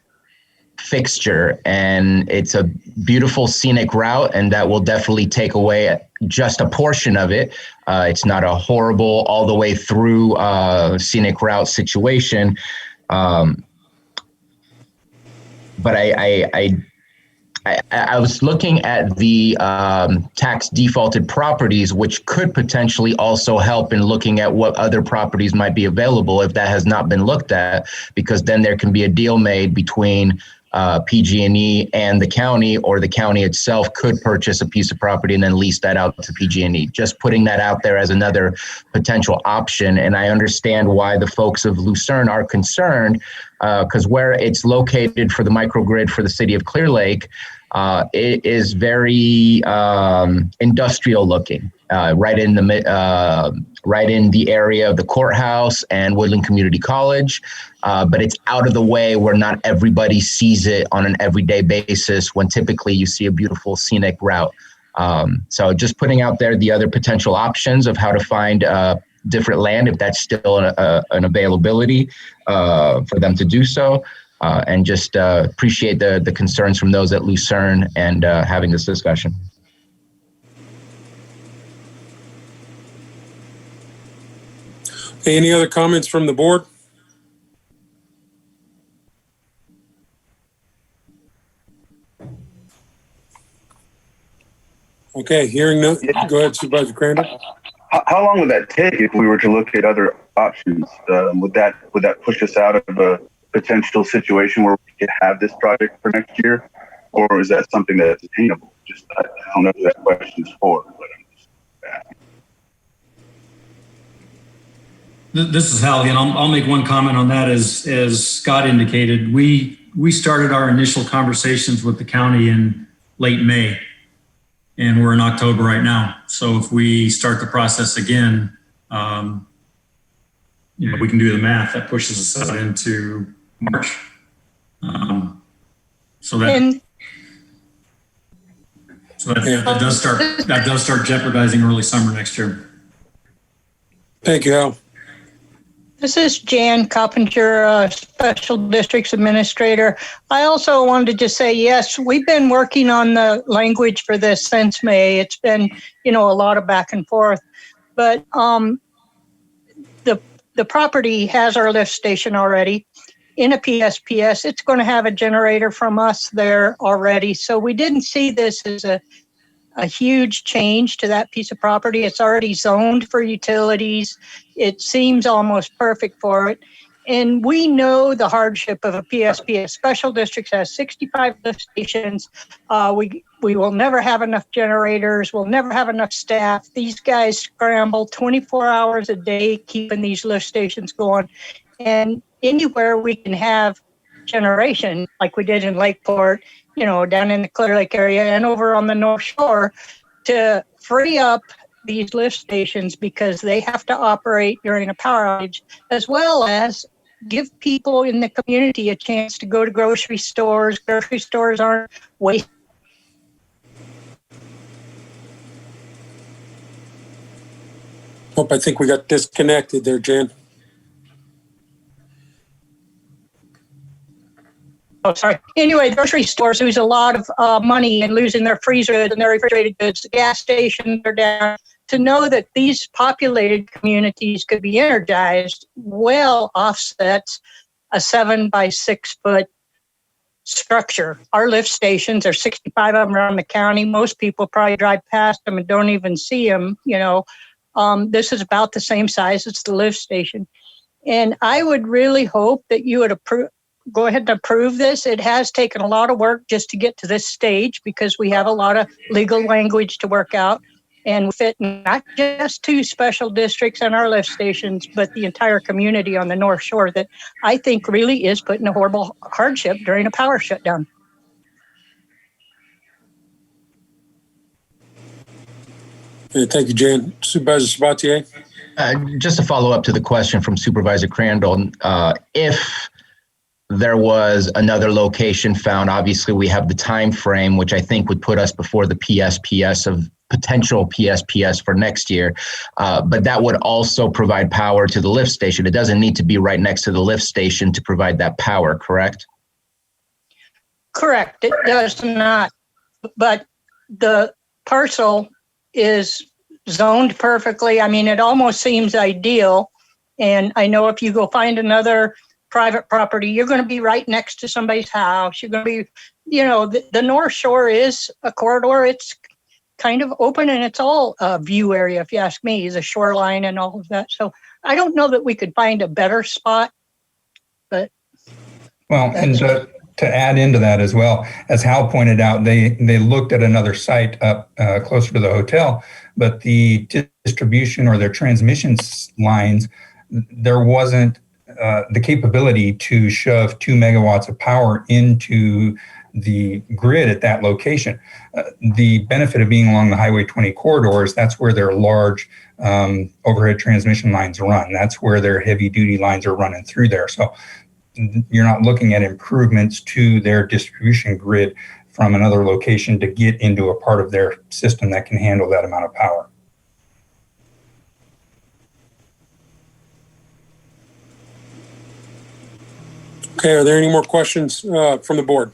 fixture and it's a beautiful scenic route, and that will definitely take away just a portion of it. It's not a horrible all the way through scenic route situation. But I was looking at the tax defaulted properties, which could potentially also help in looking at what other properties might be available if that has not been looked at, because then there can be a deal made between PG&E and the county, or the county itself could purchase a piece of property and then lease that out to PG&E. Just putting that out there as another potential option. And I understand why the folks of Lucerne are concerned, because where it's located for the microgrid for the city of Clear Lake, it is very industrial looking, right in the area of the courthouse and Woodland Community College. But it's out of the way where not everybody sees it on an everyday basis when typically you see a beautiful scenic route. So just putting out there the other potential options of how to find different land, if that's still an availability for them to do so. And just appreciate the concerns from those at Lucerne and having this discussion. Any other comments from the board? Okay, hearing no, go ahead, Supervisor Crandall. How long would that take if we were to look at other options? Would that push us out of a potential situation where we could have this project for next year, or is that something that's attainable? Just I don't know who that question is for, but I'm just asking. This is Hal again. I'll make one comment on that. As Scott indicated, we started our initial conversations with the county in late May, and we're in October right now. So if we start the process again, we can do the math. That pushes us out into March. So that does start jeopardizing early summer next year. Thank you, Hal. This is Jan Coppinger, Special Districts Administrator. I also wanted to just say, yes, we've been working on the language for this since May. It's been, a lot of back and forth. But the property has our lift station already. In a PSPS, it's going to have a generator from us there already. So we didn't see this as a huge change to that piece of property. It's already zoned for utilities. It seems almost perfect for it. And we know the hardship of a PSPS. Special Districts has 65 lift stations. We will never have enough generators. We'll never have enough staff. These guys scramble 24 hours a day keeping these lift stations going. And anywhere we can have generation, like we did in Lakeport, down in the Clear Lake area and over on the North Shore, to free up these lift stations because they have to operate during a power outage, as well as give people in the community a chance to go to grocery stores. Grocery stores aren't waste. I think we got disconnected there, Jan. Oh, sorry. Anyway, grocery stores lose a lot of money in losing their freezer and their refrigerated goods. The gas stations are down. To know that these populated communities could be energized well offsets a 7 by 6 foot structure. Our lift stations, there's 65 of them around the county. Most people probably drive past them and don't even see them. This is about the same size as the lift station. And I would really hope that you would go ahead and approve this. It has taken a lot of work just to get to this stage because we have a lot of legal language to work out and fit not just 2 special districts and our lift stations, but the entire community on the North Shore that I think really is put in a horrible hardship during a power shutdown. Okay, thank you, Jan. Supervisor Sabatier? Just to follow up to the question from Supervisor Crandall, if there was another location found, obviously we have the time frame, which I think would put us before the PSPS of potential PSPS for next year. But that would also provide power to the lift station. It doesn't need to be right next to the lift station to provide that power, correct? Correct. It does not. But the parcel is zoned perfectly. I mean, it almost seems ideal. And I know if you go find another private property, you're going to be right next to somebody's house. You're going to be, the North Shore is a corridor. It's kind of open and it's all a view area, if you ask me, the shoreline and all of that. So I don't know that we could find a better spot, but. Well, and to add into that as well, as Hal pointed out, they looked at another site up closer to the hotel, but the distribution or their transmission lines, there wasn't the capability to shove 2 megawatts of power into the grid at that location. The benefit of being along the Highway 20 corridors, that's where their large overhead transmission lines run. That's where their heavy duty lines are running through there. So you're not looking at improvements to their distribution grid from another location to get into a part of their system that can handle that amount of power. Okay, are there any more questions from the board?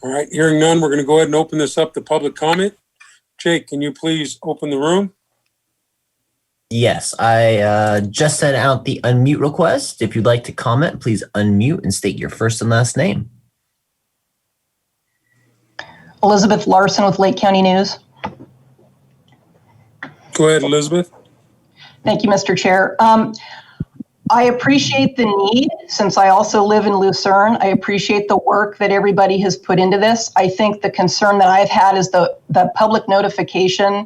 All right, hearing none, we're going to go ahead and open this up to public comment. Jake, can you please open the room? Yes, I just sent out the unmute request. If you'd like to comment, please unmute and state your first and last name. Elizabeth Larson with Lake County News. Go ahead, Elizabeth. Thank you, Mr. Chair. I appreciate the need, since I also live in Lucerne. I appreciate the work that everybody has put into this. I think the concern that I've had is the public notification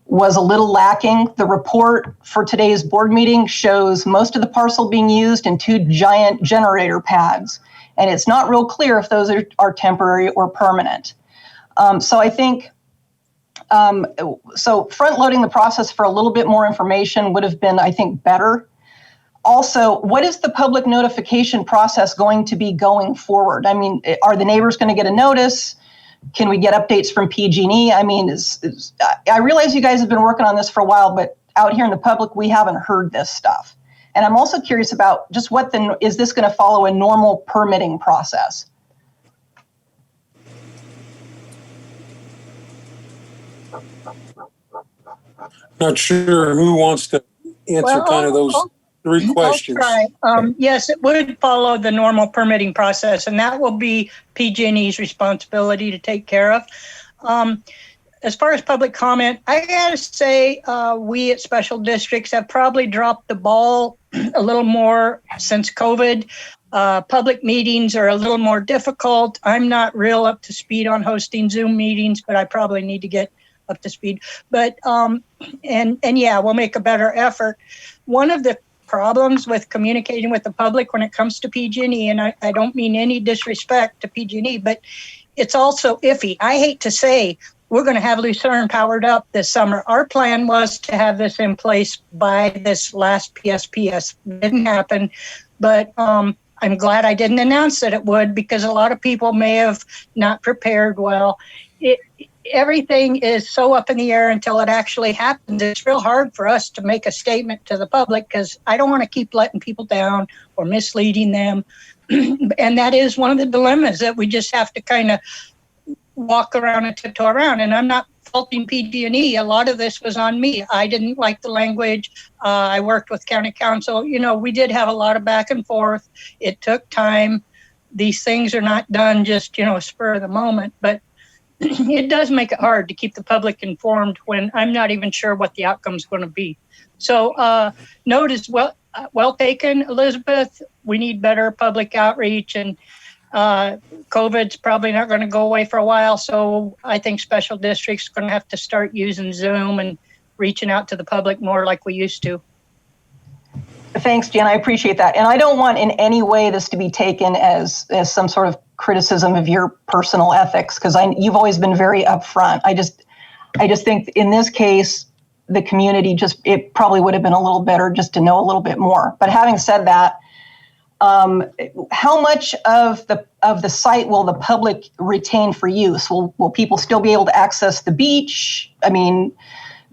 was a little lacking. The report for today's board meeting shows most of the parcel being used in 2 giant generator pads, and it's not real clear if those are temporary or permanent. So I think front loading the process for a little bit more information would have been, I think, better. Also, what is the public notification process going to be going forward? I mean, are the neighbors going to get a notice? Can we get updates from PG&E? I mean, I realize you guys have been working on this for a while, but out here in the public, we haven't heard this stuff. And I'm also curious about just is this going to follow a normal permitting process? Not sure who wants to answer kind of those 3 questions. I'll try. Yes, it would follow the normal permitting process, and that will be PG&E's responsibility to take care of. As far as public comment, I gotta say we at special districts have probably dropped the ball a little more since COVID. Public meetings are a little more difficult. I'm not real up to speed on hosting Zoom meetings, but I probably need to get up to speed. But and yeah, we'll make a better effort. One of the problems with communicating with the public when it comes to PG&E, and I don't mean any disrespect to PG&E, but it's also iffy. I hate to say we're going to have Lucerne powered up this summer. Our plan was to have this in place by this last PSPS. It didn't happen, but I'm glad I didn't announce that it would, because a lot of people may have not prepared well. Everything is so up in the air until it actually happens. It's real hard for us to make a statement to the public because I don't want to keep letting people down or misleading them. And that is one of the dilemmas that we just have to kind of walk around and tiptoe around. And I'm not faulting PG&E. A lot of this was on me. I didn't like the language. I worked with county council. You know, we did have a lot of back and forth. It took time. These things are not done just, you know, spur of the moment, but it does make it hard to keep the public informed when I'm not even sure what the outcome is going to be. So note is well taken, Elizabeth. We need better public outreach, and COVID's probably not going to go away for a while. So I think special districts are going to have to start using Zoom and reaching out to the public more like we used to. Thanks, Jan. I appreciate that. And I don't want in any way this to be taken as some sort of criticism of your personal ethics, because you've always been very upfront. I just think in this case, the community it probably would have been a little better just to know a little bit more. But having said that, how much of the site will the public retain for use? Will people still be able to access the beach? I mean,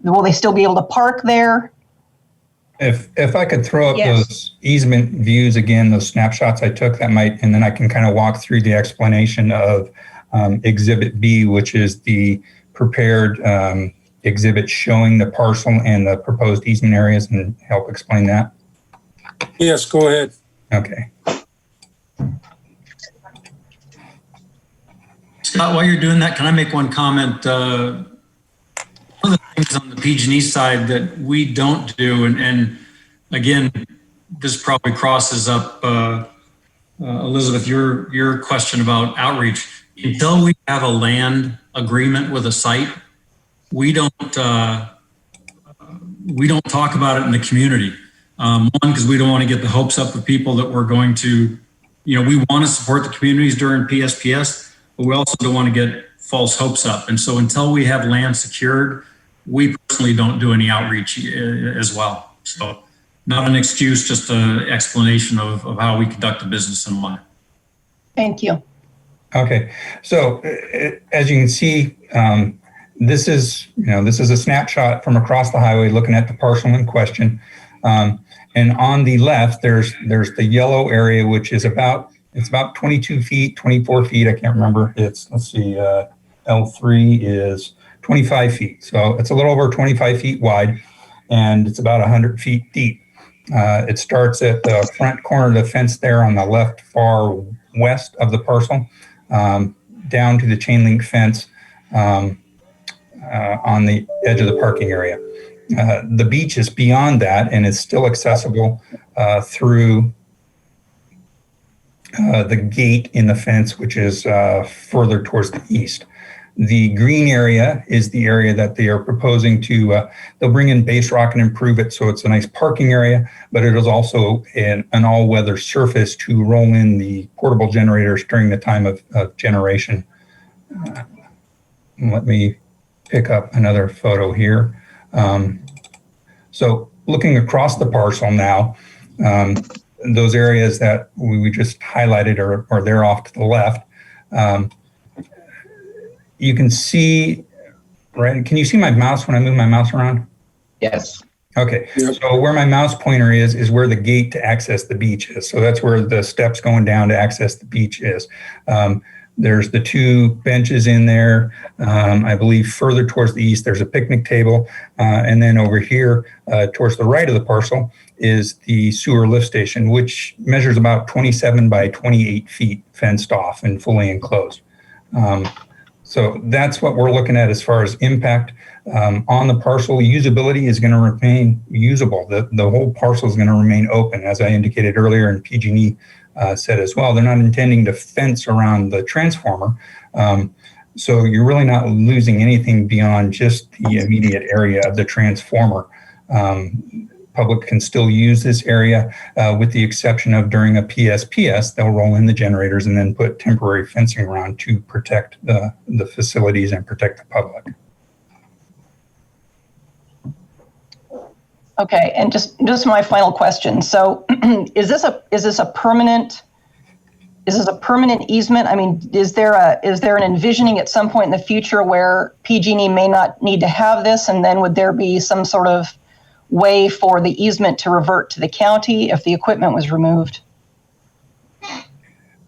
will they still be able to park there? If I could throw up Yes. those easement views again, those snapshots I took, that might, and then I can kind of walk through the explanation of Exhibit B, which is the prepared exhibit showing the parcel and the proposed easement areas, and help explain that. Yes, go ahead. Okay. Scott, while you're doing that, can I make one comment? One of the things on the PG&E side that we don't do, and again, this probably crosses up, Elizabeth, your question about outreach. Until we have a land agreement with a site, we don't talk about it in the community. One, because we don't want to get the hopes up of people that we're going to, we want to support the communities during PSPS, but we also don't want to get false hopes up. And so until we have land secured, we personally don't do any outreach as well. So not an excuse, just an explanation of how we conduct the business and why. Thank you. Okay. So as you can see, this is a snapshot from across the highway looking at the parcel in question. And on the left, there's the yellow area, which is about 22 feet, 24 feet. I can't remember. Let's see, L3 is 25 feet. So it's a little over 25 feet wide, and it's about 100 feet deep. It starts at the front corner of the fence there on the left far west of the parcel, down to the chain link fence on the edge of the parking area. The beach is beyond that, and it's still accessible through the gate in the fence, which is further towards the east. The green area is the area that they are proposing to, they'll bring in base rock and improve it so it's a nice parking area, but it is also an all-weather surface to roll in the portable generators during the time of generation. Let me pick up another photo here. So looking across the parcel now, those areas that we just highlighted are there off to the left. You can see, right? Can you see my mouse when I move my mouse around? Yes. Okay. Yep. So where my mouse pointer is where the gate to access the beach is. So that's where the steps going down to access the beach is. There's the two benches in there. I believe further towards the east, there's a picnic table. And then over here, towards the right of the parcel, is the sewer lift station, which measures about 27 by 28 feet fenced off and fully enclosed. So that's what we're looking at as far as impact on the parcel. Usability is going to remain usable. The whole parcel is going to remain open, as I indicated earlier, and PG&E said as well. They're not intending to fence around the transformer. So you're really not losing anything beyond just the immediate area of the transformer. Public can still use this area with the exception of during a PSPS, they'll roll in the generators and then put temporary fencing around to protect the facilities and protect the public. Okay, and just my final question. So is this a permanent easement? I mean, is there an envisioning at some point in the future where PG&E may not need to have this, and then would there be some sort of way for the easement to revert to the county if the equipment was removed?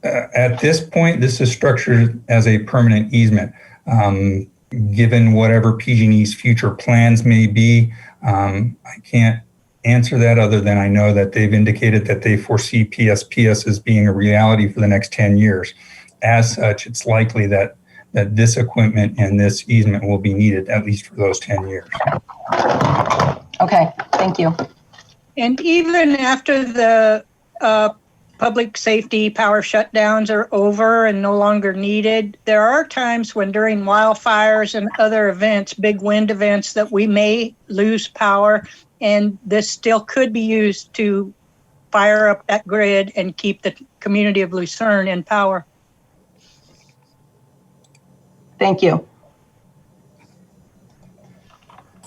At this point, this is structured as a permanent easement. given whatever PG&E's future plans may be. I can't answer that other than I know that they've indicated that they foresee PSPS as being a reality for the next 10 years. As such, it's likely that this equipment and this easement will be needed at least for those 10 years. Okay, thank you. And even after the public safety power shutdowns are over and no longer needed, there are times when during wildfires and other events, big wind events, that we may lose power, and this still could be used to fire up that grid and keep the community of Lucerne in power. Thank you.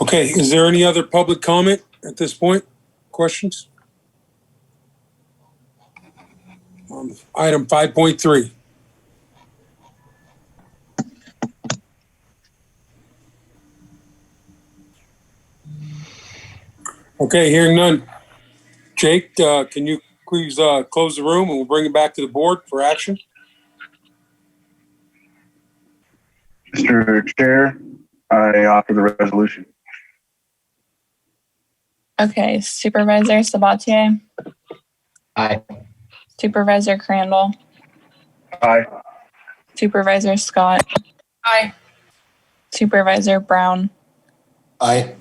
Okay, is there any other public comment at this point? Questions? Item 5.3. Okay, hearing none. Jake, can you please close the room and we'll bring it back to the board for action? Mr. Chair, I offer the resolution. Okay, Supervisor Sabatier, Aye. Supervisor Crandall, Aye. Supervisor Scott, Aye. Supervisor Brown, Aye.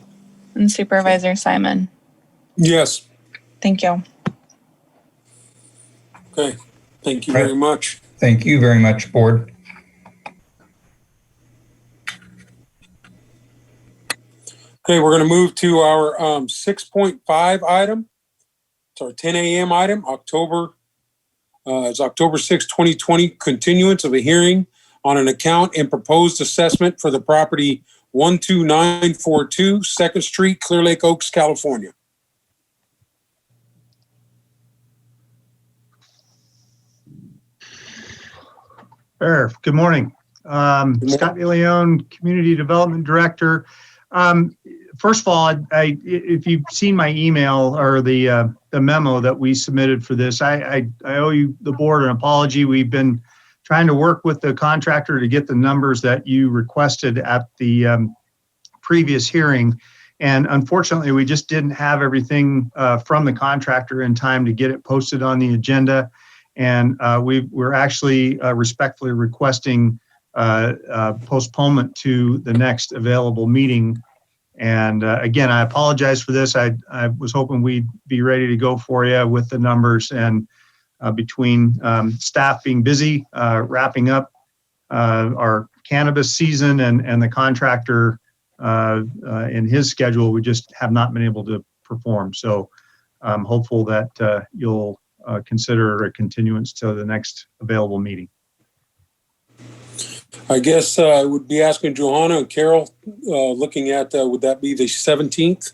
and Supervisor Simon. Yes. Thank you. Okay, thank you very much. Thank you very much, board. Okay, we're going to move to our 6.5 item. It's our 10 a.m. item, it's October 6, 2020, continuance of a hearing on an account and proposed assessment for the property 12942 2nd Street, Clear Lake Oaks, California. Sure. Good morning. Scott DeLeon, Community Development Director. First of all, if you've seen my email or the memo that we submitted for this, I owe you, the board, an apology. We've been trying to work with the contractor to get the numbers that you requested at the previous hearing. And unfortunately, we just didn't have everything from the contractor in time to get it posted on the agenda. And we're actually respectfully requesting postponement to the next available meeting. And again, I apologize for this. I was hoping we'd be ready to go for you with the numbers, and between staff being busy, wrapping up our cannabis season and the contractor in his schedule, we just have not been able to perform. So I'm hopeful that you'll consider a continuance to the next available meeting. I guess I would be asking Johanna and Carol, looking at, would that be the 17th?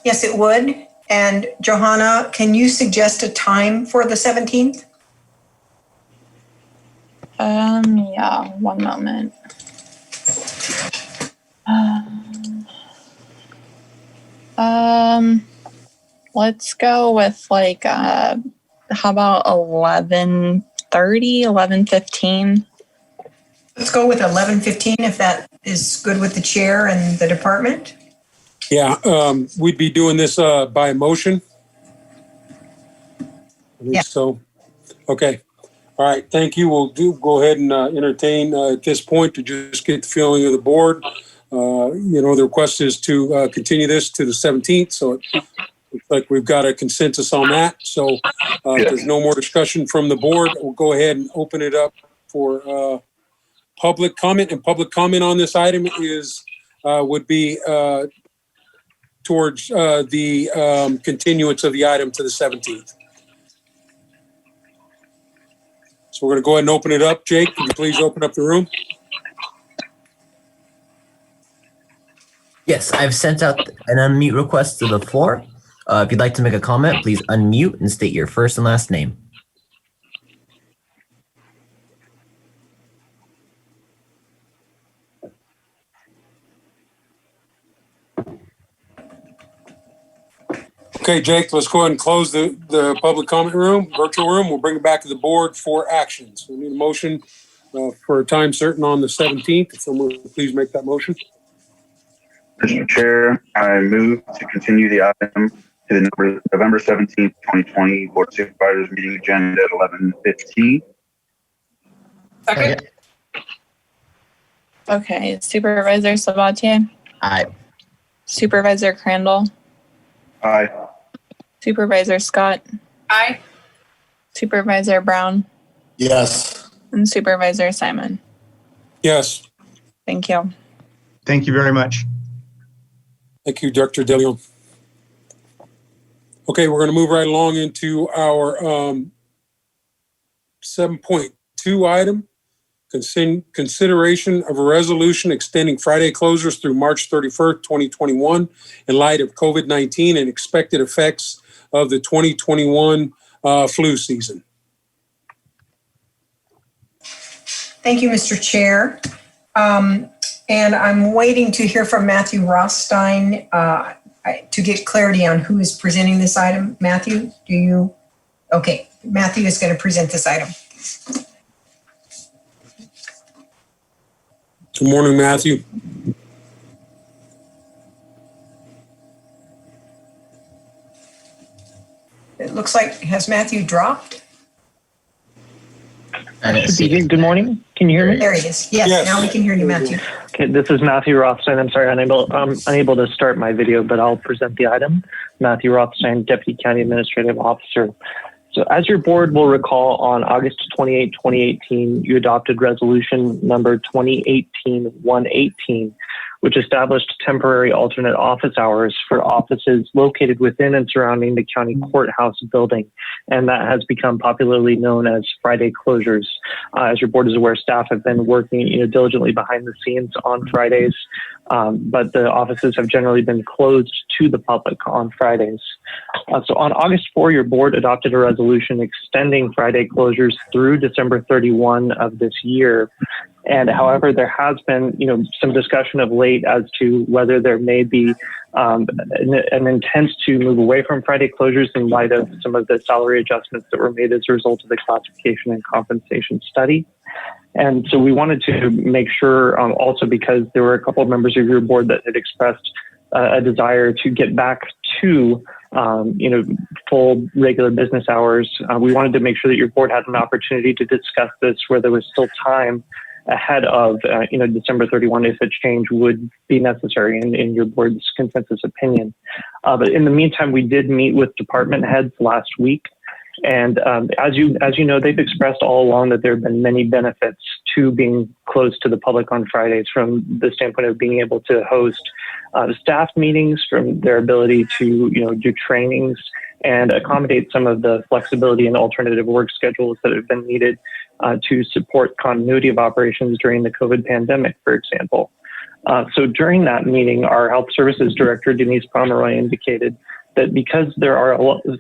Yes, it would. And Johanna, can you suggest a time for the 17th? Yeah, one moment. Let's go with like, how about 11:30, 11:15? Let's go with 11:15 if that is good with the chair and the department. Yeah, we'd be doing this by motion. Yeah. So, okay. All right, thank you. We'll go ahead and entertain at this point to just get the feeling of the board. The request is to continue this to the 17th. So it looks like we've got a consensus on that. So if there's no more discussion from the board, we'll go ahead and open it up for public comment. And public comment on this item would be towards the continuance of the item to the 17th. So we're going to go ahead and open it up. Jake, could you please open up the room? Yes, I've sent out an unmute request to the floor. If you'd like to make a comment, please unmute and state your first and last name. Okay, Jake, let's go ahead and close the public comment room, virtual room. We'll bring it back to the board for actions. We need a motion for a time certain on the 17th. If someone would please make that motion. Mr. Chair, I move to continue the item to the November 17th, 2020 Board of Supervisors meeting agenda at 11:15. Second. Okay, Supervisor Sabatier, Aye. Supervisor Crandall, Aye. Supervisor Scott, Aye. Supervisor Brown, Yes. and Supervisor Simon. Yes. Thank you. Thank you very much. Thank you, Dr. DeLeon. Okay, we're going to move right along into our 7.2 item. Consideration of a resolution extending Friday closures through March 31st, 2021 in light of COVID-19 and expected effects of the 2021 flu season. Thank you, Mr. Chair. And I'm waiting to hear from Matthew Rothstein to get clarity on who is presenting this item. Matthew, do you? Okay, Matthew is going to present this item. Good morning, Matthew. It looks like, has Matthew dropped? Good morning. Can you hear me? There he is. Yes, now we can hear you, Matthew. Okay, this is Matthew Rothstein. I'm sorry, I'm unable to start my video, but I'll present the item. Matthew Rothstein, Deputy County Administrative Officer. So as your board will recall, on August 28, 2018, you adopted resolution number 2018-118, which established temporary alternate office hours for offices located within and surrounding the county courthouse building. And that has become popularly known as Friday closures. As your board is aware, staff have been working diligently behind the scenes on Fridays, but the offices have generally been closed to the public on Fridays. So on August 4, your board adopted a resolution extending Friday closures through December 31 of this year. And however, there has been, some discussion of late as to whether there may be an intent to move away from Friday closures in light of some of the salary adjustments that were made as a result of the classification and compensation study. And so we wanted to make sure also, because there were a couple of members of your board that had expressed a desire to get back to full regular business hours. We wanted to make sure that your board had an opportunity to discuss this where there was still time ahead of December 31 if a change would be necessary in your board's consensus opinion. But in the meantime, we did meet with department heads last week. And as you know, they've expressed all along that there have been many benefits to being closed to the public on Fridays, from the standpoint of being able to host staff meetings, from their ability to do trainings and accommodate some of the flexibility and alternative work schedules that have been needed to support continuity of operations during the COVID pandemic, for example. So during that meeting, our Health Services Director, Denise Pomeroy, indicated that because there are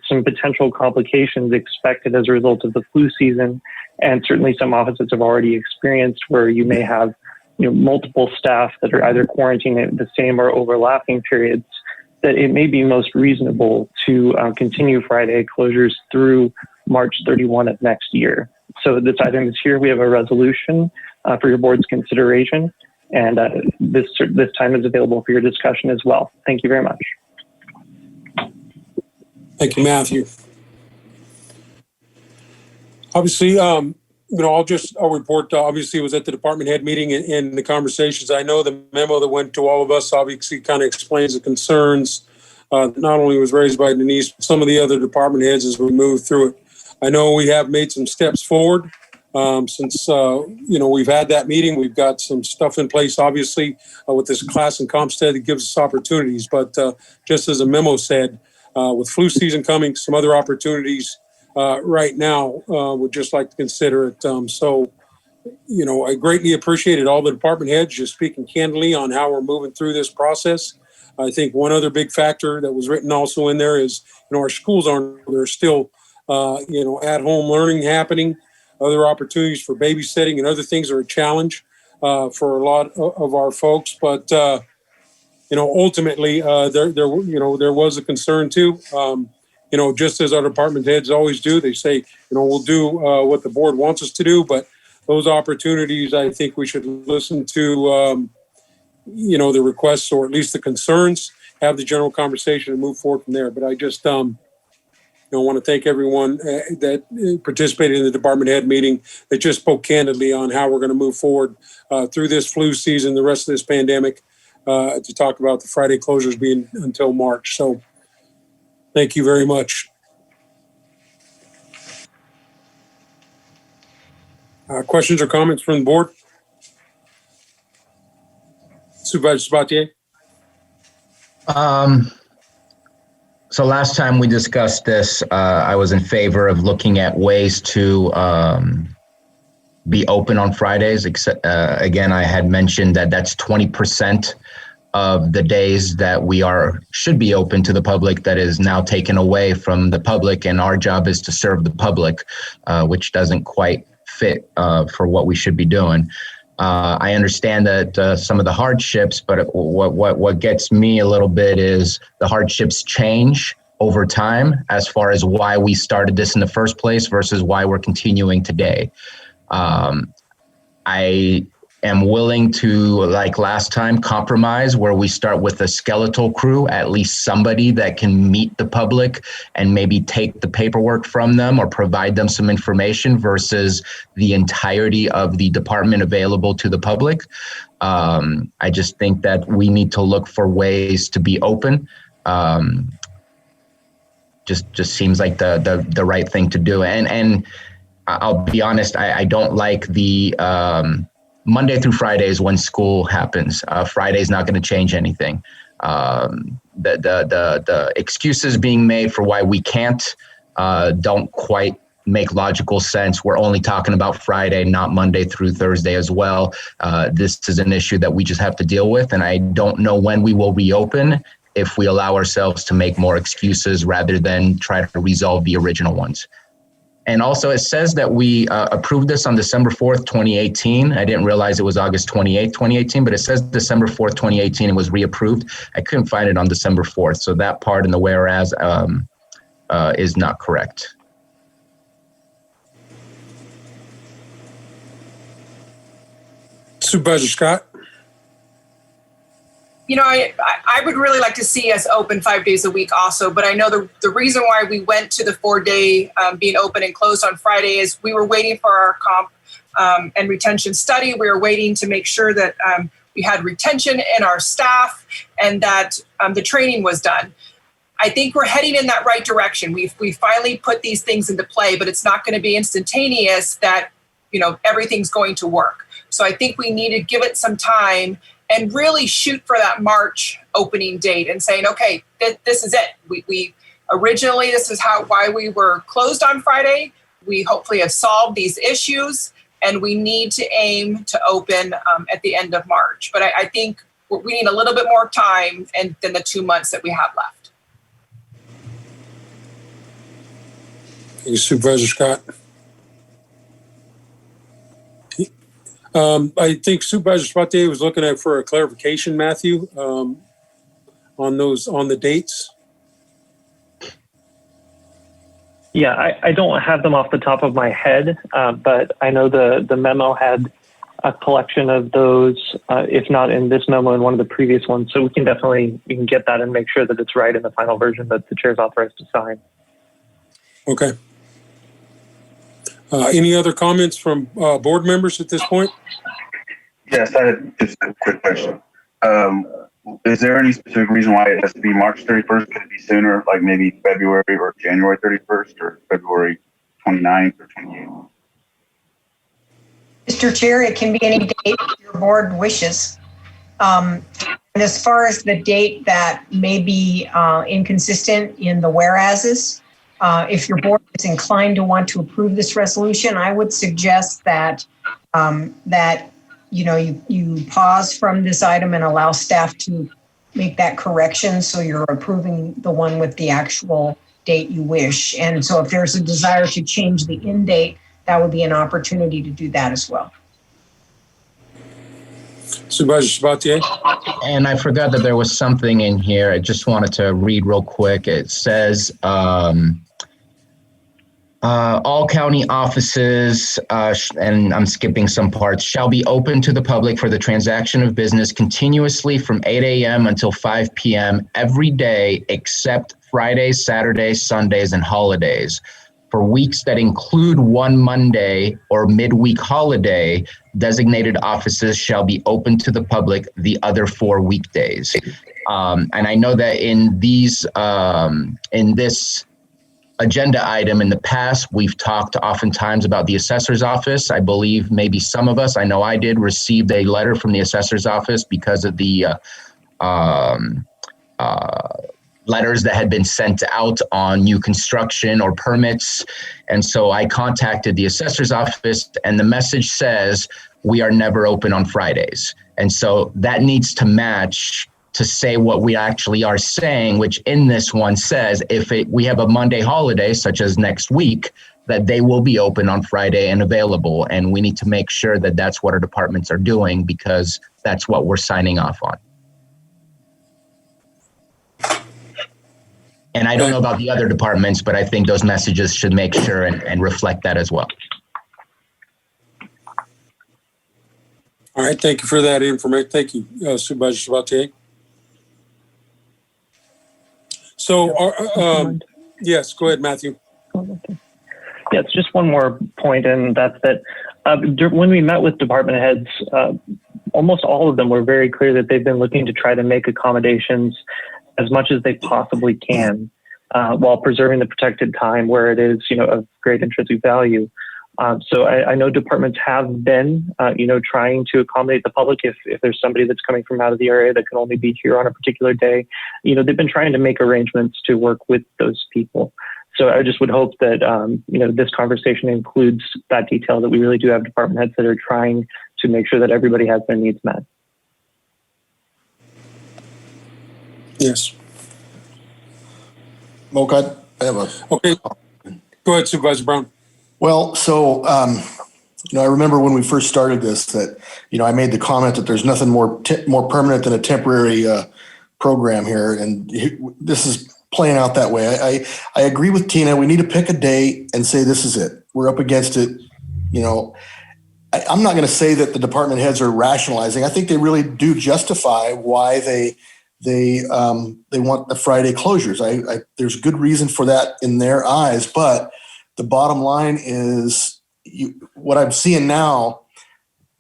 some potential complications expected as a result of the flu season, and certainly some offices have already experienced where you may have multiple staff that are either quarantining at the same or overlapping periods, that it may be most reasonable to continue Friday closures through March 31 of next year. So this item is here. We have a resolution for your board's consideration, and this time is available for your discussion as well. Thank you very much. Thank you, Matthew. Obviously, I'll report, obviously it was at the department head meeting and the conversations. I know the memo that went to all of us obviously kind of explains the concerns that not only was raised by Denise, but some of the other department heads as we move through it. I know we have made some steps forward since, we've had that meeting. We've got some stuff in place, obviously, with this class and comp study that gives us opportunities. But just as a memo said, with flu season coming, some other opportunities right now, would just like to consider it. I greatly appreciated all the department heads just speaking candidly on how we're moving through this process. I think one other big factor that was written also in there is, our schools there's still, at-home learning happening. Other opportunities for babysitting and other things are a challenge for a lot of our folks. But ultimately, there was a concern too. Just as our department heads always do, they say, we'll do what the board wants us to do, but those opportunities, I think we should listen to, the requests or at least the concerns, have the general conversation and move forward from there. But I just, want to thank everyone that participated in the department head meeting that just spoke candidly on how we're going to move forward through this flu season, the rest of this pandemic, to talk about the Friday closures being until March. So thank you very much. Questions or comments from the board? Supervisor Sabatier? So last time we discussed this, I was in favor of looking at ways to be open on Fridays. Except, again, I had mentioned that that's 20% of the days that we should be open to the public that is now taken away from the public, and our job is to serve the public, which doesn't quite fit for what we should be doing. I understand that some of the hardships, but what gets me a little bit is the hardships change over time as far as why we started this in the first place versus why we're continuing today. I am willing to, like last time, compromise where we start with a skeletal crew, at least somebody that can meet the public and maybe take the paperwork from them or provide them some information versus the entirety of the department available to the public. I just think that we need to look for ways to be open. Just seems like the right thing to do. And I'll be honest, I don't like the Monday through Fridays when school happens. Friday's not going to change anything. The excuses being made for why we can't don't quite make logical sense. We're only talking about Friday, not Monday through Thursday as well. This is an issue that we just have to deal with, and I don't know when we will reopen if we allow ourselves to make more excuses rather than try to resolve the original ones. And also, it says that we approved this on December 4th, 2018. I didn't realize it was August 28th, 2018, but it says December 4th, 2018, it was reapproved. I couldn't find it on December 4th, so that part in the whereas is not correct. Supervisor Scott? I would really like to see us open 5 days a week also, but I know the reason why we went to the 4-day being open and closed on Friday is we were waiting for our comp and retention study. We were waiting to make sure that we had retention in our staff and that the training was done. I think we're heading in that right direction. We finally put these things into play, but it's not going to be instantaneous that, everything's going to work. So I think we need to give it some time and really shoot for that March opening date and saying, okay, this is it. We originally, this is why we were closed on Friday. We hopefully have solved these issues, and we need to aim to open at the end of March. But I think we need a little bit more time than the 2 months that we have left. Thank you, Supervisor Scott. I think Supervisor Sabatier was looking for a clarification, Matthew, on the dates. Yeah, I don't have them off the top of my head, but I know the memo had a collection of those, if not in this memo, in one of the previous ones. So we can get that and make sure that it's right in the final version that the chair's authorized to sign. Okay. Any other comments from board members at this point? Yes, I had just a quick question. Is there any specific reason why it has to be March 31st? Could it be sooner, like maybe February or January 31st or February 29th or 28th? Mr. Chair, it can be any date your board wishes. And as far as the date that may be inconsistent in the whereases, if your board is inclined to want to approve this resolution, I would suggest that you pause from this item and allow staff to make that correction so you're approving the one with the actual date you wish. And so if there's a desire to change the end date, that would be an opportunity to do that as well. Supervisor Sabatier? And I forgot that there was something in here. I just wanted to read real quick. It says All county offices, and I'm skipping some parts, shall be open to the public for the transaction of business continuously from 8 a.m. until 5 p.m. every day except Fridays, Saturdays, Sundays, and holidays. For weeks that include one Monday or midweek holiday, designated offices shall be open to the public the other 4 weekdays. And I know that in this agenda item in the past, we've talked oftentimes about the assessor's office. I believe maybe some of us, I know I did, received a letter from the assessor's office because of the letters that had been sent out on new construction or permits. And so I contacted the assessor's office, and the message says, we are never open on Fridays. And so that needs to match to say what we actually are saying, which in this one says, we have a Monday holiday, such as next week, that they will be open on Friday and available. And we need to make sure that that's what our departments are doing, because that's what we're signing off on. And I don't know about the other departments, but I think those messages should make sure and reflect that as well. All right, thank you for that information. Thank you, Supervisor Sabatier. So, yes, go ahead, Matthew. Yes, just one more point, and that's that when we met with department heads, almost all of them were very clear that they've been looking to try to make accommodations as much as they possibly can, while preserving the protected time where it is, of great intrinsic value. So I know departments have been, trying to accommodate the public if there's somebody that's coming from out of the area that can only be here on a particular day. They've been trying to make arrangements to work with those people. So I just would hope that, this conversation includes that detail, that we really do have department heads that are trying to make sure that everybody has their needs met. Yes. Okay. Okay. Go ahead, Supervisor Brown. Well, so, I remember when we first started this that, I made the comment that there's nothing more permanent than a temporary program here. And this is playing out that way. I agree with Tina. We need to pick a day and say, this is it. We're up against it. I'm not going to say that the department heads are rationalizing. I think they really do justify why they want the Friday closures. There's good reason for that in their eyes, but the bottom line is what I'm seeing now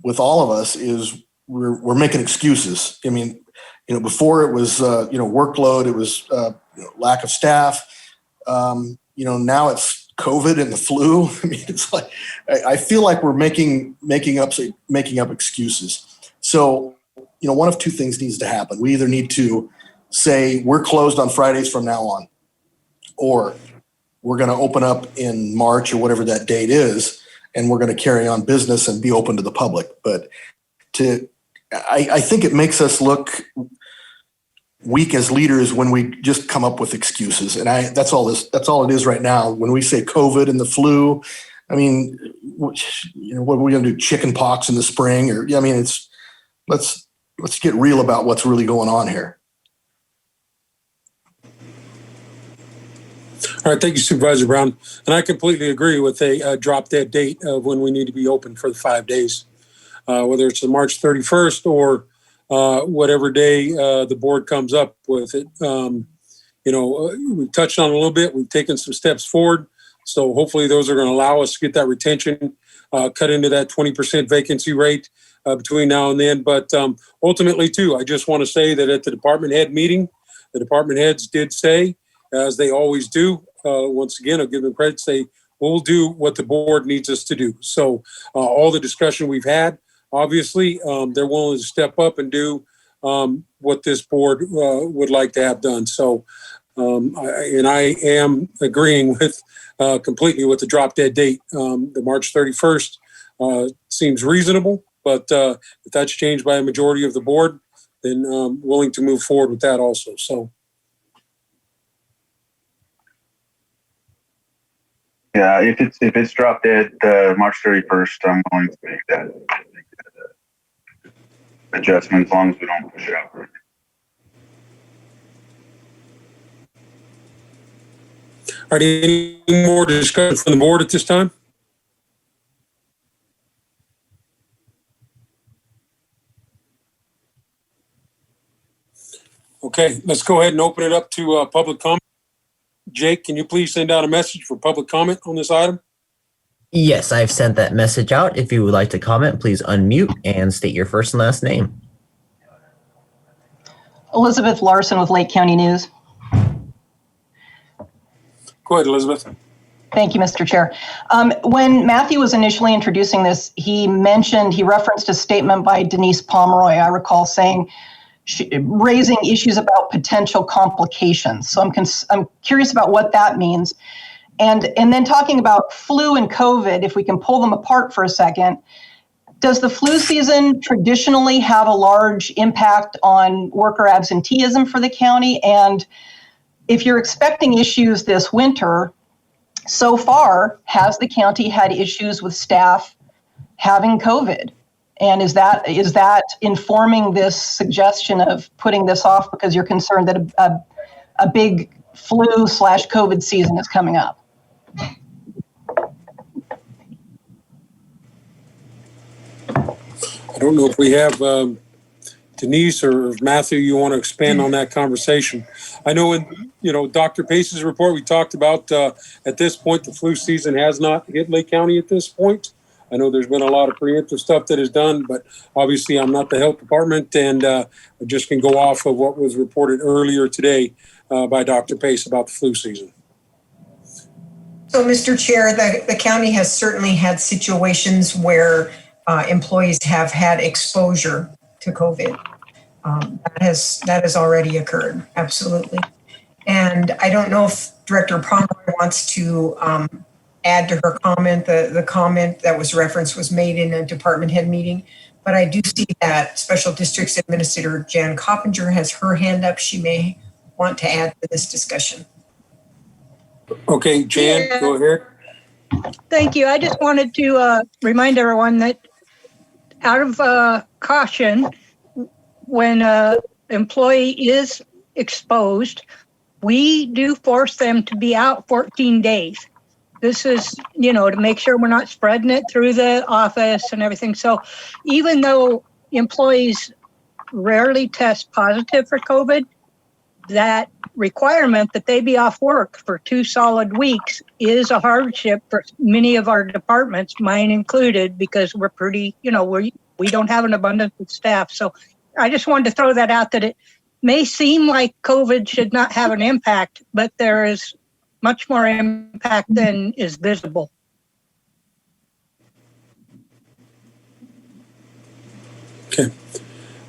with all of us is we're making excuses. I mean, before it was, workload, it was lack of staff. Now it's COVID and the flu. I mean, it's like, I feel like we're making up excuses. So, one of two things needs to happen. We either need to say we're closed on Fridays from now on, or we're going to open up in March or whatever that date is, and we're going to carry on business and be open to the public. But I think it makes us look weak as leaders when we just come up with excuses. And that's all it is right now. When we say COVID and the flu, I mean, what are we going to do? Chicken pox in the spring? Let's get real about what's really going on here. All right, thank you, Supervisor Brown. And I completely agree with a drop dead date of when we need to be open for the 5 days, whether it's the March 31st or whatever day the board comes up with it. We've touched on it a little bit. We've taken some steps forward. So hopefully those are going to allow us to get that retention cut into that 20% vacancy rate between now and then. But ultimately, too, I just want to say that at the department head meeting, the department heads did say, as they always do, once again, I'll give them credit, say, we'll do what the board needs us to do. So all the discussion we've had, obviously, they're willing to step up and do what this board would like to have done. So, I am agreeing with completely with the drop dead date. The March 31st seems reasonable, but if that's changed by a majority of the board, then willing to move forward with that also. So. Yeah, if it's drop dead March 31st, I'm willing to make that adjustment as long as we don't push it out. All right, any more discussion from the board at this time? Okay, let's go ahead and open it up to public comment. Jake, can you please send out a message for public comment on this item? Yes, I've sent that message out. If you would like to comment, please unmute and state your first and last name. Elizabeth Larson with Lake County News. Go ahead, Elizabeth. Thank you, Mr. Chair. When Matthew was initially introducing this, he referenced a statement by Denise Pomeroy, I recall, saying, raising issues about potential complications. So I'm curious about what that means. And then talking about flu and COVID, if we can pull them apart for a second, does the flu season traditionally have a large impact on worker absenteeism for the county? And if you're expecting issues this winter, so far, has the county had issues with staff having COVID? And is that informing this suggestion of putting this off because you're concerned that a big flu/COVID season is coming up? I don't know if we have Denise or Matthew, you want to expand on that conversation. I know in, Dr. Pace's report, we talked about at this point, the flu season has not hit Lake County at this point. I know there's been a lot of preemptive stuff that is done, but obviously I'm not the health department, and I just can go off of what was reported earlier today by Dr. Pace about the flu season. So, Mr. Chair, the county has certainly had situations where employees have had exposure to COVID. That has already occurred, absolutely. And I don't know if Director Pomeroy wants to add to her comment. The comment that was referenced was made in a department head meeting, but I do see that Special Districts Administrator Jan Coppinger has her hand up. She may want to add to this discussion. Okay, Jan, go ahead. Thank you. I just wanted to remind everyone that out of caution, when an employee is exposed, we do force them to be out 14 days. This is, to make sure we're not spreading it through the office and everything. So even though employees rarely test positive for COVID, that requirement that they be off work for 2 solid weeks is a hardship for many of our departments, mine included, because we're pretty, we don't have an abundance of staff. So I just wanted to throw that out, that it may seem like COVID should not have an impact, but there is much more impact than is visible. Okay.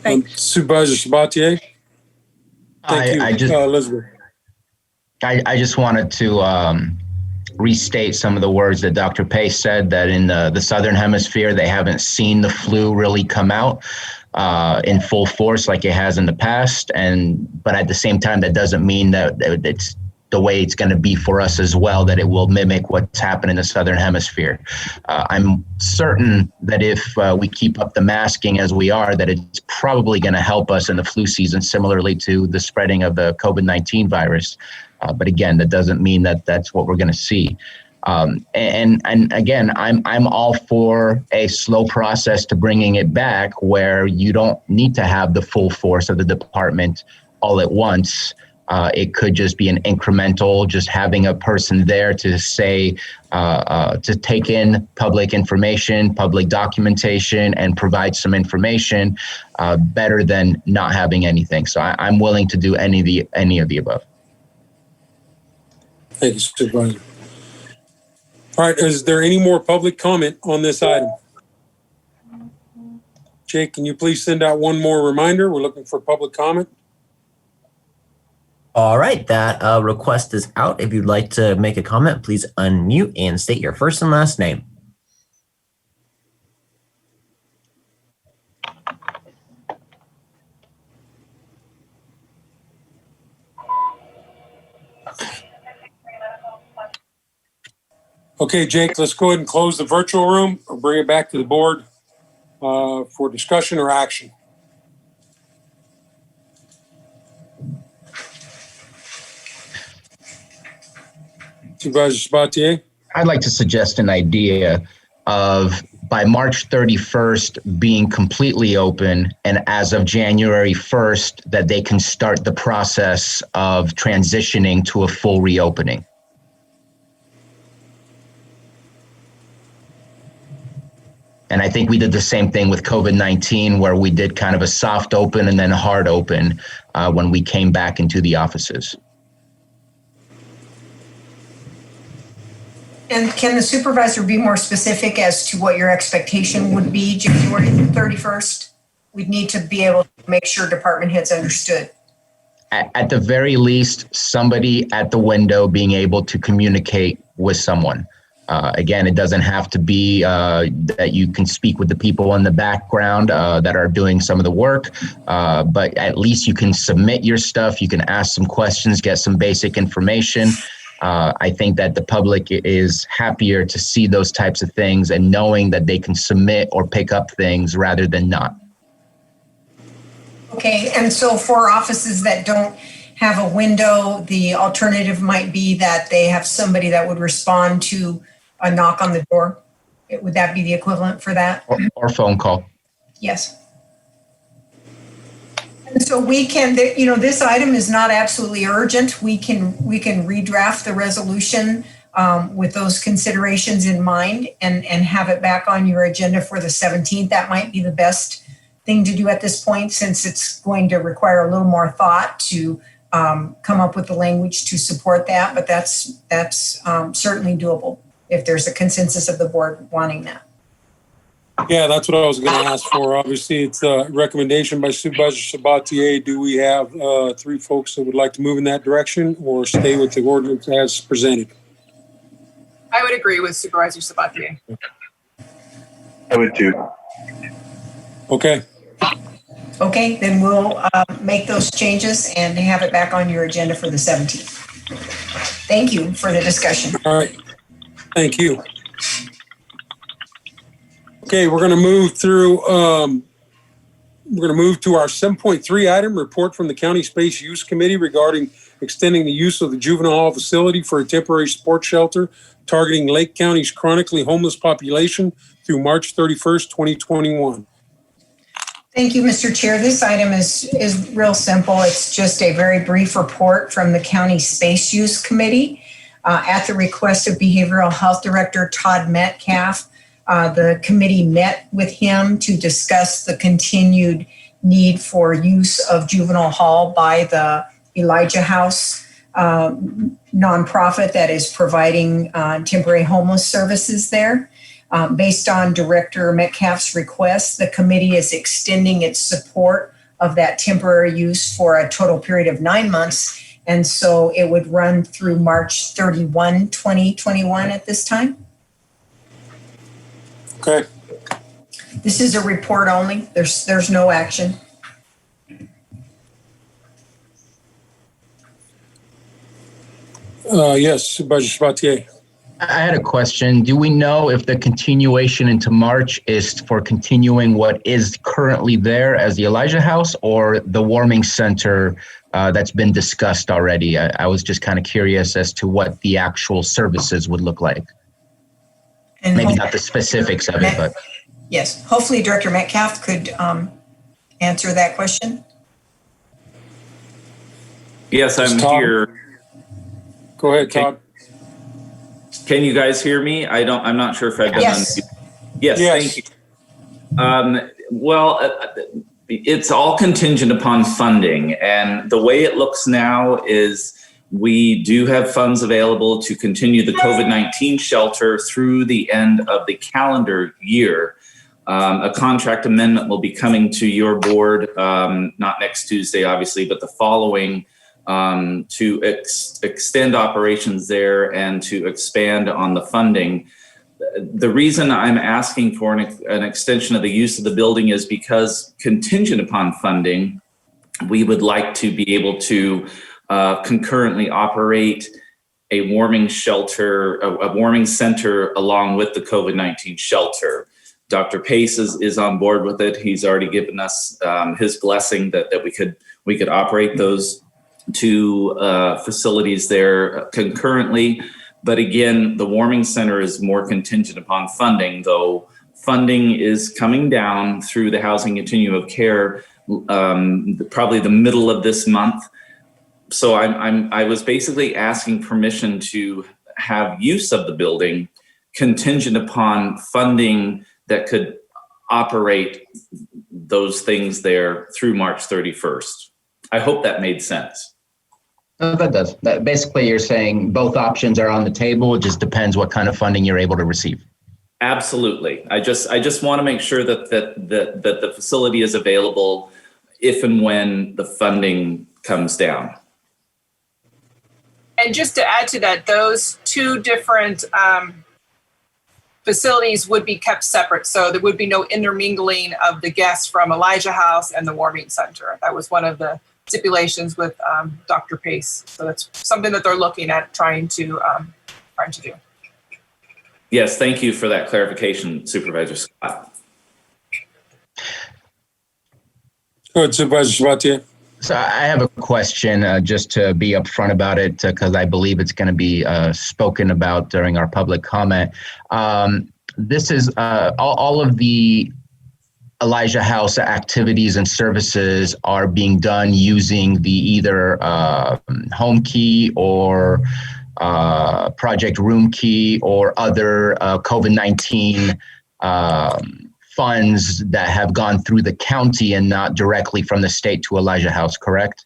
Thanks. Supervisor Sabatier. Thank you, Elizabeth. I just wanted to restate some of the words that Dr. Pace said, that in the Southern Hemisphere, they haven't seen the flu really come out in full force like it has in the past. But at the same time, that doesn't mean that it's the way it's going to be for us as well, that it will mimic what's happened in the Southern Hemisphere. I'm certain that if we keep up the masking as we are, that it's probably going to help us in the flu season, similarly to the spreading of the COVID-19 virus. But again, that doesn't mean that that's what we're going to see. And again, I'm all for a slow process to bringing it back, where you don't need to have the full force of the department all at once. It could just be an incremental, just having a person there to say, to take in public information, public documentation, and provide some information, better than not having anything. So I'm willing to do any of the above. Thank you, Supervisor. All right, is there any more public comment on this item? Jake, can you please send out one more reminder? We're looking for public comment. All right, that request is out. If you'd like to make a comment, please unmute and state your first and last name. Okay, Jake, let's go ahead and close the virtual room or bring it back to the board for discussion or action. Supervisor Sabatier? I'd like to suggest an idea of by March 31st being completely open, and as of January 1st, that they can start the process of transitioning to a full reopening. And I think we did the same thing with COVID-19, where we did kind of a soft open and then a hard open when we came back into the offices. And can the supervisor be more specific as to what your expectation would be January 31st? We'd need to be able to make sure department heads understood. At the very least, somebody at the window being able to communicate with someone. Again, it doesn't have to be that you can speak with the people in the background that are doing some of the work, but at least you can submit your stuff. You can ask some questions, get some basic information. I think that the public is happier to see those types of things and knowing that they can submit or pick up things rather than not. Okay, and so for offices that don't have a window, the alternative might be that they have somebody that would respond to a knock on the door. Would that be the equivalent for that? Or phone call. Yes. And so we can, this item is not absolutely urgent. We can redraft the resolution with those considerations in mind and have it back on your agenda for the 17th. That might be the best thing to do at this point, since it's going to require a little more thought to come up with the language to support that. But that's certainly doable if there's a consensus of the board wanting that. Yeah, that's what I was going to ask for. Obviously, it's a recommendation by Supervisor Sabatier. Do we have three folks that would like to move in that direction or stay with the ordinance as presented? I would agree with Supervisor Sabatier. I would too. Okay. Okay, then we'll make those changes and have it back on your agenda for the 17th. Thank you for the discussion. All right. Thank you. Okay, we're going to move through, we're going to move to our 7.3 item, report from the County Space Use Committee regarding extending the use of the Juvenile Hall facility for a temporary support shelter targeting Lake County's chronically homeless population through March 31st, 2021. Thank you, Mr. Chair. This item is real simple. It's just a very brief report from the County Space Use Committee. At the request of Behavioral Health Director Todd Metcalf, the committee met with him to discuss the continued need for use of Juvenile Hall by the Elijah House nonprofit that is providing temporary homeless services there. Based on Director Metcalf's request, the committee is extending its support of that temporary use for a total period of 9 months. And so it would run through March 31, 2021 at this time. Okay. This is a report only. There's no action. Yes, Supervisor Sabatier. I had a question. Do we know if the continuation into March is for continuing what is currently there as the Elijah House or the warming center that's been discussed already? I was just kind of curious as to what the actual services would look like. And maybe not the specifics of it, but. Yes, hopefully Director Metcalf could answer that question. Yes, I'm here. Go ahead, Todd. Can you guys hear me? I'm not sure if I've been yes. Yes, thank you. It's all contingent upon funding. And the way it looks now is we do have funds available to continue the COVID-19 shelter through the end of the calendar year. A contract amendment will be coming to your board, not next Tuesday, obviously, but the following to extend operations there and to expand on the funding. The reason I'm asking for an extension of the use of the building is because contingent upon funding, we would like to be able to concurrently operate a warming shelter, a warming center along with the COVID-19 shelter. Dr. Pace is on board with it. He's already given us his blessing that we could operate those two facilities there concurrently. But again, the warming center is more contingent upon funding, though funding is coming down through the housing continuum of care probably the middle of this month. So I was basically asking permission to have use of the building contingent upon funding that could operate those things there through March 31st. I hope that made sense. No, that does. Basically, you're saying both options are on the table. It just depends what kind of funding you're able to receive. Absolutely. I just want to make sure that the facility is available if and when the funding comes down. And just to add to that, those two different facilities would be kept separate. So there would be no intermingling of the guests from Elijah House and the warming center. That was one of the stipulations with Dr. Pace. So that's something that they're looking at trying to do. Yes, thank you for that clarification, Supervisor Scott. Go ahead, Supervisor Sabatier. So I have a question just to be upfront about it because I believe it's going to be spoken about during our public comment. This is all of the Elijah House activities and services are being done using the either home key or Project Room Key or other COVID-19 funds that have gone through the county and not directly from the state to Elijah House, correct?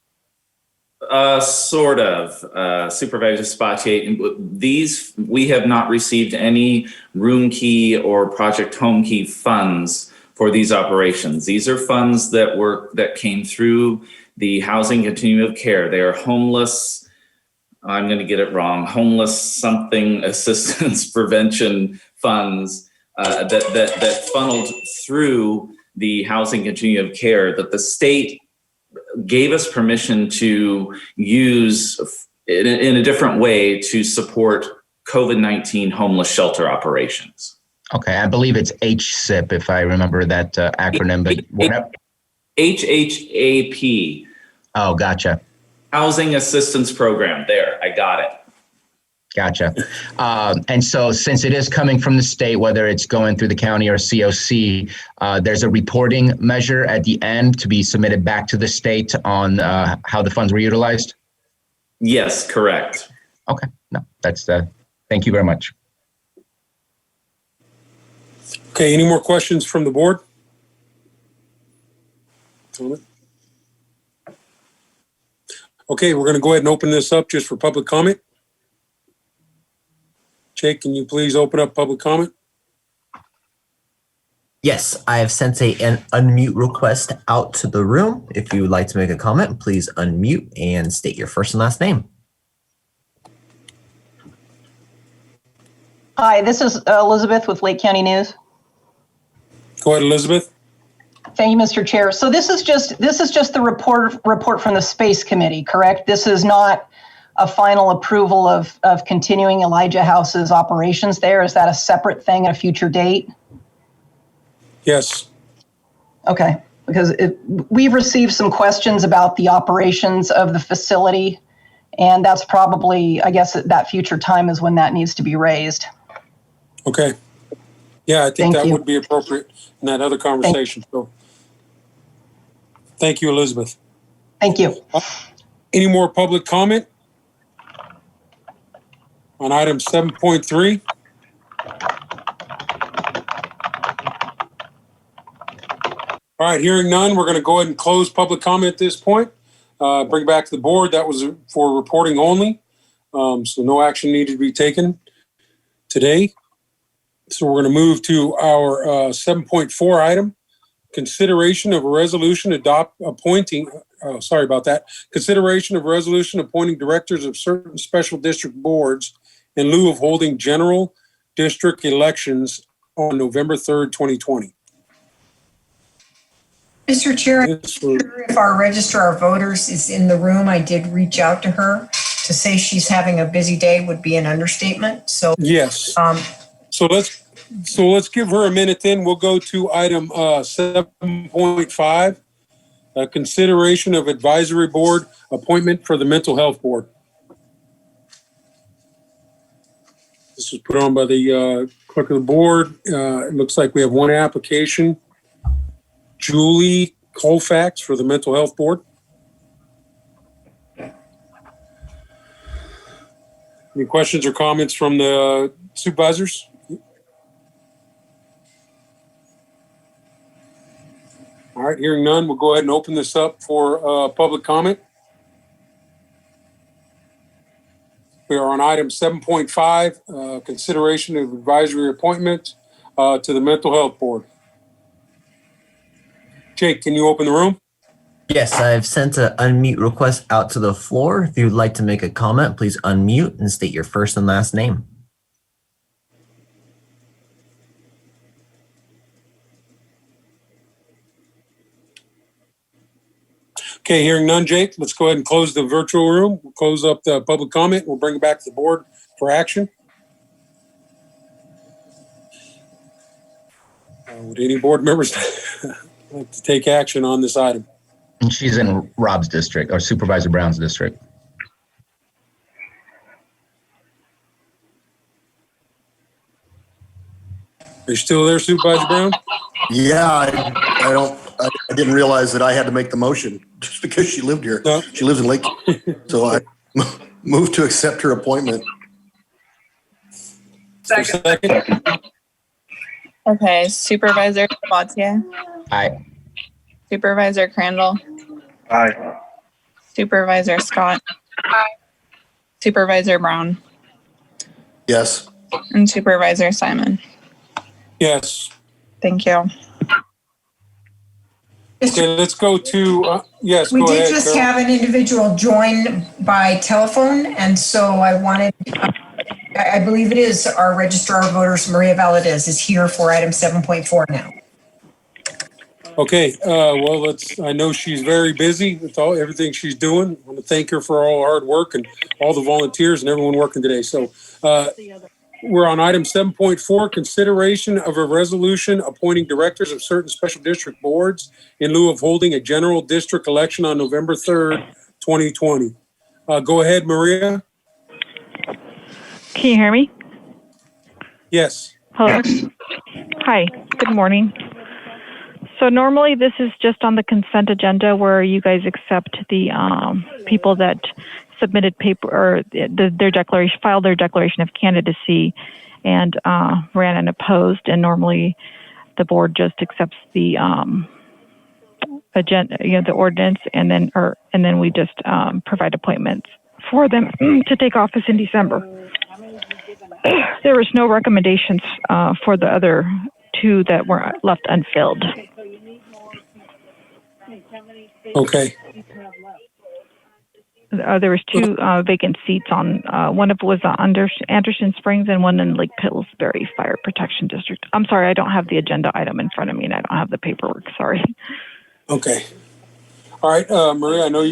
Sort of, Supervisor Spatier. We have not received any Room Key or Project Home Key funds for these operations. These are funds that came through the Housing Continuum of Care. They are homeless, I'm going to get it wrong, homeless something assistance prevention funds that funneled through the Housing Continuum of Care that the state gave us permission to use in a different way to support COVID-19 homeless shelter operations. Okay, I believe it's HSIP if I remember that acronym, but whatever. HHAP. Oh, gotcha. Housing Assistance Program. There, I got it. Gotcha. And so since it is coming from the state, whether it's going through the county or COC, there's a reporting measure at the end to be submitted back to the state on how the funds were utilized? Yes, correct. Okay, no, that's thank you very much. Okay, any more questions from the board? Okay, we're going to go ahead and open this up just for public comment. Jake, can you please open up public comment? Yes, I have sent an unmute request out to the room. If you would like to make a comment, please unmute and state your first and last name. Hi, this is Elizabeth with Lake County News. Go ahead, Elizabeth. Thank you, Mr. Chair. So this is just the report from the Space Committee, correct? This is not a final approval of continuing Elijah House's operations there? Is that a separate thing at a future date? Yes. Okay, because we've received some questions about the operations of the facility, and that's probably, I guess, at that future time is when that needs to be raised. Okay. Yeah, I think that would be appropriate in that other conversation. So, thank you, Elizabeth. Thank you. Any more public comment on item 7.3? All right, hearing none, we're going to go ahead and close public comment at this point. Bring it back to the board. That was for reporting only. So no action needed to be taken today. So we're going to move to our 7.4 item, consideration of a resolution appointing directors of certain special district boards in lieu of holding general district elections on November 3rd, 2020. Mr. Chair, I'm not sure if our registrar of voters is in the room. I did reach out to her. To say she's having a busy day would be an understatement. So yes. So let's give her a minute. Then we'll go to item 7.5, consideration of advisory board appointment for the mental health board. This was put on by the clerk of the board. It looks like we have one application. Julie Colfax for the Mental Health Board. Any questions or comments from the supervisors? All right, hearing none, we'll go ahead and open this up for public comment. We are on item 7.5, consideration of advisory appointment to the Mental Health Board. Jake, can you open the room? Yes, I've sent an unmute request out to the floor. If you'd like to make a comment, please unmute and state your first and last name. Okay, hearing none, Jake, let's go ahead and close the virtual room. We'll close up the public comment. We'll bring it back to the board for action. Would any board members like to take action on this item? And she's in Rob's district or Supervisor Brown's district. Are you still there, Supervisor Brown? Yeah, I didn't realize that I had to make the motion just because she lived here. No. She lives in Lake. So I moved to accept her appointment. Second. Okay, Supervisor Sabatier, Aye. Supervisor Crandall, Aye. Supervisor Scott, Supervisor Brown, Yes. and Supervisor Simon. Yes. Thank you. Okay, let's go to, yes, We go ahead. did just Carol. have an individual join by telephone, and so I wanted, I believe it is our Registrar of Voters, Maria Valadez, is here for item 7.4 now. Okay, well, I know she's very busy with everything she's doing. I want to thank her for all her hard work and all the volunteers and everyone working today. So we're on item 7.4, consideration of a resolution appointing directors of certain special district boards in lieu of holding a general district election on November 3rd, 2020. Go ahead, Maria. Can you hear me? Yes. Hello. Hi. Good morning. So normally this is just on the consent agenda where you guys accept the people that submitted paper or their declaration, filed their declaration of candidacy and ran unopposed. And normally the board just accepts the agenda, the ordinance, and then we just provide appointments for them to take office in December. There was no recommendations for the other two that were left unfilled. Okay. There was two vacant seats on, one of was Anderson Springs and one in Lake Pillsbury Fire Protection District. I'm sorry, I don't have the agenda item in front of me and I don't have the paperwork, sorry. Okay. All right, Maria, I know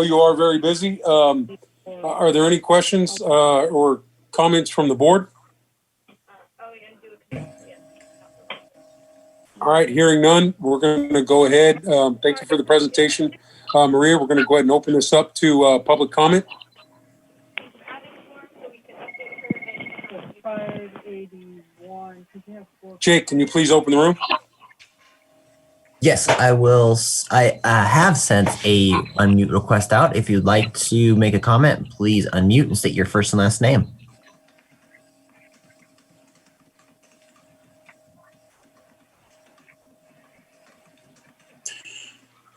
you are very busy. Are there any questions or comments from the board? All right, hearing none, we're going to go ahead. Thank you for the presentation. Maria, we're going to go ahead and open this up to public comment. Jake, can you please open the room? Yes, I will. I have sent a unmute request out. If you'd like to make a comment, please unmute and state your first and last name.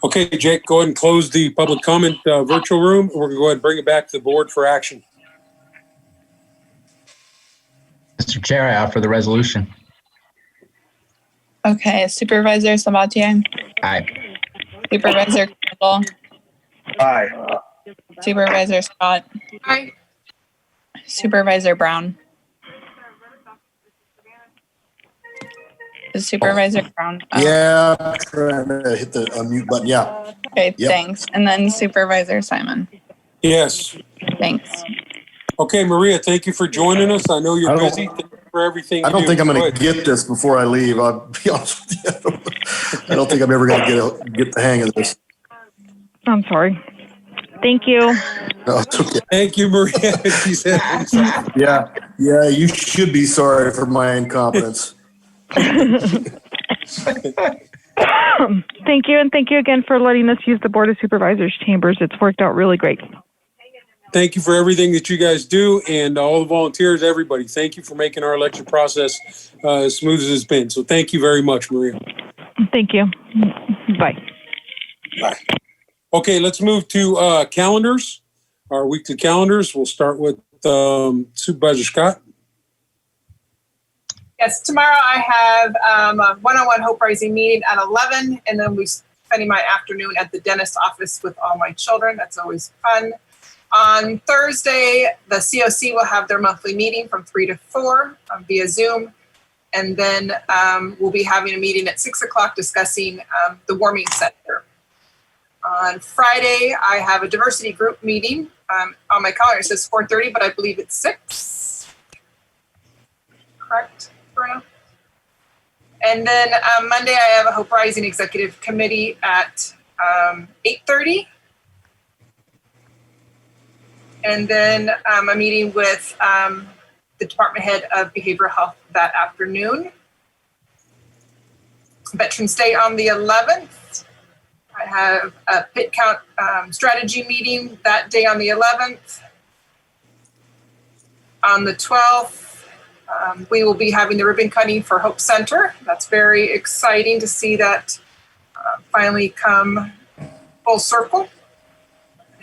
Okay, Jake, go ahead and close the public comment virtual room. We're going to go ahead and bring it back to the board for action. Mr. Chair, I offer the resolution. Okay, Supervisor Sabatier, Aye. Supervisor Crandall, Aye. Supervisor Scott, Supervisor Brown, Supervisor Brown. Yeah, trying to hit the unmute button. Yeah. Okay, Yep. thanks. And then Supervisor Simon. Yes. Thanks. Okay, Maria, thank you for joining us. I know you're busy. Thank you for everything. I don't you think do. I'm going Go to ahead. get this before I leave. I'll be honest with you. I don't think I'm ever going to get the hang of this. I'm sorry. Thank you. No, it's okay. Thank you, Maria. She said, Yeah. Yeah, you should be sorry for my incompetence. Thank you, and thank you again for letting us use the Board of Supervisors chambers. It's worked out really great. Thank you for everything that you guys do, and all the volunteers, everybody. Thank you for making our election process as smooth as it's been. So thank you very much, Maria. Thank you. Bye. Bye. Okay, let's move to calendars, our weekly calendars. We'll start with Supervisor Scott. Yes, tomorrow I have a one-on-one Hope Rising meeting at 11, and then we're spending my afternoon at the dentist's office with all my children. That's always fun. On Thursday, the COC will have their monthly meeting from 3 to 4 via Zoom. And then we'll be having a meeting at 6 o'clock discussing the warming center. On Friday, I have a diversity group meeting. On my calendar, it says 4:30, but I believe it's 6. Correct, Bruno? And then Monday, I have a Hope Rising Executive Committee at 8:30. And then a meeting with the Department Head of Behavioral Health that afternoon. Veterans Day on the 11th. I have a pit count strategy meeting that day on the 11th. On the 12th, we will be having the ribbon cutting for Hope Center. That's very exciting to see that finally come full circle.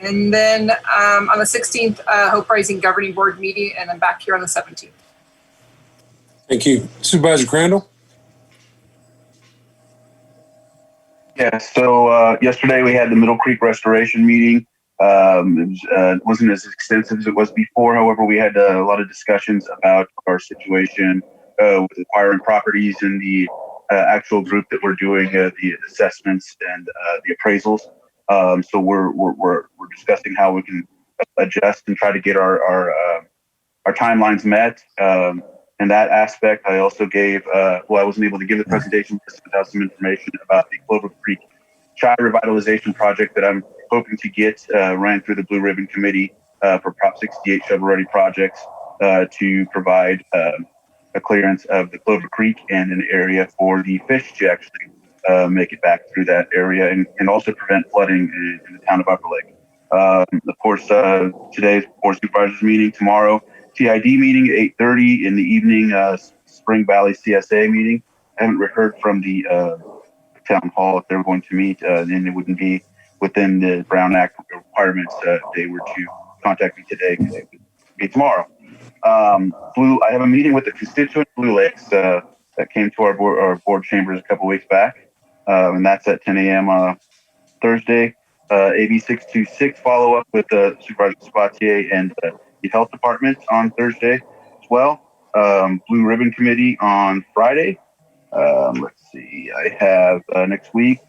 And then on the 16th, Hope Rising Governing Board meeting, and I'm back here on the 17th. Thank you. Supervisor Crandall? Yeah, so yesterday we had the Middle Creek Restoration meeting. It wasn't as extensive as it was before. However, we had a lot of discussions about our situation with acquiring properties and the actual group that we're doing the assessments and the appraisals. So we're discussing how we can adjust and try to get our timelines met. In that aspect, I also gave, I wasn't able to give the presentation without some information about the Clover Creek Child Revitalization Project that I'm hoping to get ran through the Blue Ribbon Committee for Prop 68 shovel-ready projects to provide a clearance of the Clover Creek and an area for the fish to actually make it back through that area and also prevent flooding in the town of Upper Lake. Of course, today's Board of Supervisors meeting, tomorrow, TID meeting at 8:30 in the evening, Spring Valley CSA meeting. I haven't heard from the town hall if they're going to meet, then it wouldn't be within the Brown Act requirements if they were to contact me today because it would be tomorrow. I have a meeting with the constituent Blue Lakes that came to our board chambers a couple weeks back, and that's at 10 a.m. Thursday. AB 626 follow up with Supervisor Sabatier and the health department on Thursday as well. Blue Ribbon Committee on Friday. Let's see, I have next week.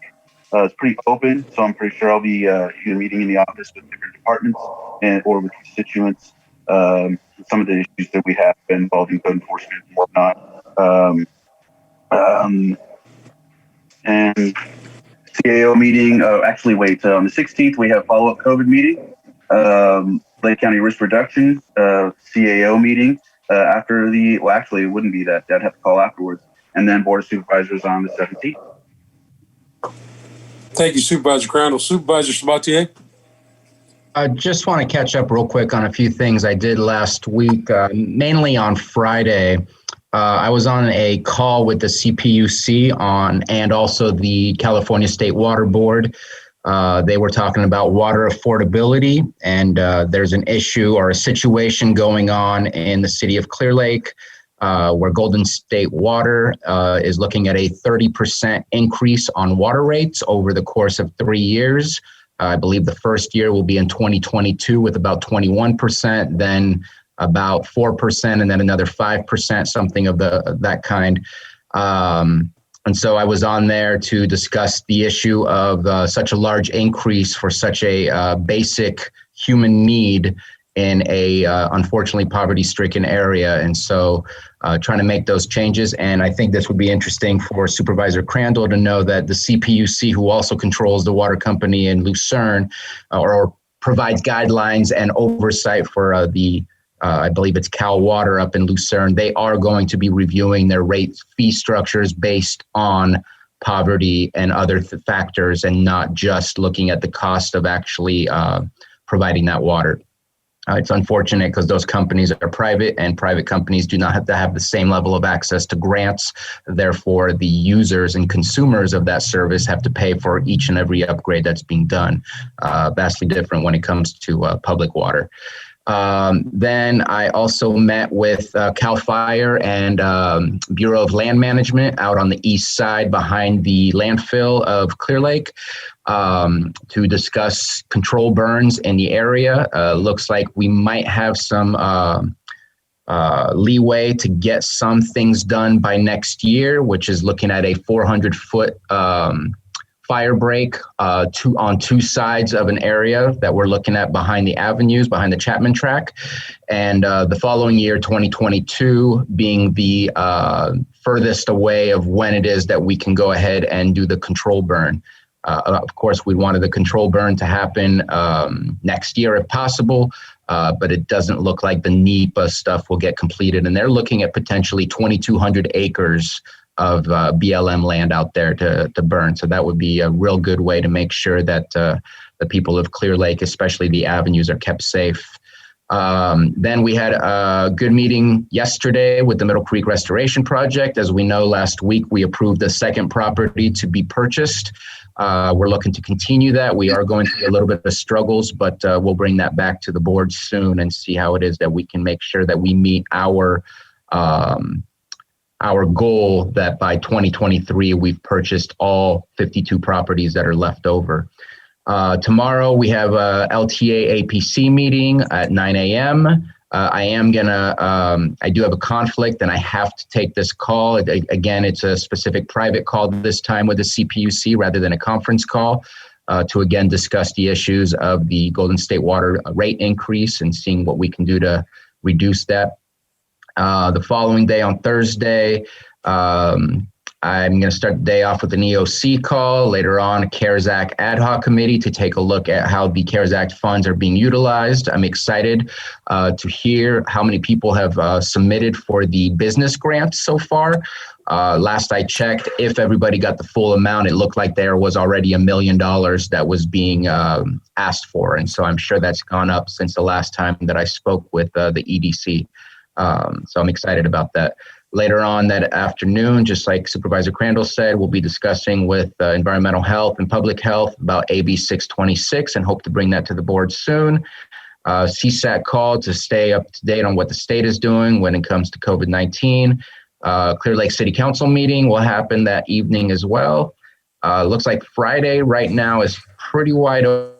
It's pretty open, so I'm pretty sure I'll be either meeting in the office with different departments or with constituents. Some of the issues that we have involving code enforcement and whatnot. And CAO meeting, on the 16th, we have follow-up COVID meeting. Lake County Risk Reduction, CAO meeting after it wouldn't be that. I'd have to call afterwards. And then Board of Supervisors on the 17th. Thank you, Supervisor Crandall. Supervisor Sabatier? I just want to catch up real quick on a few things I did last week, mainly on Friday. I was on a call with the CPUC and also the California State Water Board. They were talking about water affordability, and there's an issue or a situation going on in the city of Clear Lake where Golden State Water is looking at a 30% increase on water rates over the course of 3 years. I believe the first year will be in 2022 with about 21%, then about 4%, and then another 5%, something of that kind. And so I was on there to discuss the issue of such a large increase for such a basic human need in a unfortunately poverty-stricken area. And so trying to make those changes. And I think this would be interesting for Supervisor Crandall to know that the CPUC, who also controls the water company in Lucerne or provides guidelines and oversight for the I believe it's Cal Water up in Lucerne, they are going to be reviewing their rate fee structures based on poverty and other factors, and not just looking at the cost of actually providing that water. It's unfortunate because those companies are private, and private companies do not have to have the same level of access to grants. Therefore, the users and consumers of that service have to pay for each and every upgrade that's being done. Vastly different when it comes to public water. Then I also met with CAL FIRE and Bureau of Land Management out on the east side behind the landfill of Clear Lake to discuss control burns in the area. Looks like we might have some leeway to get some things done by next year, which is looking at a 400-foot fire break on two sides of an area that we're looking at behind the avenues, behind the Chapman track. And the following year, 2022, being the furthest away of when it is that we can go ahead and do the control burn. Of course, we wanted the control burn to happen next year if possible, but it doesn't look like the NEPA stuff will get completed. And they're looking at potentially 2,200 acres of BLM land out there to burn. So that would be a real good way to make sure that the people of Clear Lake, especially the avenues, are kept safe. Then we had a good meeting yesterday with the Middle Creek Restoration Project. As we know, last week we approved the second property to be purchased. We're looking to continue that. We are going through a little bit of struggles, but we'll bring that back to the board soon and see how it is that we can make sure that we meet our goal that by 2023, we've purchased all 52 properties that are left over. Tomorrow, we have a LTA APC meeting at 9 a.m. I do have a conflict and I have to take this call. Again, it's a specific private call this time with the CPUC rather than a conference call to again discuss the issues of the Golden State Water rate increase and seeing what we can do to reduce that. The following day on Thursday, I'm going to start the day off with an EOC call. Later on, a CARES Act ad hoc committee to take a look at how the CARES Act funds are being utilized. I'm excited to hear how many people have submitted for the business grants so far. Last I checked, if everybody got the full amount, it looked like there was already $1 million that was being asked for. And so I'm sure that's gone up since the last time that I spoke with the EDC. So I'm excited about that. Later on that afternoon, just like Supervisor Crandall said, we'll be discussing with environmental health and public health about AB 626 and hope to bring that to the board soon. CSAT call to stay up to date on what the state is doing when it comes to COVID-19. Clear Lake City Council meeting will happen that evening as well. Looks like Friday right now is pretty wide open.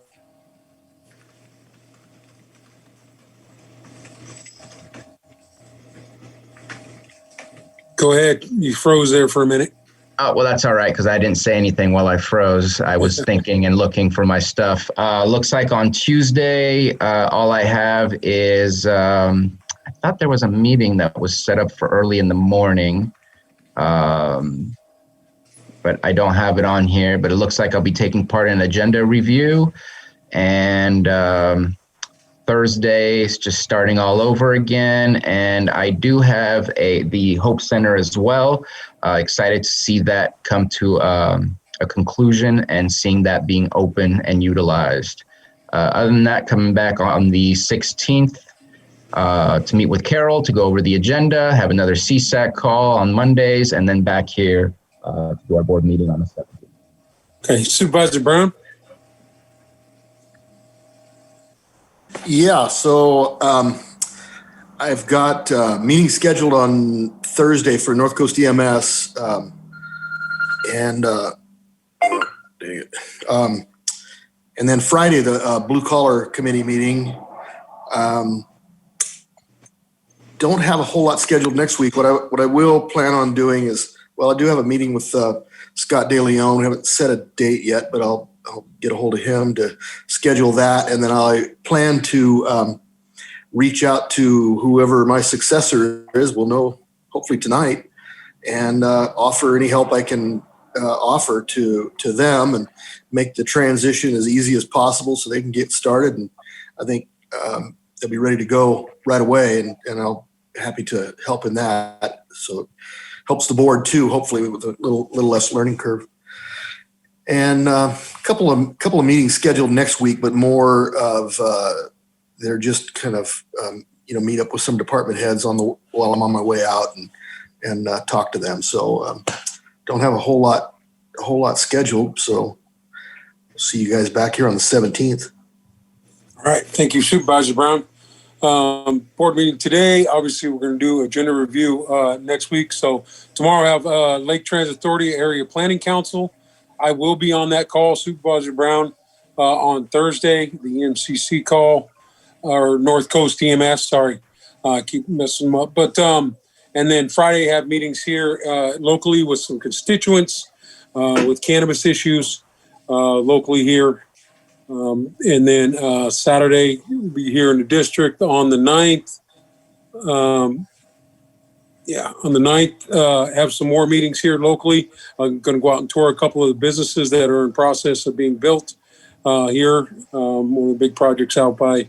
Go ahead. You froze there for a minute. Oh, well, that's all right, because I didn't say anything while I froze. I was thinking and looking for my stuff. Looks like on Tuesday, all I have is, I thought there was a meeting that was set up for early in the morning, but I don't have it on here. But it looks like I'll be taking part in agenda review. And Thursday is just starting all over again. And I do have the Hope Center as well. Excited to see that come to a conclusion and seeing that being open and utilized. Other than that, coming back on the 16th to meet with Carol to go over the agenda, have another CSAC call on Mondays, and then back here to do our board meeting on the 17th. Okay, Supervisor Brown? Yeah, so I've got a meeting scheduled on Thursday for North Coast EMS, and then Friday the Blue Collar Committee meeting. Don't have a whole lot scheduled next week. What I will plan on doing is, well, I do have a meeting with Scott DeLeon. We haven't set a date yet, but I'll get a hold of him to schedule that. And then I plan to reach out to whoever my successor is. We'll know hopefully tonight, and offer any help I can offer to them and make the transition as easy as possible so they can get started. And I think they'll be ready to go right away, and I'll happy to help in that. So it helps the board too, hopefully with a little less learning curve. And a couple of meetings scheduled next week, but more of they're just kind of meet up with some department heads while I'm on my way out and talk to them. So don't have a whole lot scheduled. So see you guys back here on the 17th. All right. Thank you, Supervisor Brown. Board meeting today. Obviously, we're going to do agenda review next week. So tomorrow I have Lake Transit Authority Area Planning Council. I will be on that call, Supervisor Brown, on Thursday, the EMCC call, or North Coast EMS, sorry. Keep messing them up. But, and then Friday I have meetings here locally with some constituents with cannabis issues locally here. And then Saturday, we'll be here in the district on the 9th. On the 9th, have some more meetings here locally. I'm going to go out and tour a couple of the businesses that are in process of being built here. One of the big projects out by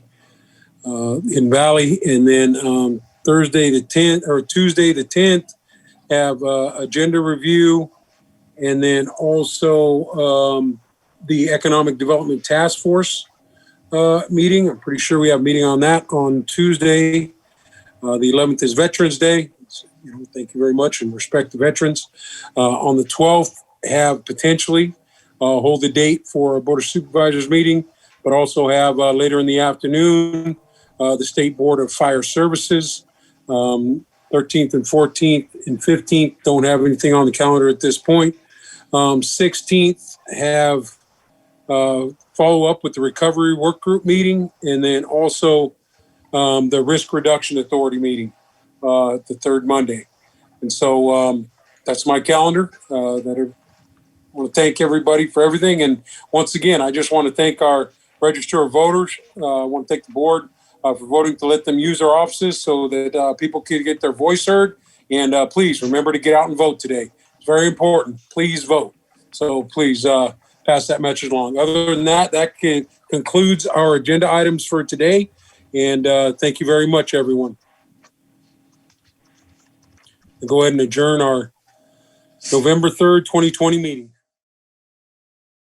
in Valley. And then Tuesday the 10th, have agenda review. And then also the Economic Development Task Force meeting. I'm pretty sure we have a meeting on that on Tuesday. The 11th is Veterans Day. Thank you very much and respect the veterans. On the 12th, have potentially hold the date for a Board of Supervisors meeting, but also have later in the afternoon, the State Board of Fire Services. 13th and 14th and 15th, don't have anything on the calendar at this point. 16th, have follow up with the Recovery Work Group meeting, and then also the Risk Reduction Authority meeting. The third Monday. And so that's my calendar. I want to thank everybody for everything. And once again, I just want to thank our Register of Voters. I want to thank the board for voting to let them use our offices so that people can get their voice heard. And please remember to get out and vote today. It's very important. Please vote. So please pass that message along. Other than that, that concludes our agenda items for today. And thank you very much, everyone. Go ahead and adjourn our November 3rd, 2020 meeting.